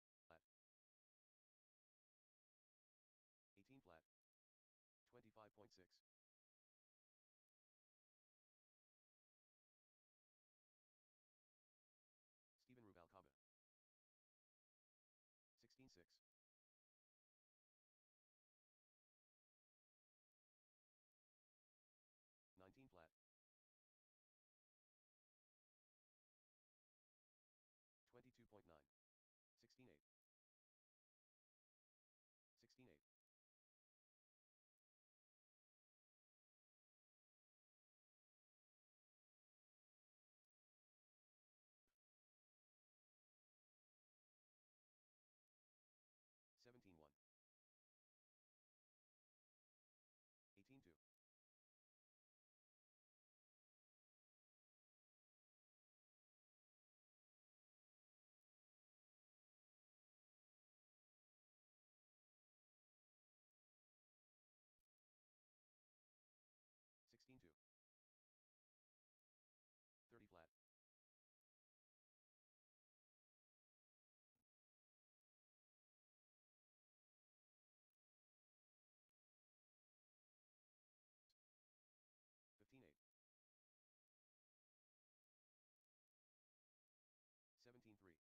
1. 18.1. 18 flat. 25.6. Steven Rubalcaba. 16.6. 19 flat. 22.9. 16.8. 16.8. 17.1. 18.2. 16.2. 30 flat. 15.8. 17.3.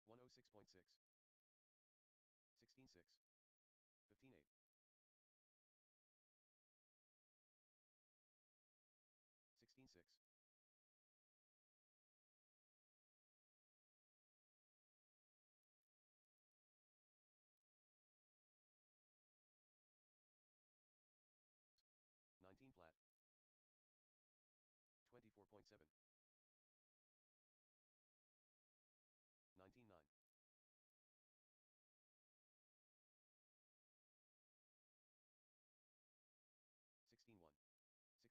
106.6. 16.6. 15.8. 16.6. 19 flat. 24.7. 19.9.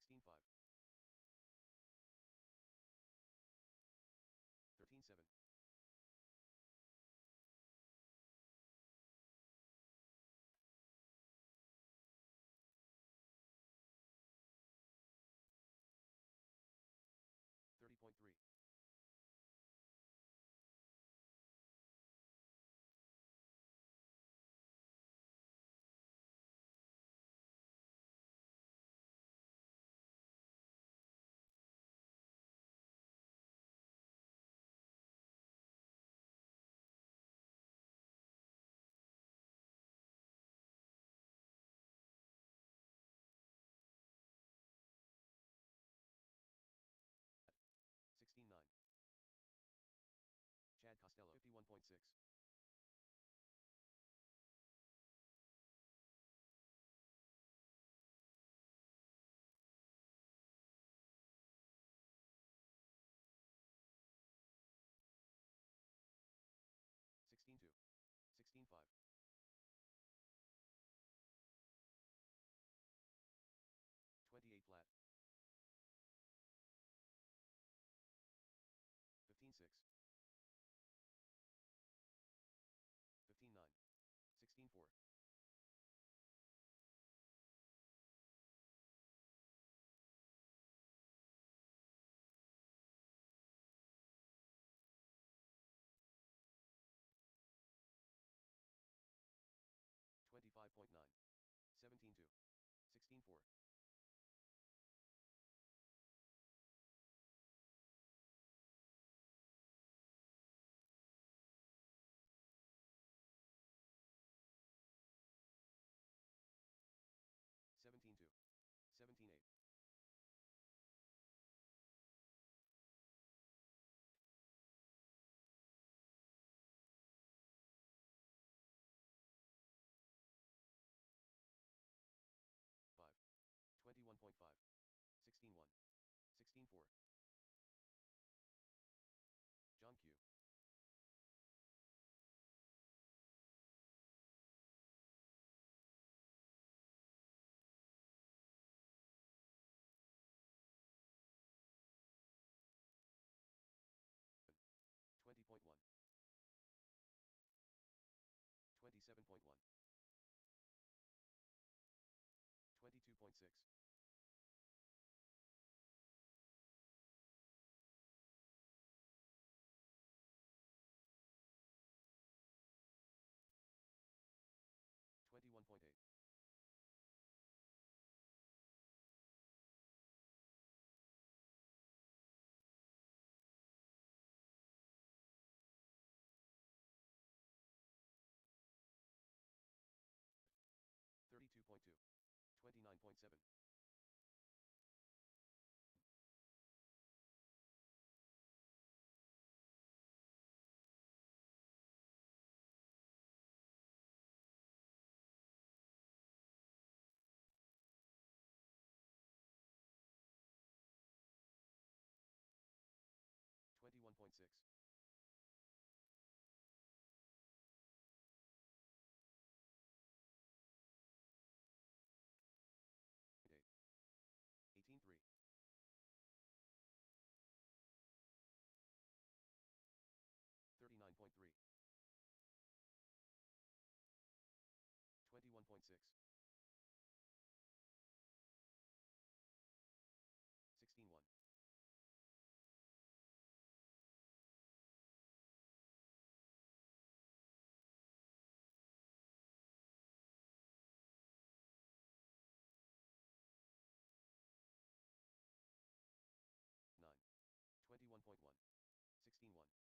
16.1. 16.5. 13.7. 30.3. 16.9. Chad Costello 51.6. 16.2. 16.5. 28 flat. 15.6. 21.8. $32.2. 29.7. $21.6. $8. 18.3. $39.3. 21.6. 16.1. $9. 21.1. 16.1.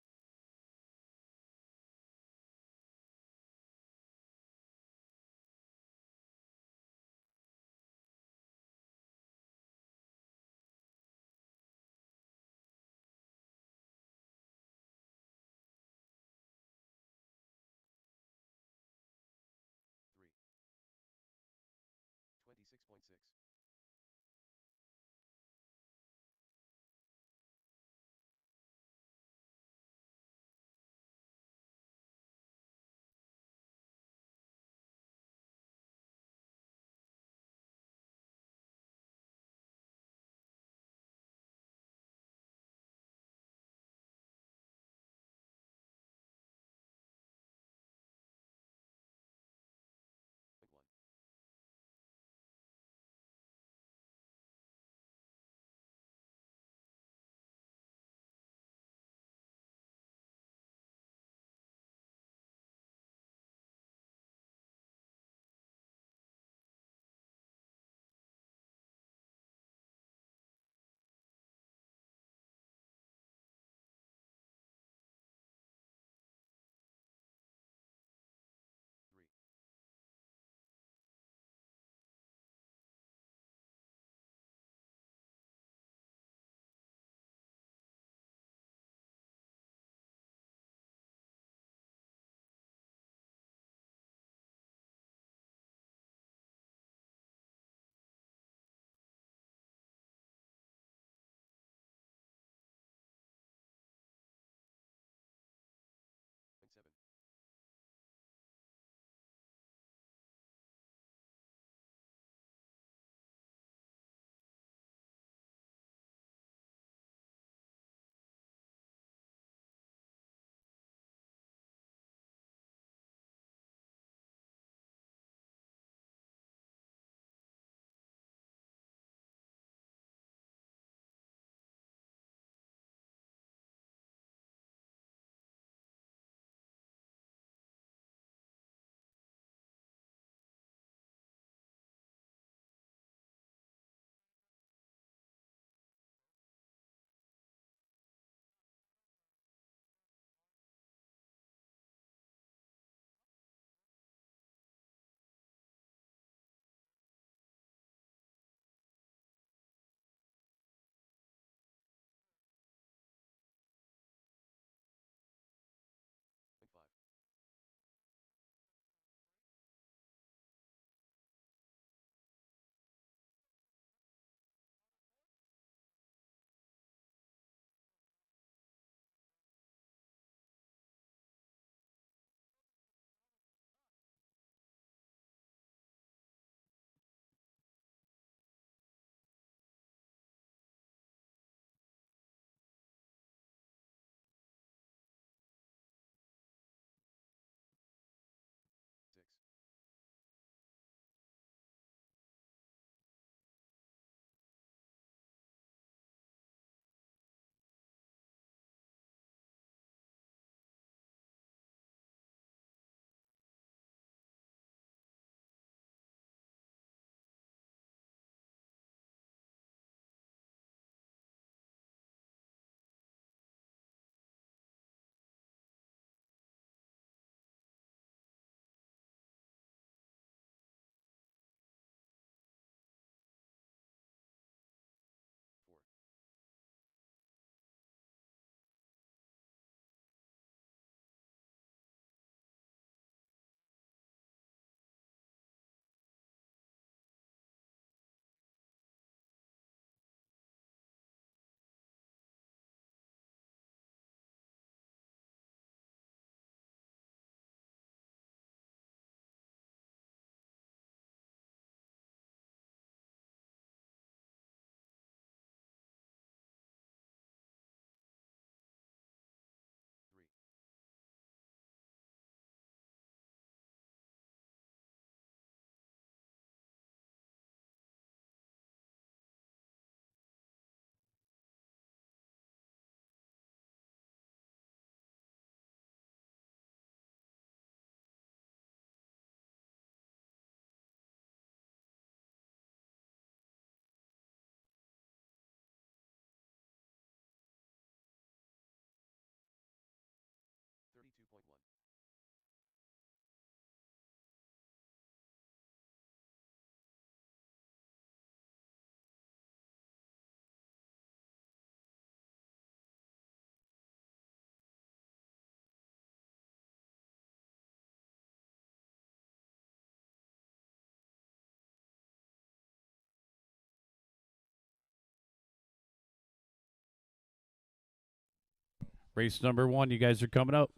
Race number 1, you guys are coming up.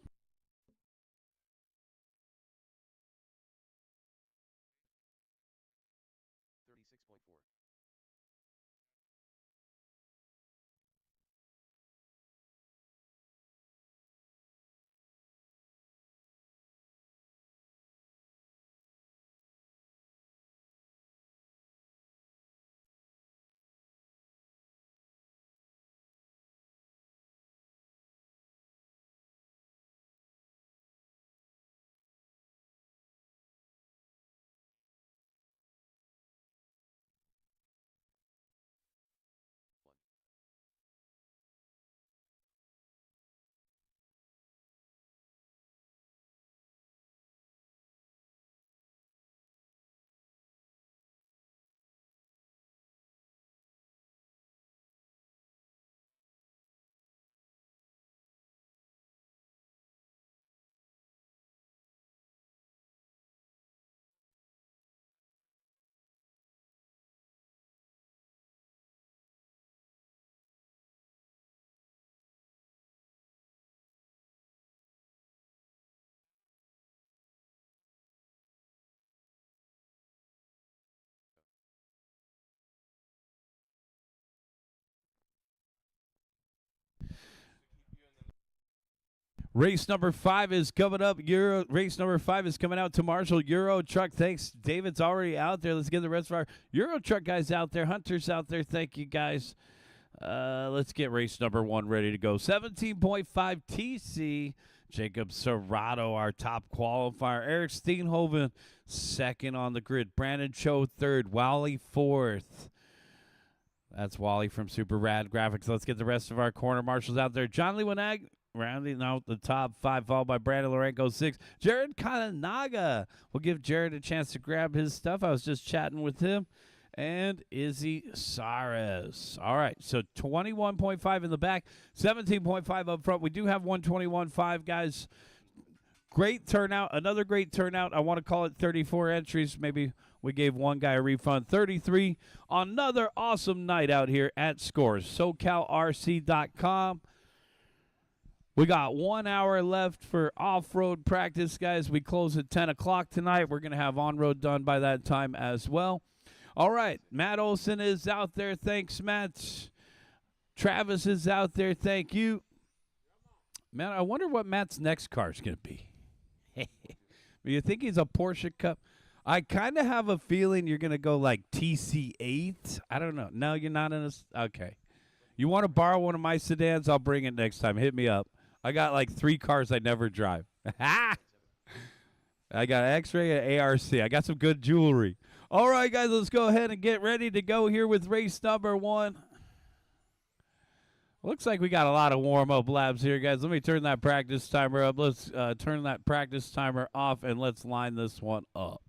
Race number 5 is coming up. Race number 5 is coming out to Marshall Euro Truck. Thanks. David's already out there. Let's get the rest of our Euro Truck guys out there. Hunters out there. Thank you, guys. Let's get race number 1 ready to go. 17.5 TC. Jacob Serrato, our top qualifier. Eric Steenhoven, second on the grid. Brandon Cho, third. Wally, fourth. That's Wally from Super Rad Graphics. Let's get the rest of our corner marshals out there. John Lewanag rounding out the top 5, followed by Brandon Lorenko, 6. Jared Kananaga. We'll give Jared a chance to grab his stuff. I was just chatting with him. And Izzy Sares. All right, so 21.5 in the back, 17.5 up front. We do have 121.5, guys. Great turnout. Another great turnout. I want to call it 34 entries. Maybe we gave one guy a refund. 33. Another awesome night out here at SCORS. SoCalRC.com. We got 1 hour left for off-road practice, guys. We close at 10 o'clock tonight. We're going to have on-road done by that time as well. All right, Matt Olson is out there. Thanks, Matt. Travis is out there. Thank you. Man, I wonder what Matt's next car is going to be. You think he's a Porsche Cup? I kind of have a feeling you're going to go like TC8. I don't know. No, you're not in a... Okay. You want to borrow one of my sedans? I'll bring it next time. Hit me up. I got like 3 cars I never drive. I got X-Ray and ARC. I got some good jewelry. All right, guys, let's go ahead and get ready to go here with race number 1. Looks like we got a lot of warm-up laps here, guys. Let me turn that practice timer up. Let's turn that practice timer off, and let's line this one up.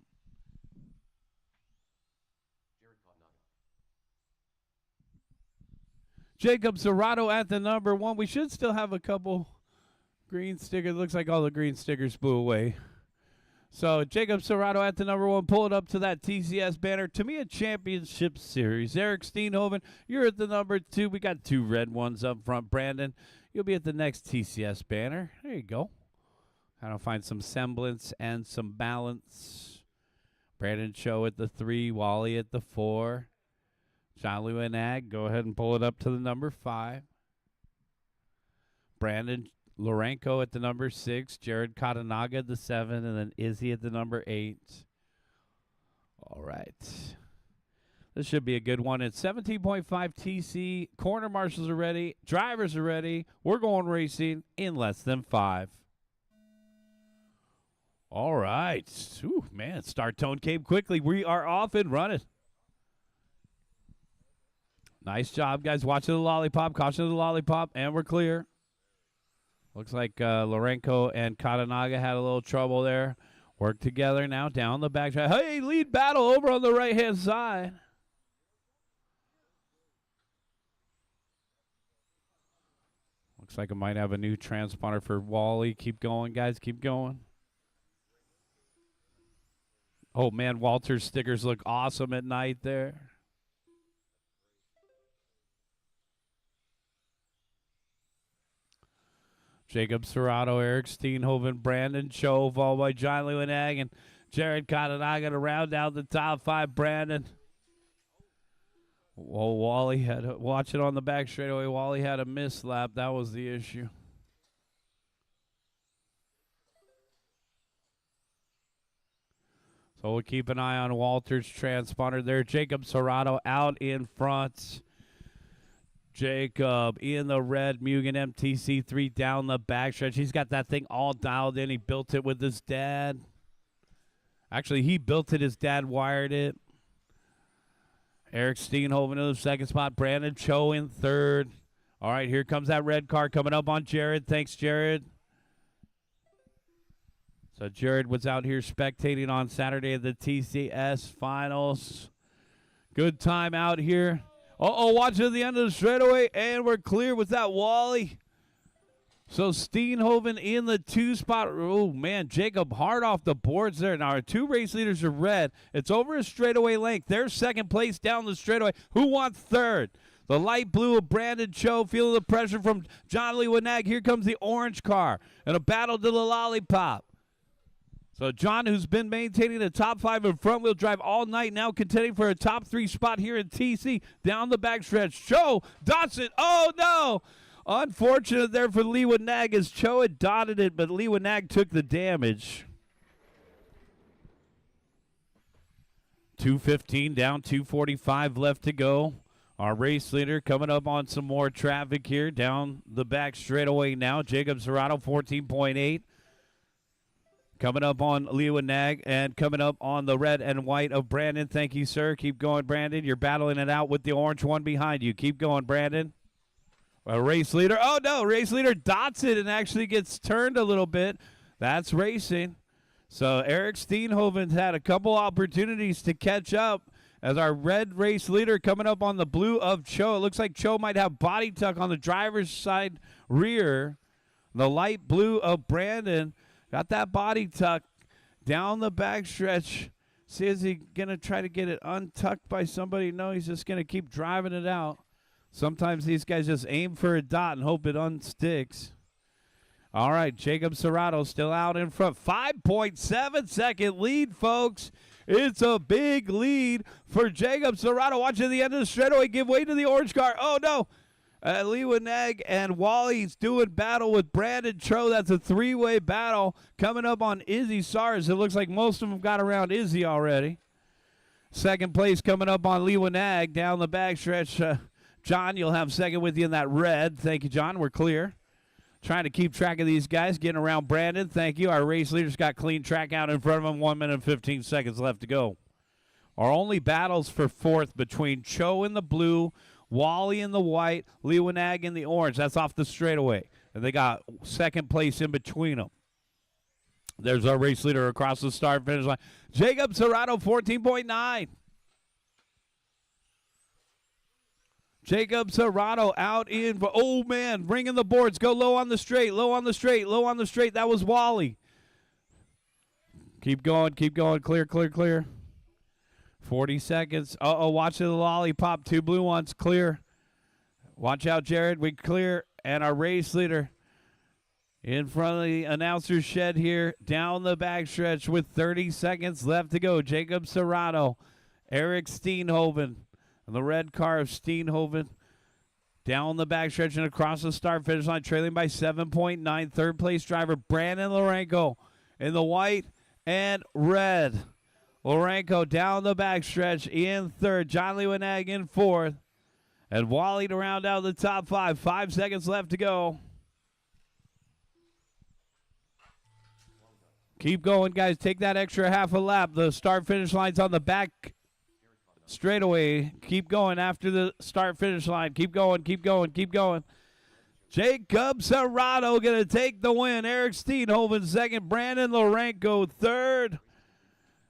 Jacob Serrato at the number 1. We should still have a couple green stickers. Looks like all the green stickers blew away. So, Jacob Serrato at the number 1. Pull it up to that TCS banner. To me, a championship series. Eric Steenhoven, you're at the number 2. We got 2 red ones up front. Brandon, you'll be at the next TCS banner. There you go. Kind of find some semblance and some balance. Brandon Cho at the 3. Wally at the 4. John Lewanag, go ahead and pull it up to the number 5. Brandon Lorenko at the number 6, Jared Katanaga at the 7, and then Izzy at the number 8. All right. This should be a good one. It's 17.5 TC. Corner marshals are ready. Drivers are ready. We're going racing in less than 5. All right. Ooh, man, start tone came quickly. We are off and running. Nice job, guys. Watching the lollipop. Caution to the lollipop, and we're clear. Looks like Lorenko and Katanaga had a little trouble there. Work together now down the back. Hey, lead battle over on the right-hand side. Looks like I might have a new transponder for Wally. Keep going, guys. Keep going. Oh, man, Walter's stickers look awesome at night there. Jacob Serrato, Eric Steenhoven, Brandon Cho, followed by John Lewinag and Jared Katanaga to round out the top 5. Brandon. Well, Wally had watch it on the back straightaway. Wally had a mislap. That was the issue. So we'll keep an eye on Walter's transponder there. Jacob Serrato out in front. Jacob in the red Mugen MTC3 down the backstretch. He's got that thing all dialed in. He built it with his dad. Actually, he built it. His dad wired it. Eric Steenhoven in the second spot. Brandon Cho in third. All right, here comes that red car coming up on Jared. Thanks, Jared. So Jared was out here spectating on Saturday at the TCS Finals. Good time out here. Uh-oh, watch at the end of the straightaway, and we're clear with that Wally. So Steenhoven in the 2 spot. Oh, man, Jacob hard off the boards there. Now, our 2 race leaders are red. It's over a straightaway length. They're second place down the straightaway. Who wants third? The light blue of Brandon Cho, feeling the pressure from John Lee Winag. Here comes the orange car, and a battle to the lollipop. So John, who's been maintaining the top 5 in front-wheel drive all night, now contending for a top 3 spot here in TC. Down the backstretch, Cho dots it. Oh, no. Unfortunate there for Lee Winag as Cho had dotted it, but Lee Winag took the damage. 2:15 down, 2:45 left to go. Our race leader coming up on some more traffic here down the back straightaway now. Jacob Serrato, 14.8. Coming up on Leo Nag and coming up on the red and white of Brandon. Thank you, sir. Keep going, Brandon. You're battling it out with the orange one behind you. Keep going, Brandon. A race leader. Oh, no. Race leader dots it and actually gets turned a little bit. That's racing. So Eric Steenhoven's had a couple opportunities to catch up as our red race leader coming up on the blue of Cho. It looks like Cho might have body tuck on the driver's side rear. The light blue of Brandon got that body tuck down the backstretch. See, is he going to try to get it untucked by somebody? No, he's just going to keep driving it out. Sometimes these guys just aim for a dot and hope it unsticks. All right, Jacob Serrato still out in front. 5.7 second lead, folks. It's a big lead for Jacob Serrato. Watching the end of the straightaway give way to the orange car. Oh, no. Lee Winag and Wally's doing battle with Brandon Cho. That's a 3-way battle coming up on Izzy Sars. It looks like most of them got around Izzy already. Second place coming up on Lee Winag down the backstretch. John, you'll have second with you in that red. Thank you, John. We're clear. Trying to keep track of these guys, getting around Brandon. Thank you. Our race leaders got clean track out in front of them. 1 minute and 15 seconds left to go. Our only battles for fourth between Cho in the blue, Wally in the white, Lee Winag in the orange. That's off the straightaway. And they got second place in between them. There's our race leader across the start finish line. Jacob Serrato, 14.9. Jacob Serrato out in. Oh, man, ringing the boards. Go low on the straight, low on the straight, low on the straight. That was Wally. Keep going, keep going. Clear, clear, clear. 40 seconds. Uh-oh, watch the lollipop. 2 blue ones. Clear. Watch out, Jared. We clear. And our race leader in front of the announcer's shed here. Down the backstretch with 30 seconds left to go. Jacob Serrato. Eric Steenhoven. And the red car of Steenhoven. Down the backstretch and across the start-finish line. Trailing by 7.9. Third place driver Brandon Lorenko in the white and red. Lorenko down the backstretch in third. John Lee Winag in fourth. And Wally to round out the top 5. 5 seconds left to go. Keep going, guys. Take that extra half a lap. The start-finish line's on the back straightaway. Keep going after the start-finish line. Keep going, keep going, keep going. Jacob Serrato going to take the win. Eric Steenhoven second. Brandon Lorenko third.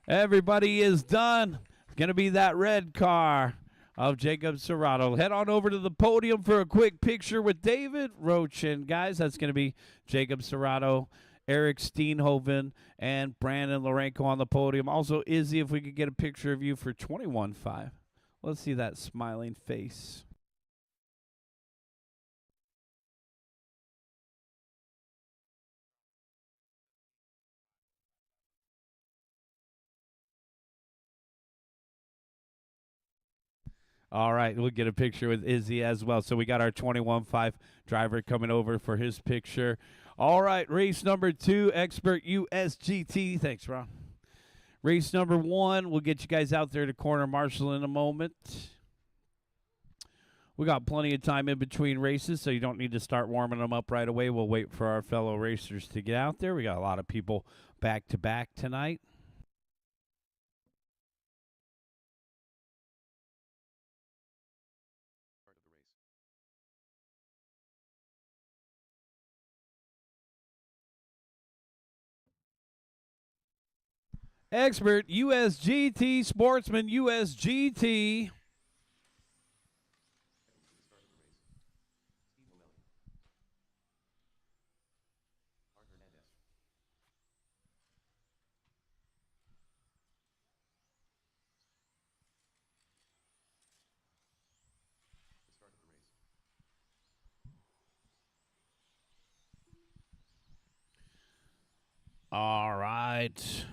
Everybody is done. It's going to be that red car of Jacob Serrato. Head on over to the podium for a quick picture with David Rochin. Guys, that's going to be Jacob Serrato, Eric Steenhoven, and Brandon Lorenko on the podium. Also, Izzy, if we could get a picture of you for 21.5. Let's see that smiling face. All right, we'll get a picture with Izzy as well. So we got our 21.5 driver coming over for his picture. All right, race number 2, Expert USGT. Thanks, Ron. Race number 1, we'll get you guys out there to corner marshal in a moment. We got plenty of time in between races, so you don't need to start warming them up right away. We'll wait for our fellow racers to get out there. We got a lot of people back-to-back tonight. Start of the race. Expert USGT, Sportsman USGT. Start of the race. Steve O'Malley. Art Hernandez. The start of the race. All right.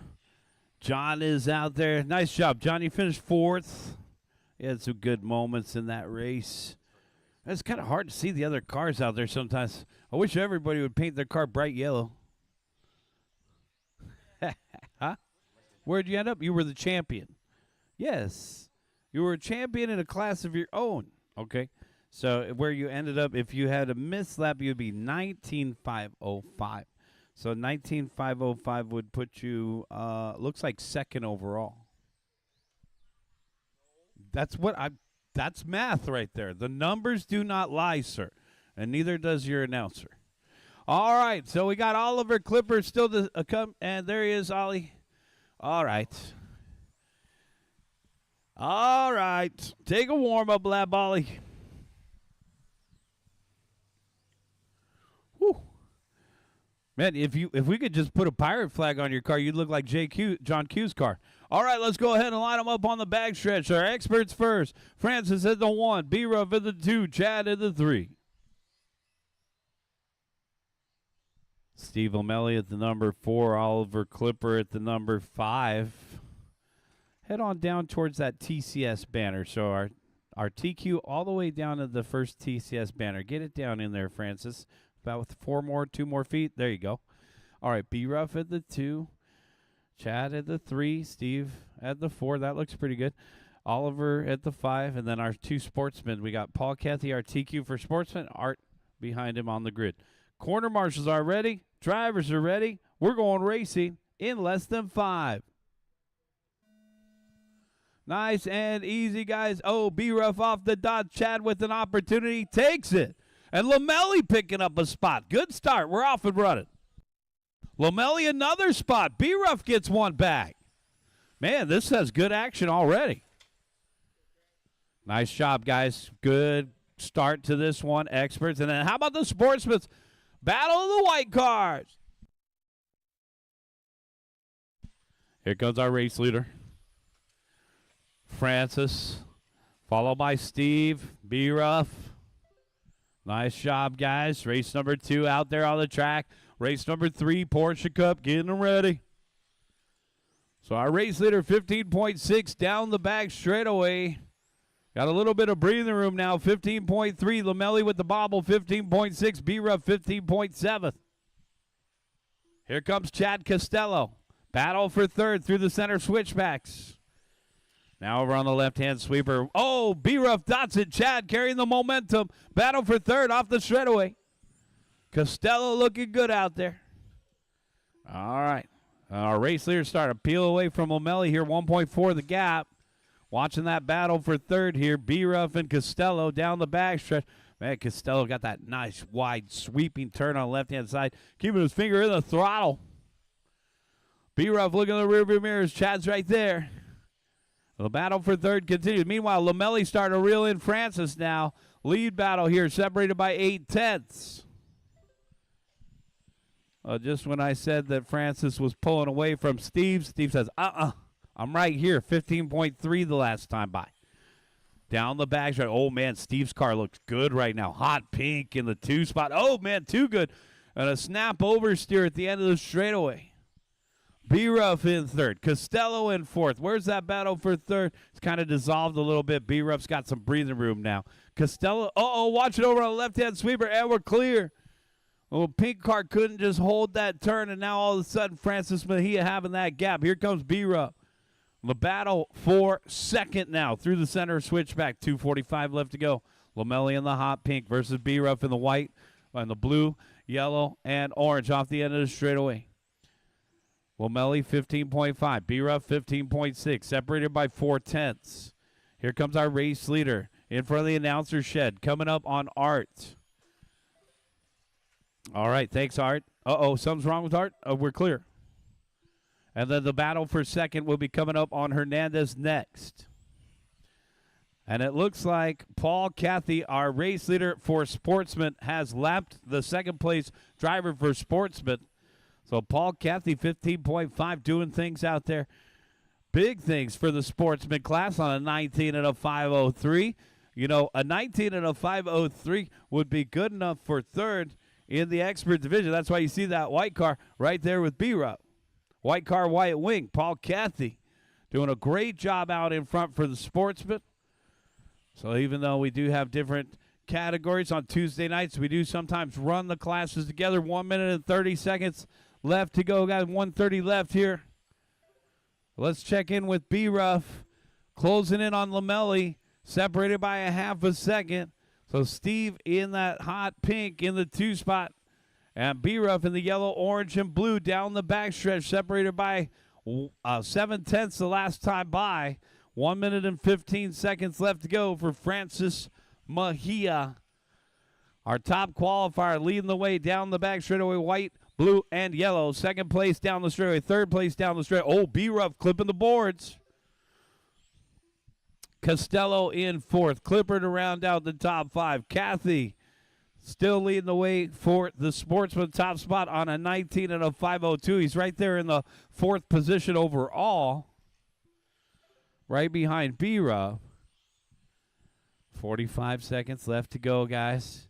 John is out there. Nice job, John. You finished 4th. You had some good moments in that race. It's kind of hard to see the other cars out there sometimes. I wish everybody would paint their car bright yellow. Huh? Where'd you end up? You were the champion. Yes. You were a champion in a class of your own. Okay. So where you ended up, if you had a missed lap, you'd be 19.505. So 19.505 would put you, looks like 2nd overall. That's math right there. The numbers do not lie, sir, and neither does your announcer. All right, so we got Oliver Clipper still to come, and there he is, Ollie. All right. All right. Take a warm-up lap, Ollie. Whew. Man, if we could just put a pirate flag on your car, you'd look like John Q's car. All right, let's go ahead and line them up on the back stretch. Our experts first. Francis at the 1, B-Ruff at the 2, Chad at the 3. Steve O'Malley at the number 4, Oliver Clipper at the number 5. Head on down towards that TCS banner. So our TQ all the way down to the first TCS banner. Get it down in there, Francis. About 2 more feet. There you go. All right, B-Ruff at the 2. Chad at the 3. Steve at the 4. That looks pretty good. Oliver at the 5. And then our 2 sportsmen. We got Paul Cathy, our TQ for sportsman. Art behind him on the grid. Corner marshals are ready. Drivers are ready. We're going racing in less than 5. Nice and easy, guys. Oh, B-Ruff off the dot. Chad with an opportunity. Takes it. And Lamelli picking up a spot. Good start. We're off and running. Lamelli another spot. B-Ruff gets one back. Man, this has good action already. Nice job, guys. Good start to this one, experts. And then how about the sportsmen? Battle of the white cars. Here comes our race leader, Francis, followed by Steve, B-Ruff. Nice job, guys. Race number 2 out there on the track. Race number 3, Porsche Cup, getting them ready. So our race leader, 15.6 down the back straightaway. Got a little bit of breathing room now, 15.3. Lamelli with the bobble, 15.6. B-Ruff, 15.7. Here comes Chad Costello. Battle for 3rd through the center switchbacks. Now over on the left-hand sweeper. Oh, B-Ruff dots it. Chad carrying the momentum. Battle for 3rd off the straightaway. Costello looking good out there. All right. Our race leaders start to peel away from O'Malley here. 1.4 the gap. Watching that battle for 3rd here. B-Ruff and Costello down the backstretch. Man, Costello got that nice wide sweeping turn on the left-hand side. Keeping his finger in the throttle. B-Ruff looking in the rearview mirrors. Chad's right there. The battle for 3rd continues. Meanwhile, Lamelli starting to reel in Francis now. Lead battle here, separated by 8/10. Just when I said that Francis was pulling away from Steve, Steve says, I'm right here, 15.3 the last time by. Down the back. Oh, man, Steve's car looks good right now. Hot pink in the 2 spot. Oh, man, too good. And a snap oversteer at the end of the straightaway. B-Ruff in third. Costello in fourth. Where's that battle for third? It's kind of dissolved a little bit. B-Ruff's got some breathing room now. Costello, watch it over on the left-hand sweeper, and we're clear. Well, Pink car couldn't just hold that turn, and now all of a sudden Francis Mejia having that gap. Here comes B-Ruff. The battle for second now through the center switchback. 2:45 left to go. Lomelli in the hot pink versus B-Ruff in the white, and the blue, yellow, and orange off the end of the straightaway. Lomelli 15.5, B-Ruff 15.6, separated by 4/10. Here comes our race leader in front of the announcer shed, coming up on Art. All right, thanks, Art. Something's wrong with Art? We're clear. And then the battle for second will be coming up on Hernandez next. And it looks like Paul Cathy, our race leader for Sportsman, has lapped the second place driver for Sportsman. So Paul Cathy, 15.5, doing things out there. Big things for the Sportsman class on a 19 and a 503. You know, a 19 and a 503 would be good enough for third in the expert division. That's why you see that white car right there with B-Rupp. White car, white wing. Paul Cathy doing a great job out in front for the Sportsman. So even though we do have different categories on Tuesday nights, we do sometimes run the classes together. 1 minute and 30 seconds left to go, guys. 1:30 left here. Let's check in with B-Ruff. Closing in on Lomelli, separated by a half a second. So Steve in that hot pink in the 2 spot. And B-Ruff in the yellow, orange, and blue down the backstretch, separated by 7/10 the last time by. 1 minute and 15 seconds left to go for Francis Mejia. Our top qualifier leading the way down the back straightaway, white, blue, and yellow. Second place down the straightaway, third place down the straightaway. B-Ruff clipping the boards. Costello in fourth. Clipper to round out the top 5. Cathy still leading the way for the Sportsman top spot on a 19 and a 502. He's right there in the 4th position overall. Right behind B-Ruff. 45 seconds left to go, guys.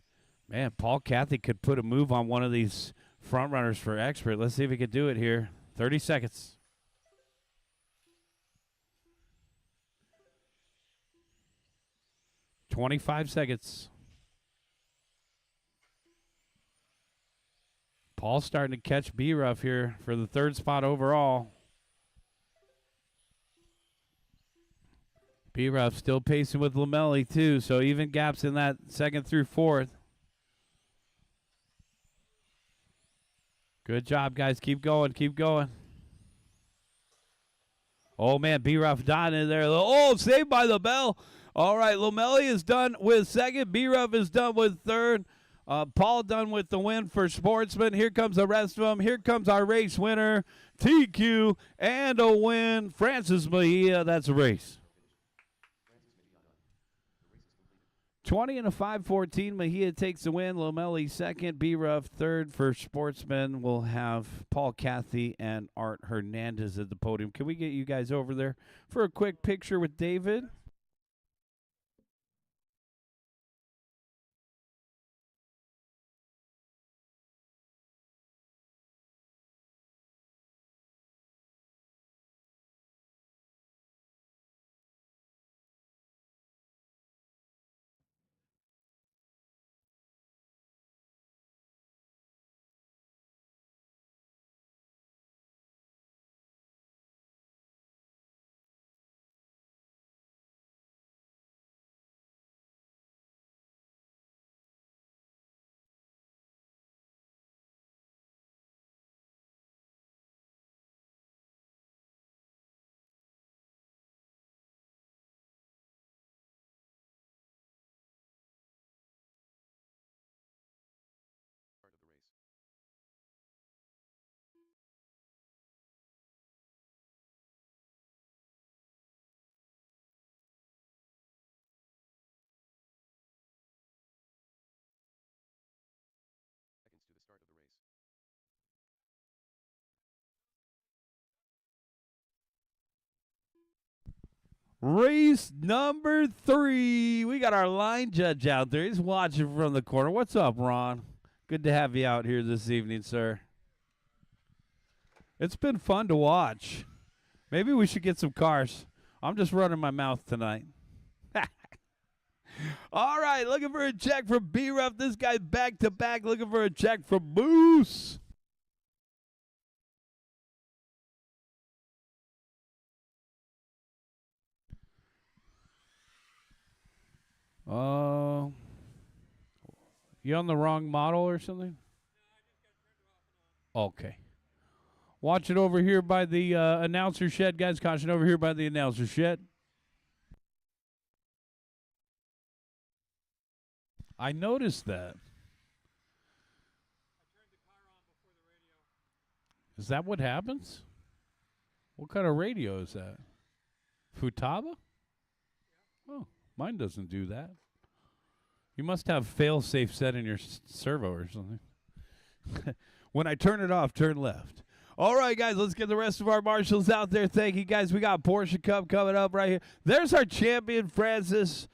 Man, Paul Cathy could put a move on one of these front runners for expert. Let's see if he can do it here. 30 seconds. $25 seconds. Paul's starting to catch B-Ruff here for the 3rd spot overall. B-Ruff still pacing with Lomelli, too, so even gaps in that 2nd through 4th. Good job, guys. Keep going, keep going. Oh, man, B-Ruff dying in there. Oh, saved by the bell. All right, Lomelli is done with 2nd. B-Ruff is done with 3rd. Paul done with the win for Sportsman. Here comes the rest of them. Here comes our race winner, TQ, and a win. Francis Mejia, that's a race. 20 and a 5:14. Mejia takes the win. Lomelli 2nd. B-Ruff 3rd. For Sportsman, we'll have Paul Cathy and Art Hernandez at the podium. Can we get you guys over there for a quick picture with David? Start of the race. Seconds to the start of the race. Race number 3. We got our line judge out there. He's watching from the corner. What's up, Ron? Good to have you out here this evening, sir. It's been fun to watch. Maybe we should get some cars. I'm just running my mouth tonight. All right, looking for a check from B-Ruff. This guy back-to-back looking for a check from Moose. You on the wrong model or something? Okay. Watch it over here by the announcer shed, guys. Caution over here by the announcer shed. I noticed that. Is that what happens? What kind of radio is that? Futaba? Oh, mine doesn't do that. You must have fail-safe set in your servo or something. When I turn it off, turn left. All right, guys, let's get the rest of our marshals out there. Thank you, guys. We got Porsche Cup coming up right here. There's our champion, Francis.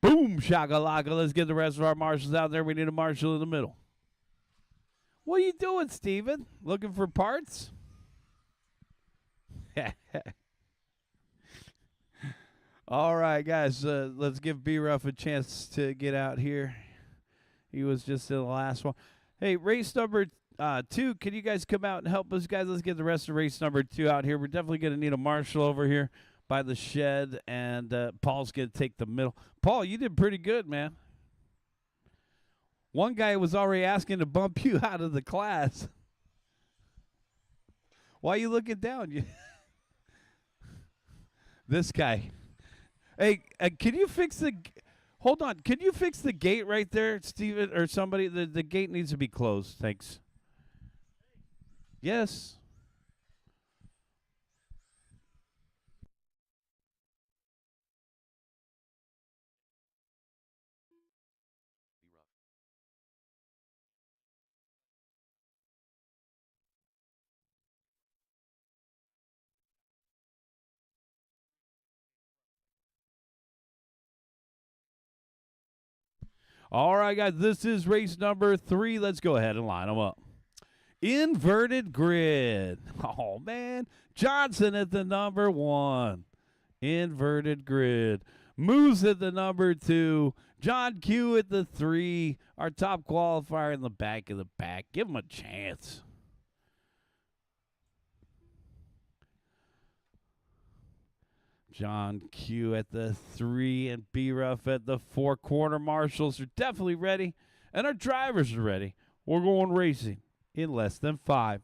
Boom, shakalaka. Let's get the rest of our marshals out there. We need a marshal in the middle. What are you doing, Steven? Looking for parts? All right, guys, let's give B-Ruff a chance to get out here. He was just in the last one. Hey, race number 2, can you guys come out and help us, guys? Let's get the rest of race number 2 out here. We're definitely going to need a marshal over here by the shed, and Paul's going to take the middle. Paul, you did pretty good, man. One guy was already asking to bump you out of the class. Why are you looking down? This guy. Hey, can you fix the... Hold on. Can you fix the gate right there, Steven, or somebody? The gate needs to be closed. Thanks. Yes. B-Ruff. All right, guys. This is race number 3. Let's go ahead and line them up. Inverted grid. Oh, man. Johnson at the number 1. Inverted grid. Moose at the number 2. John Q at the 3. Our top qualifier in the back of the pack. Give him a chance. John Q at the 3 and B-Ruff at the 4. Corner marshals are definitely ready, and our drivers are ready. We're going racing in less than 5.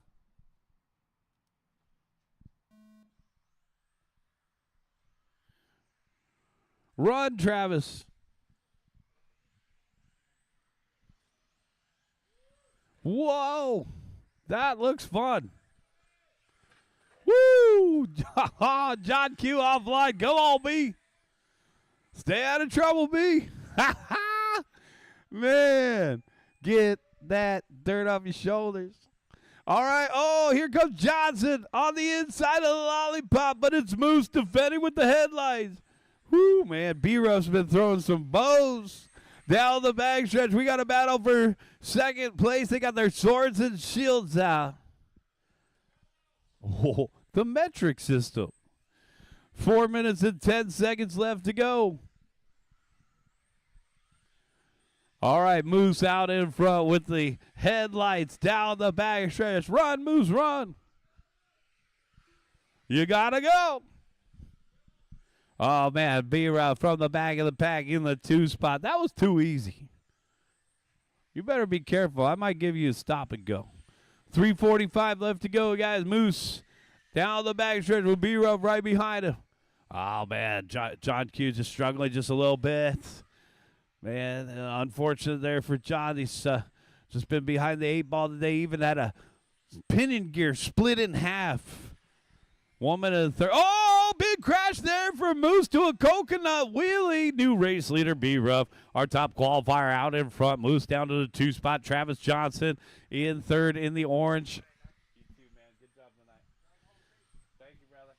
Run, Travis. Whoa, that looks fun. Woo! John Q offline. Go on, B. Stay out of trouble, B. Man, get that dirt off your shoulders. All right. Oh, here comes Johnson on the inside of the lollipop, but it's Moose defending with the headlights. Woo, man. B-Ruff's been throwing some bows down the backstretch. We got a battle for second place. They got their swords and shields out. Oh, the metric system. 4 minutes and 10 seconds left to go. All right, Moose out in front with the headlights down the backstretch. Run, Moose, run. You got to go. Oh, man, B-Ruff from the back of the pack in the 2 spot. That was too easy. You better be careful. I might give you a stop and go. 3:45 left to go, guys. Moose down the backstretch with B-Ruff right behind him. Oh, man, John Q just struggling just a little bit. Man, unfortunate there for John. He's just been behind the 8 ball today. Even had a pinion gear split in half. 1 minute and 30. Oh, big crash there for Moose to a coconut wheelie. New race leader, B-Ruff. Our top qualifier out in front. Moose down to the 2 spot. Travis Johnson in 3rd in the orange. You too, man. Good job tonight. Thank you, brother.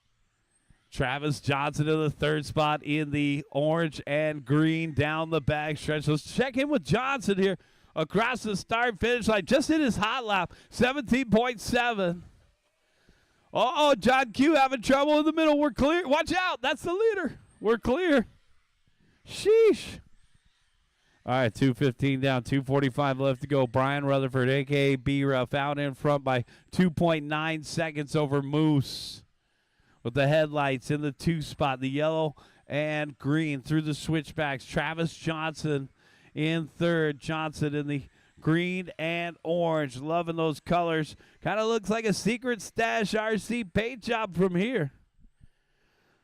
Travis Johnson in the 3rd spot in the orange and green down the backstretch. Let's check in with Johnson here across the start finish line. Just hit his hot lap, 17.7. Oh, John Q having trouble in the middle. We're clear. Watch out. That's the leader. We're clear. Sheesh. All right, 2:15 down, 2:45 left to go. Brian Rutherford, a.k.a. B-Ruff, out in front by 2.9 seconds over Moose. With the headlights in the 2 spot, the yellow and green through the switchbacks. Travis Johnson in third. Johnson in the green and orange. Loving those colors. Kind of looks like a Secret Stash RC paint job from here.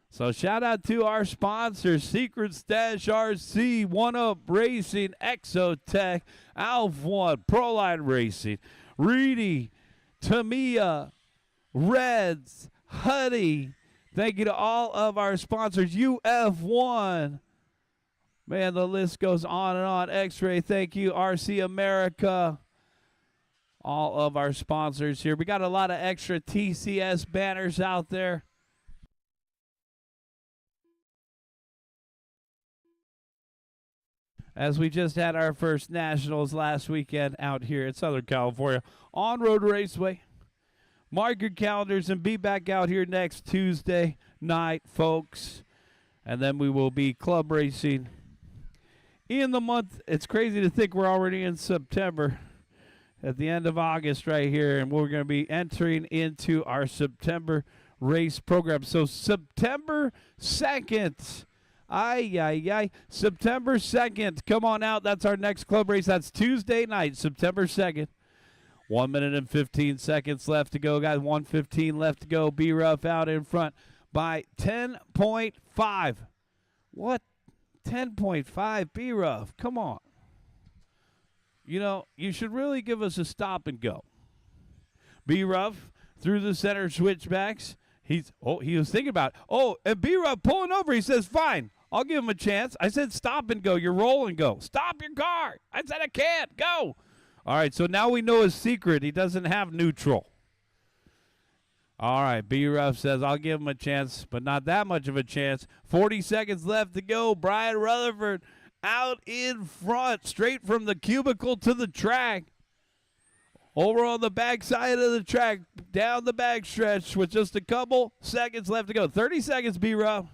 So shout out to our sponsors, Secret Stash RC, 1UP Racing, Exotech, Alf One, Proline Racing, Reedy, Tamiya, Reds, Huddy. Thank you to all of our sponsors, UF1. Man, the list goes on and on. X-Ray, thank you, RC America. All of our sponsors here. We got a lot of extra TCS banners out there. As we just had our first nationals last weekend out here in Southern California on-road raceway. Mark your calendars and be back out here next Tuesday night, folks. And then we will be club racing in the month. It's crazy to think we're already in September at the end of August right here. And we're going to be entering into our September race program. So September 2nd. September 2nd. Come on out. That's our next club race. That's Tuesday night, September 2nd. 1 minute and 15 seconds left to go, guys. 1:15 left to go. B-Ruff out in front by 10.5. What? 10.5? B-Ruff, come on. You know, you should really give us a stop and go. B-Ruff through the center switchbacks. He was thinking about it. Oh, and B-Ruff pulling over. He says, fine, I'll give him a chance. I said stop and go. You're roll and go. Stop your car. I said I can't. Go. All right, so now we know his secret. He doesn't have neutral. All right, B-Ruff says, I'll give him a chance, but not that much of a chance. 40 seconds left to go. Brian Rutherford out in front, straight from the cubicle to the track. Over on the back side of the track, down the back stretch with just a couple seconds left to go. 30 seconds, B-Ruff.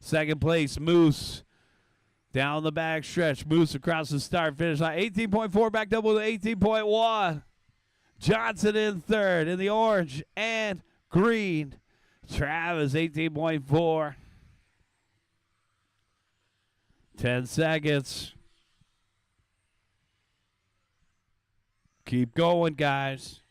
Second place, Moose. Down the back stretch, Moose across the start-finish line. 18.4 backed up with 18.1. Johnson in third in the orange and green. Travis, 18.4. 10 seconds. Keep going, guys.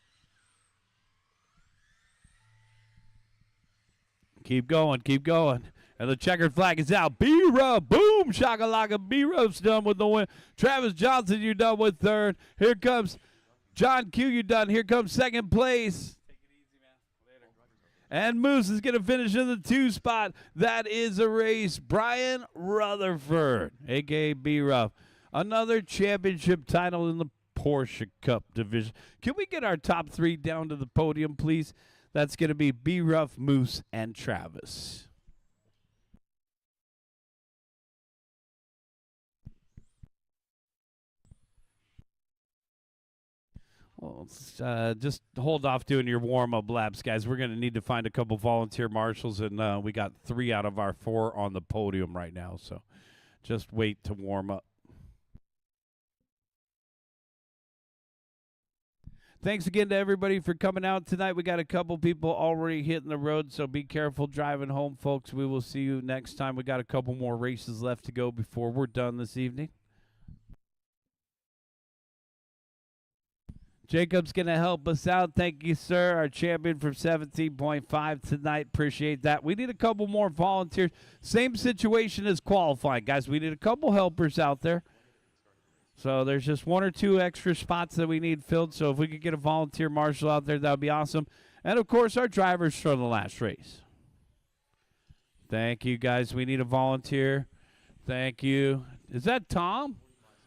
Keep going, keep going. And the checkered flag is out. B-Ruff, boom, shakalaka. B-Ruff's done with the win. Travis Johnson, you're done with third. Here comes John Q, you're done. Here comes second place. Take it easy, man. Later. And Moose is going to finish in the 2 spot. That is a race. Brian Rutherford, a.k.a. B-Ruff. Another championship title in the Porsche Cup division. Can we get our top 3 down to the podium, please? That's going to be B-Ruff, Moose, and Travis. Well, just hold off doing your warm-up laps, guys. We're going to need to find a couple volunteer marshals, and we got 3 out of our 4 on the podium right now, so just wait to warm up. Thanks again to everybody for coming out tonight. We got a couple people already hitting the road, so be careful driving home, folks. We will see you next time. We got a couple more races left to go before we're done this evening. Jacob's going to help us out. Thank you, sir. Our champion from 17.5 tonight. Appreciate that. We need a couple more volunteers. Same situation as qualifying, guys. We need a couple helpers out there. So there's just 1 or 2 extra spots that we need filled. So if we could get a volunteer marshal out there, that would be awesome. And, of course, our drivers from the last race. Thank you, guys. We need a volunteer. Thank you. Is that Tom?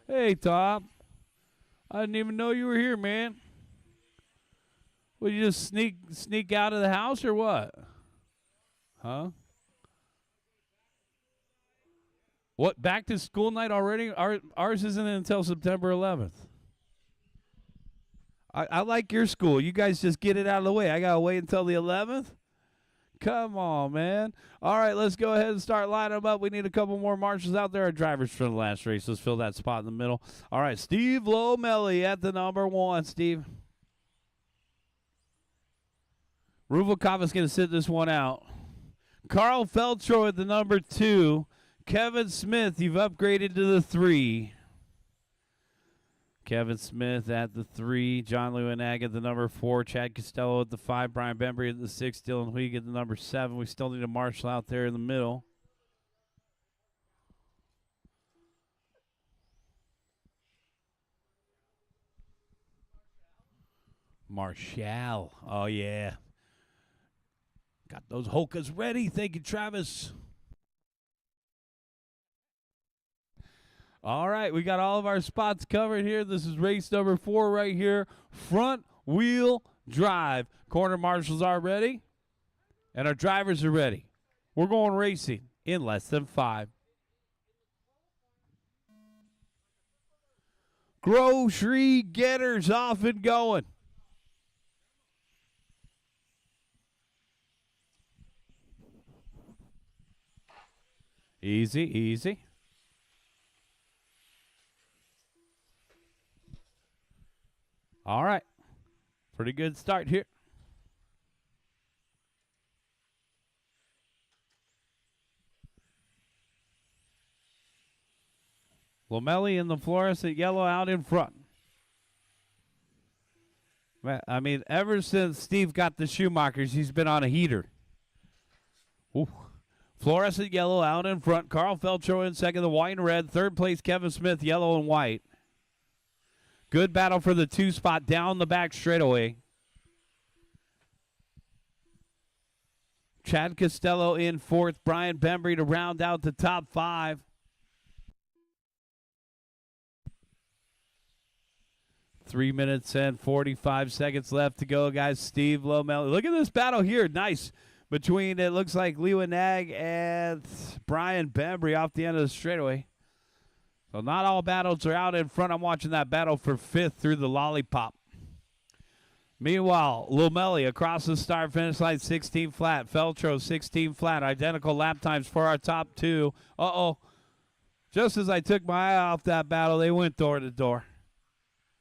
Hey, Tom. I didn't even know you were here, man. Would you just sneak out of the house or what? Huh? What, back to school night already? Ours isn't until September 11th. I like your school. You guys just get it out of the way. I got to wait until the 11th? Come on, man. All right, let's go ahead and start lining them up. We need a couple more marshals out there. Our drivers for the last race. Let's fill that spot in the middle. All right, Steve Lomelli at the number 1, Steve. Ruvalcava's going to sit this one out. Carl Feltro at the number 2. Kevin Smith, you've upgraded to the 3. Kevin Smith at the 3. John Lewinag at the number 4. Chad Costello at the 5. Brian Bembry at the 6. Dylan Huig at the number 7. We still need a marshal out there in the middle. Marshall. Oh, yeah. Got those Hokas ready. Thank you, Travis. All right, we got all of our spots covered here. This is race number 4 right here. Front wheel drive. Corner marshals are ready, and our drivers are ready. We're going racing in less than 5. Grocery getters off and going. Easy, easy. All right. Pretty good start here. Lomelli in the fluorescent yellow out in front. I mean, ever since Steve got the Schumachers, he's been on a heater. Ooh. Fluorescent yellow out in front. Carl Feltro in second, the white and red. Third place, Kevin Smith, yellow and white. Good battle for the 2 spot down the back straightaway. Chad Costello in 4th. Brian Bembry to round out the top 5. Three minutes and 45 seconds left to go, guys. Steve Lomelli. Look at this battle here. Nice. Between, it looks like Lewinag and Brian Bembry off the end of the straightaway. So not all battles are out in front. I'm watching that battle for 5th through the lollipop. Meanwhile, Lomelli across the start finish line, 16 flat. Feltro, 16 flat. Identical lap times for our top 2. Uh-oh. Just as I took my eye off that battle, they went door to door.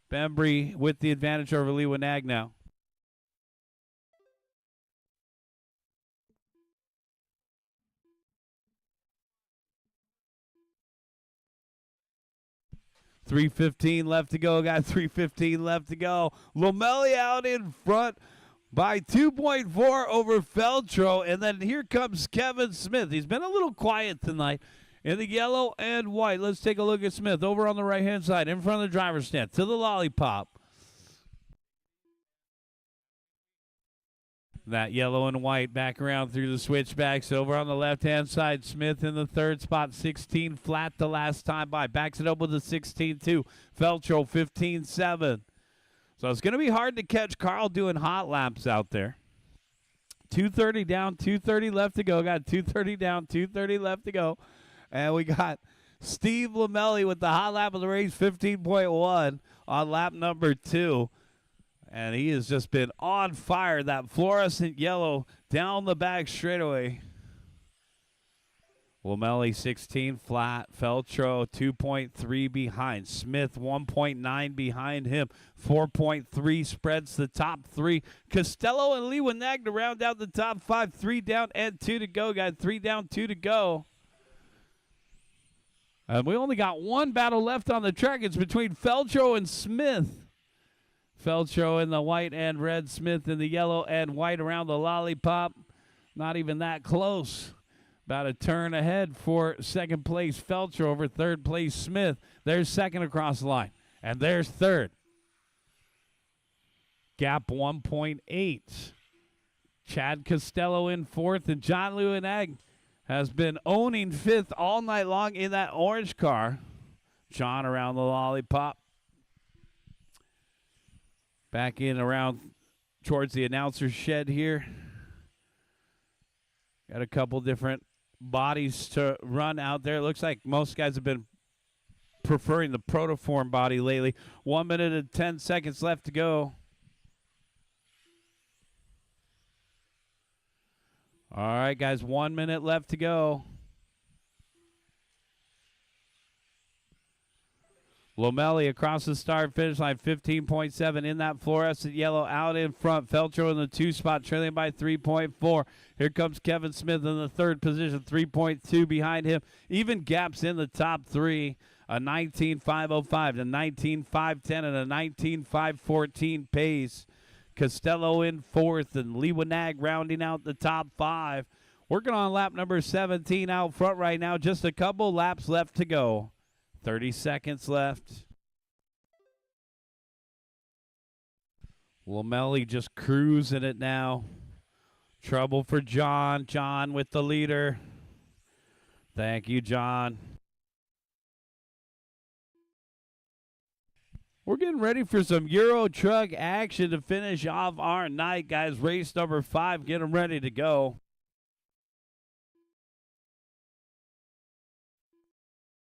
Bembry with the advantage over Lewinag now. .315 left to go, guys. 3:15 left to go. Lomelli out in front by 2.4 over Feltro. And then here comes Kevin Smith. He's been a little quiet tonight in the yellow and white. Let's take a look at Smith over on the right-hand side in front of the driver's stand to the lollipop. That yellow and white back around through the switchbacks. Over on the left-hand side, Smith in the 3rd spot, 16 flat the last time by. Backs it up with a 16-2. Feltro, 15-7. So it's going to be hard to catch Carl doing hot laps out there. 2:30 down, 2:30 left to go. Got 2:30 down, 2:30 left to go. And we got Steve Lomelli with the hot lap of the race, 15.1 on lap number 2. And he has just been on fire. That fluorescent yellow down the back straightaway. Lomelli 16 flat. Feltro 2.3 behind. Smith 1.9 behind him. 4.3 spreads the top 3. Costello and Lewinag to round out the top 5. 3 down and 2 to go, guys. 3 down, 2 to go. And we only got one battle left on the track. It's between Feltro and Smith. Feltro in the white and red, Smith in the yellow and white around the lollipop. Not even that close. About a turn ahead for second place Feltro over third place Smith. There's second across the line. And there's third. Gap 1.8. Chad Costello in 4th, and John Lewinag has been owning 5th all night long in that orange car. John around the lollipop. Back in around towards the announcer's shed here. Got a couple different bodies to run out there. It looks like most guys have been preferring the Protoform body lately. 1 minute and 10 seconds left to go. All right, guys, 1 minute left to go. Lomelli across the start finish line, 15.7 in that fluorescent yellow out in front. Feltro in the 2 spot, trailing by 3.4. Here comes Kevin Smith in the 3rd position, 3.2 behind him. Even gaps in the top 3. A 19.505, a 19.510, and a 19.514 pace. Costello in 4th, and Lewanag rounding out the top 5. Working on lap number 17 out front right now. Just a couple laps left to go. 30 seconds left. Lomelli just cruising it now. Trouble for John. John with the leader. Thank you, John. We're getting ready for some Euro Truck action to finish off our night, guys. Race number 5. Get them ready to go.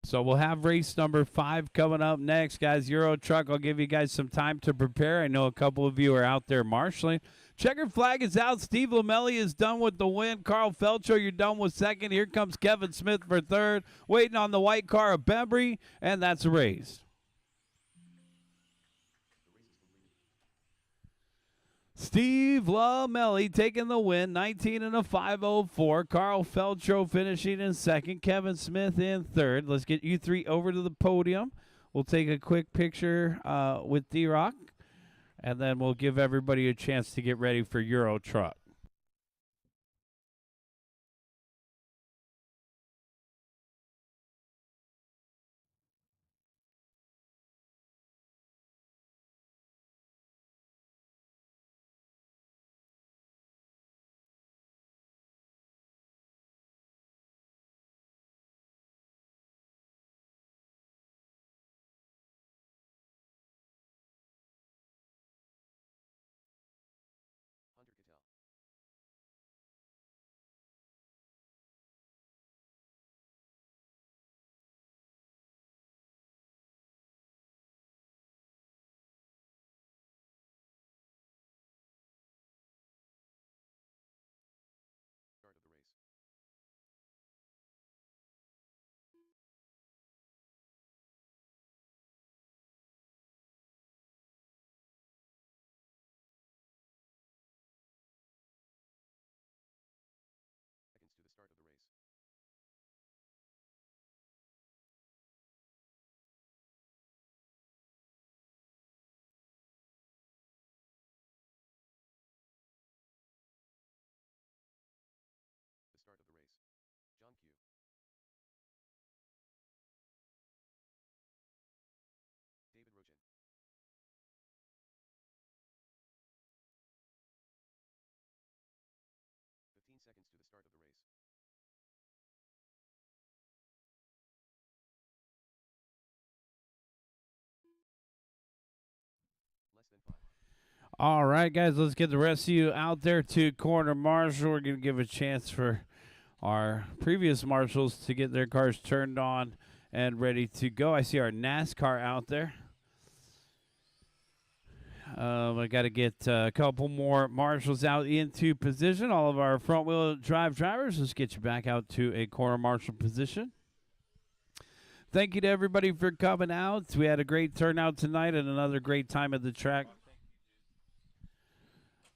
So we'll have race number 5 coming up next, guys. Euro Truck, I'll give you guys some time to prepare. I know a couple of you are out there marshaling. Checkered flag is out. Steve Lomelli is done with the win. Carl Felcho, you're done with 2nd. Here comes Kevin Smith for 3rd. Waiting on the white car of Bembry, and that's a race. Steve Lomelli taking the win, 19 and a 504. Carl Feltro finishing in 2nd. Kevin Smith in 3rd. Let's get you 3 over to the podium. We'll take a quick picture with D-Rock, and then we'll give everybody a chance to get ready for Euro Truck. Hunter Cattell. Start of the race. Seconds to the start of the race. The start of the race. John Q. David Rogen. 15 seconds to the start of the race. Less than 5. All right, guys, let's get the rest of you out there to corner marshal. We're going to give a chance for our previous marshals to get their cars turned on and ready to go. I see our NASCAR out there. I got to get a couple more marshals out into position. All of our front-wheel drive drivers, let's get you back out to a corner marshal position. Thank you to everybody for coming out. We had a great turnout tonight and another great time at the track.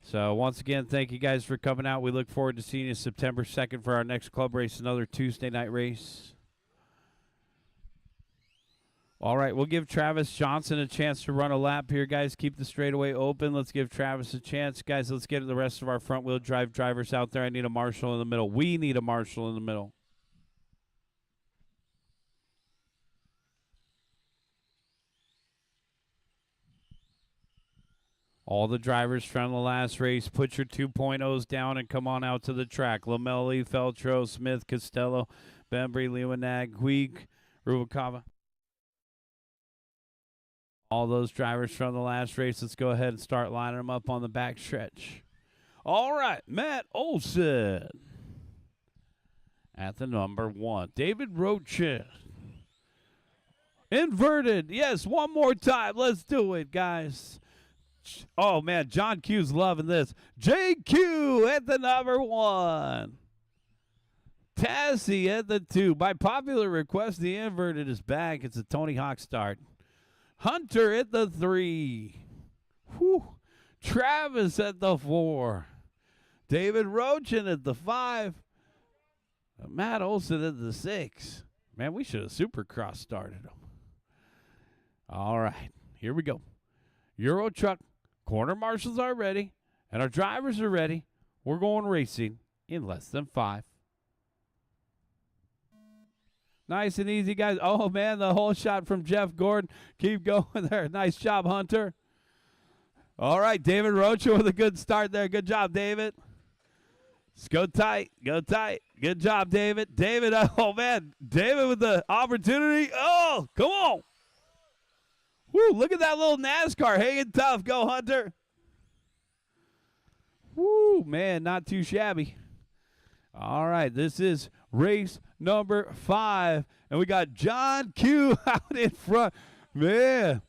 So, once again, thank you guys for coming out. We look forward to seeing you September 2nd for our next club race, another Tuesday night race. All right, we'll give Travis Johnson a chance to run a lap here, guys. Keep the straightaway open. Let's give Travis a chance. Guys, let's get the rest of our front-wheel drive drivers out there. I need a marshal in the middle. We need a marshal in the middle. All the drivers from the last race, put your 2.0s down and come on out to the track. Lomelli, Feltro, Smith, Costello, Bembry, Lewanag, Huig, Rubalcava. All those drivers from the last race, let's go ahead and start lining them up on the back stretch. All right, Matt Olson at the number 1. David Roche. Inverted. Yes, one more time. Let's do it, guys. Oh, man, John Q's loving this. JQ at the number 1. Tassie at the 2. By popular request, the inverted is back. It's a Tony Hawk start. Hunter at the 3. Whew. Travis at the 4. David Rochin at the 5. Matt Olson at the 6. Man, we should have Supercross started them. All right, here we go. Euro truck, corner marshals are ready, and our drivers are ready. We're going racing in less than 5. Nice and easy, guys. Oh, man, the whole shot from Jeff Gordon. Keep going there. Nice job, Hunter. All right, David Rocha with a good start there. Good job, David. Let's go tight. Go tight. Good job, David. David, oh, man. David with the opportunity. Oh, come on. Woo, look at that little NASCAR hanging tough. Go, Hunter. Woo, man, not too shabby. All right, this is race number 5. And we got John Q out in front. Man,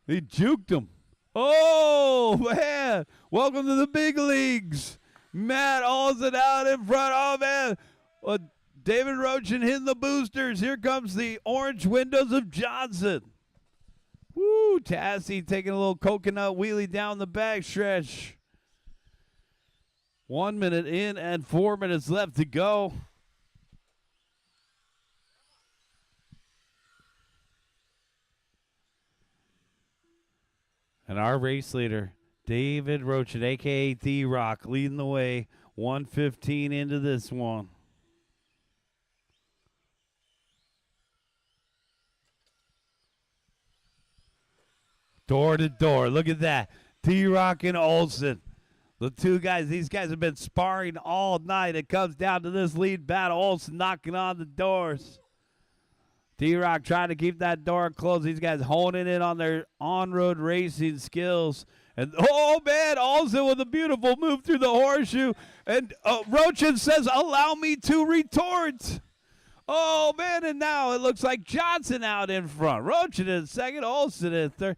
he juked him. Oh, man. Welcome to the big leagues. Matt Olson out in front. Oh, man. David Rochin hitting the boosters. Here comes the orange windows of Johnson. Woo, Tassie taking a little coconut wheelie down the backstretch. 1 minute in and 4 minutes left to go. And our race leader, David Rochin, a.k.a. D-Rock, leading the way. 1:15 into this one. Door to door. Look at that. D-Rock and Olson. The two guys, these guys have been sparring all night. It comes down to this lead battle. Olson knocking on the doors. D-Rock trying to keep that door closed. These guys honing in on their on-road racing skills. And, oh, man, Olson with a beautiful move through the horseshoe. And Rochin says, allow me to retort. Oh, man, and now it looks like Johnson out in front. Rochin in second, Olson in third.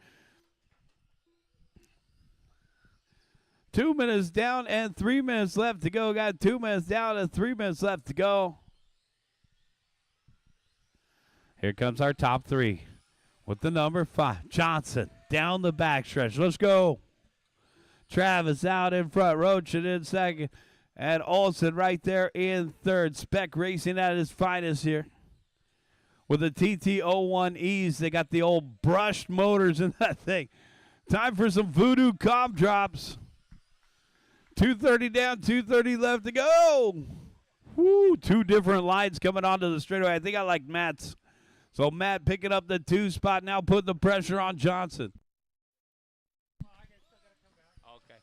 2 minutes down and 3 minutes left to go. Got 2 minutes down and 3 minutes left to go. Here comes our top 3 with the number 5. Johnson down the backstretch. Let's go. Travis out in front. Rochin in second. And Olson right there in third. Spec Racing at his finest here. With the TT01Es, they got the old brushed motors in that thing. Time for some voodoo comp drops. 2:30 down, 2:30 left to go. Woo, 2 different lines coming onto the straightaway. I think I like Matt's. So Matt picking up the 2 spot, now putting the pressure on Johnson. Okay.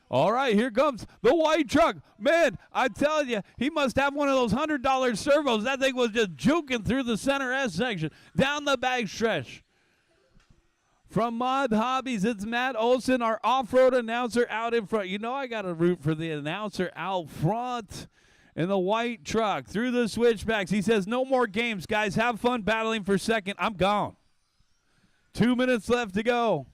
All right, here comes the white truck. Man, I tell you, he must have one of those $100 servos. That thing was just juking through the center S section, down the back stretch. From Mod Hobbies, it's Matt Olson, our off-road announcer out in front. You know I got to root for the announcer out front in the white truck. Through the switchbacks, he says, no more games, guys. Have fun battling for second. I'm gone. 2 minutes left to go.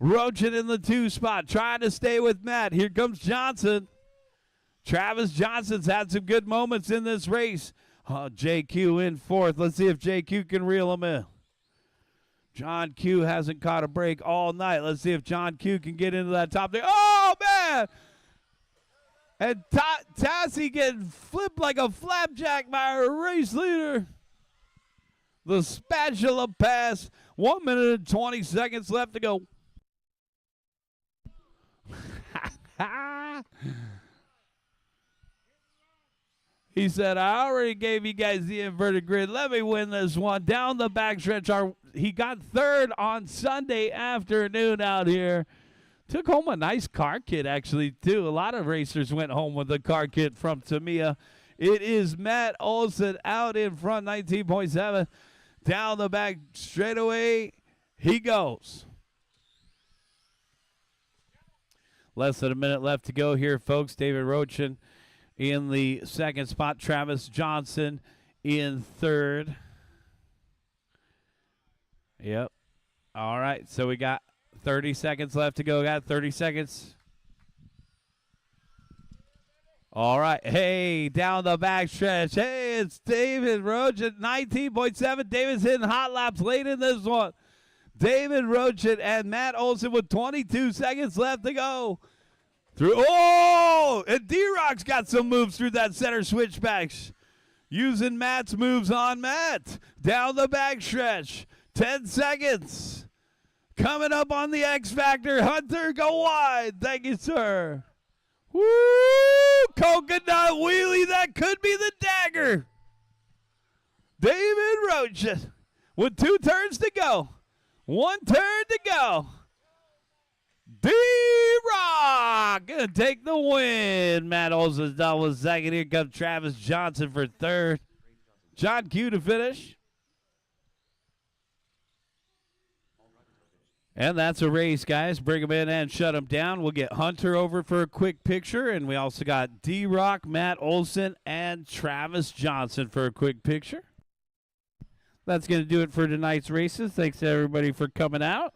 Rochin in the 2 spot, trying to stay with Matt. Here comes Johnson. Travis Johnson's had some good moments in this race. JQ in 4th. Let's see if JQ can reel him in. John Q hasn't caught a break all night. Let's see if John Q can get into that top thing. Oh, man! And Tassie getting flipped like a flapjack by our race leader. The spatula pass. 1 minute and 20 seconds left to go. He said, I already gave you guys the inverted grid. Let me win this one. Down the backstretch. He got 3rd on Sunday afternoon out here. Took home a nice car kit, actually, too. A lot of racers went home with a car kit from Tamiya. It is Matt Olson out in front, 19.7. Down the back straightaway, he goes. Less than a minute left to go here, folks. David Rochin in the 2nd spot. Travis Johnson in 3rd. Yep. All right, so we got 30 seconds left to go. Got 30 seconds. All right. Hey, down the backstretch. Hey, it's David Roach at 19.7. David's hitting hot laps late in this one. David Roach and Matt Olson with 22 seconds left to go. And D-Rock's got some moves through that center switchbacks. Using Matt's moves on Matt. Down the backstretch. 10 seconds. Coming up on the X Factor. Hunter, go wide. Thank you, sir. Woo! Coconut wheelie. That could be the dagger. David Roach with 2 turns to go. 1 turn to go. D-Rock gonna take the win. Matt Olson's done with second. Here comes Travis Johnson for third. John Q to finish. And that's a race, guys. Bring him in and shut him down. We'll get Hunter over for a quick picture. And we also got D-Rock, Matt Olson, and Travis Johnson for a quick picture. That's going to do it for tonight's races. Thanks to everybody for coming out.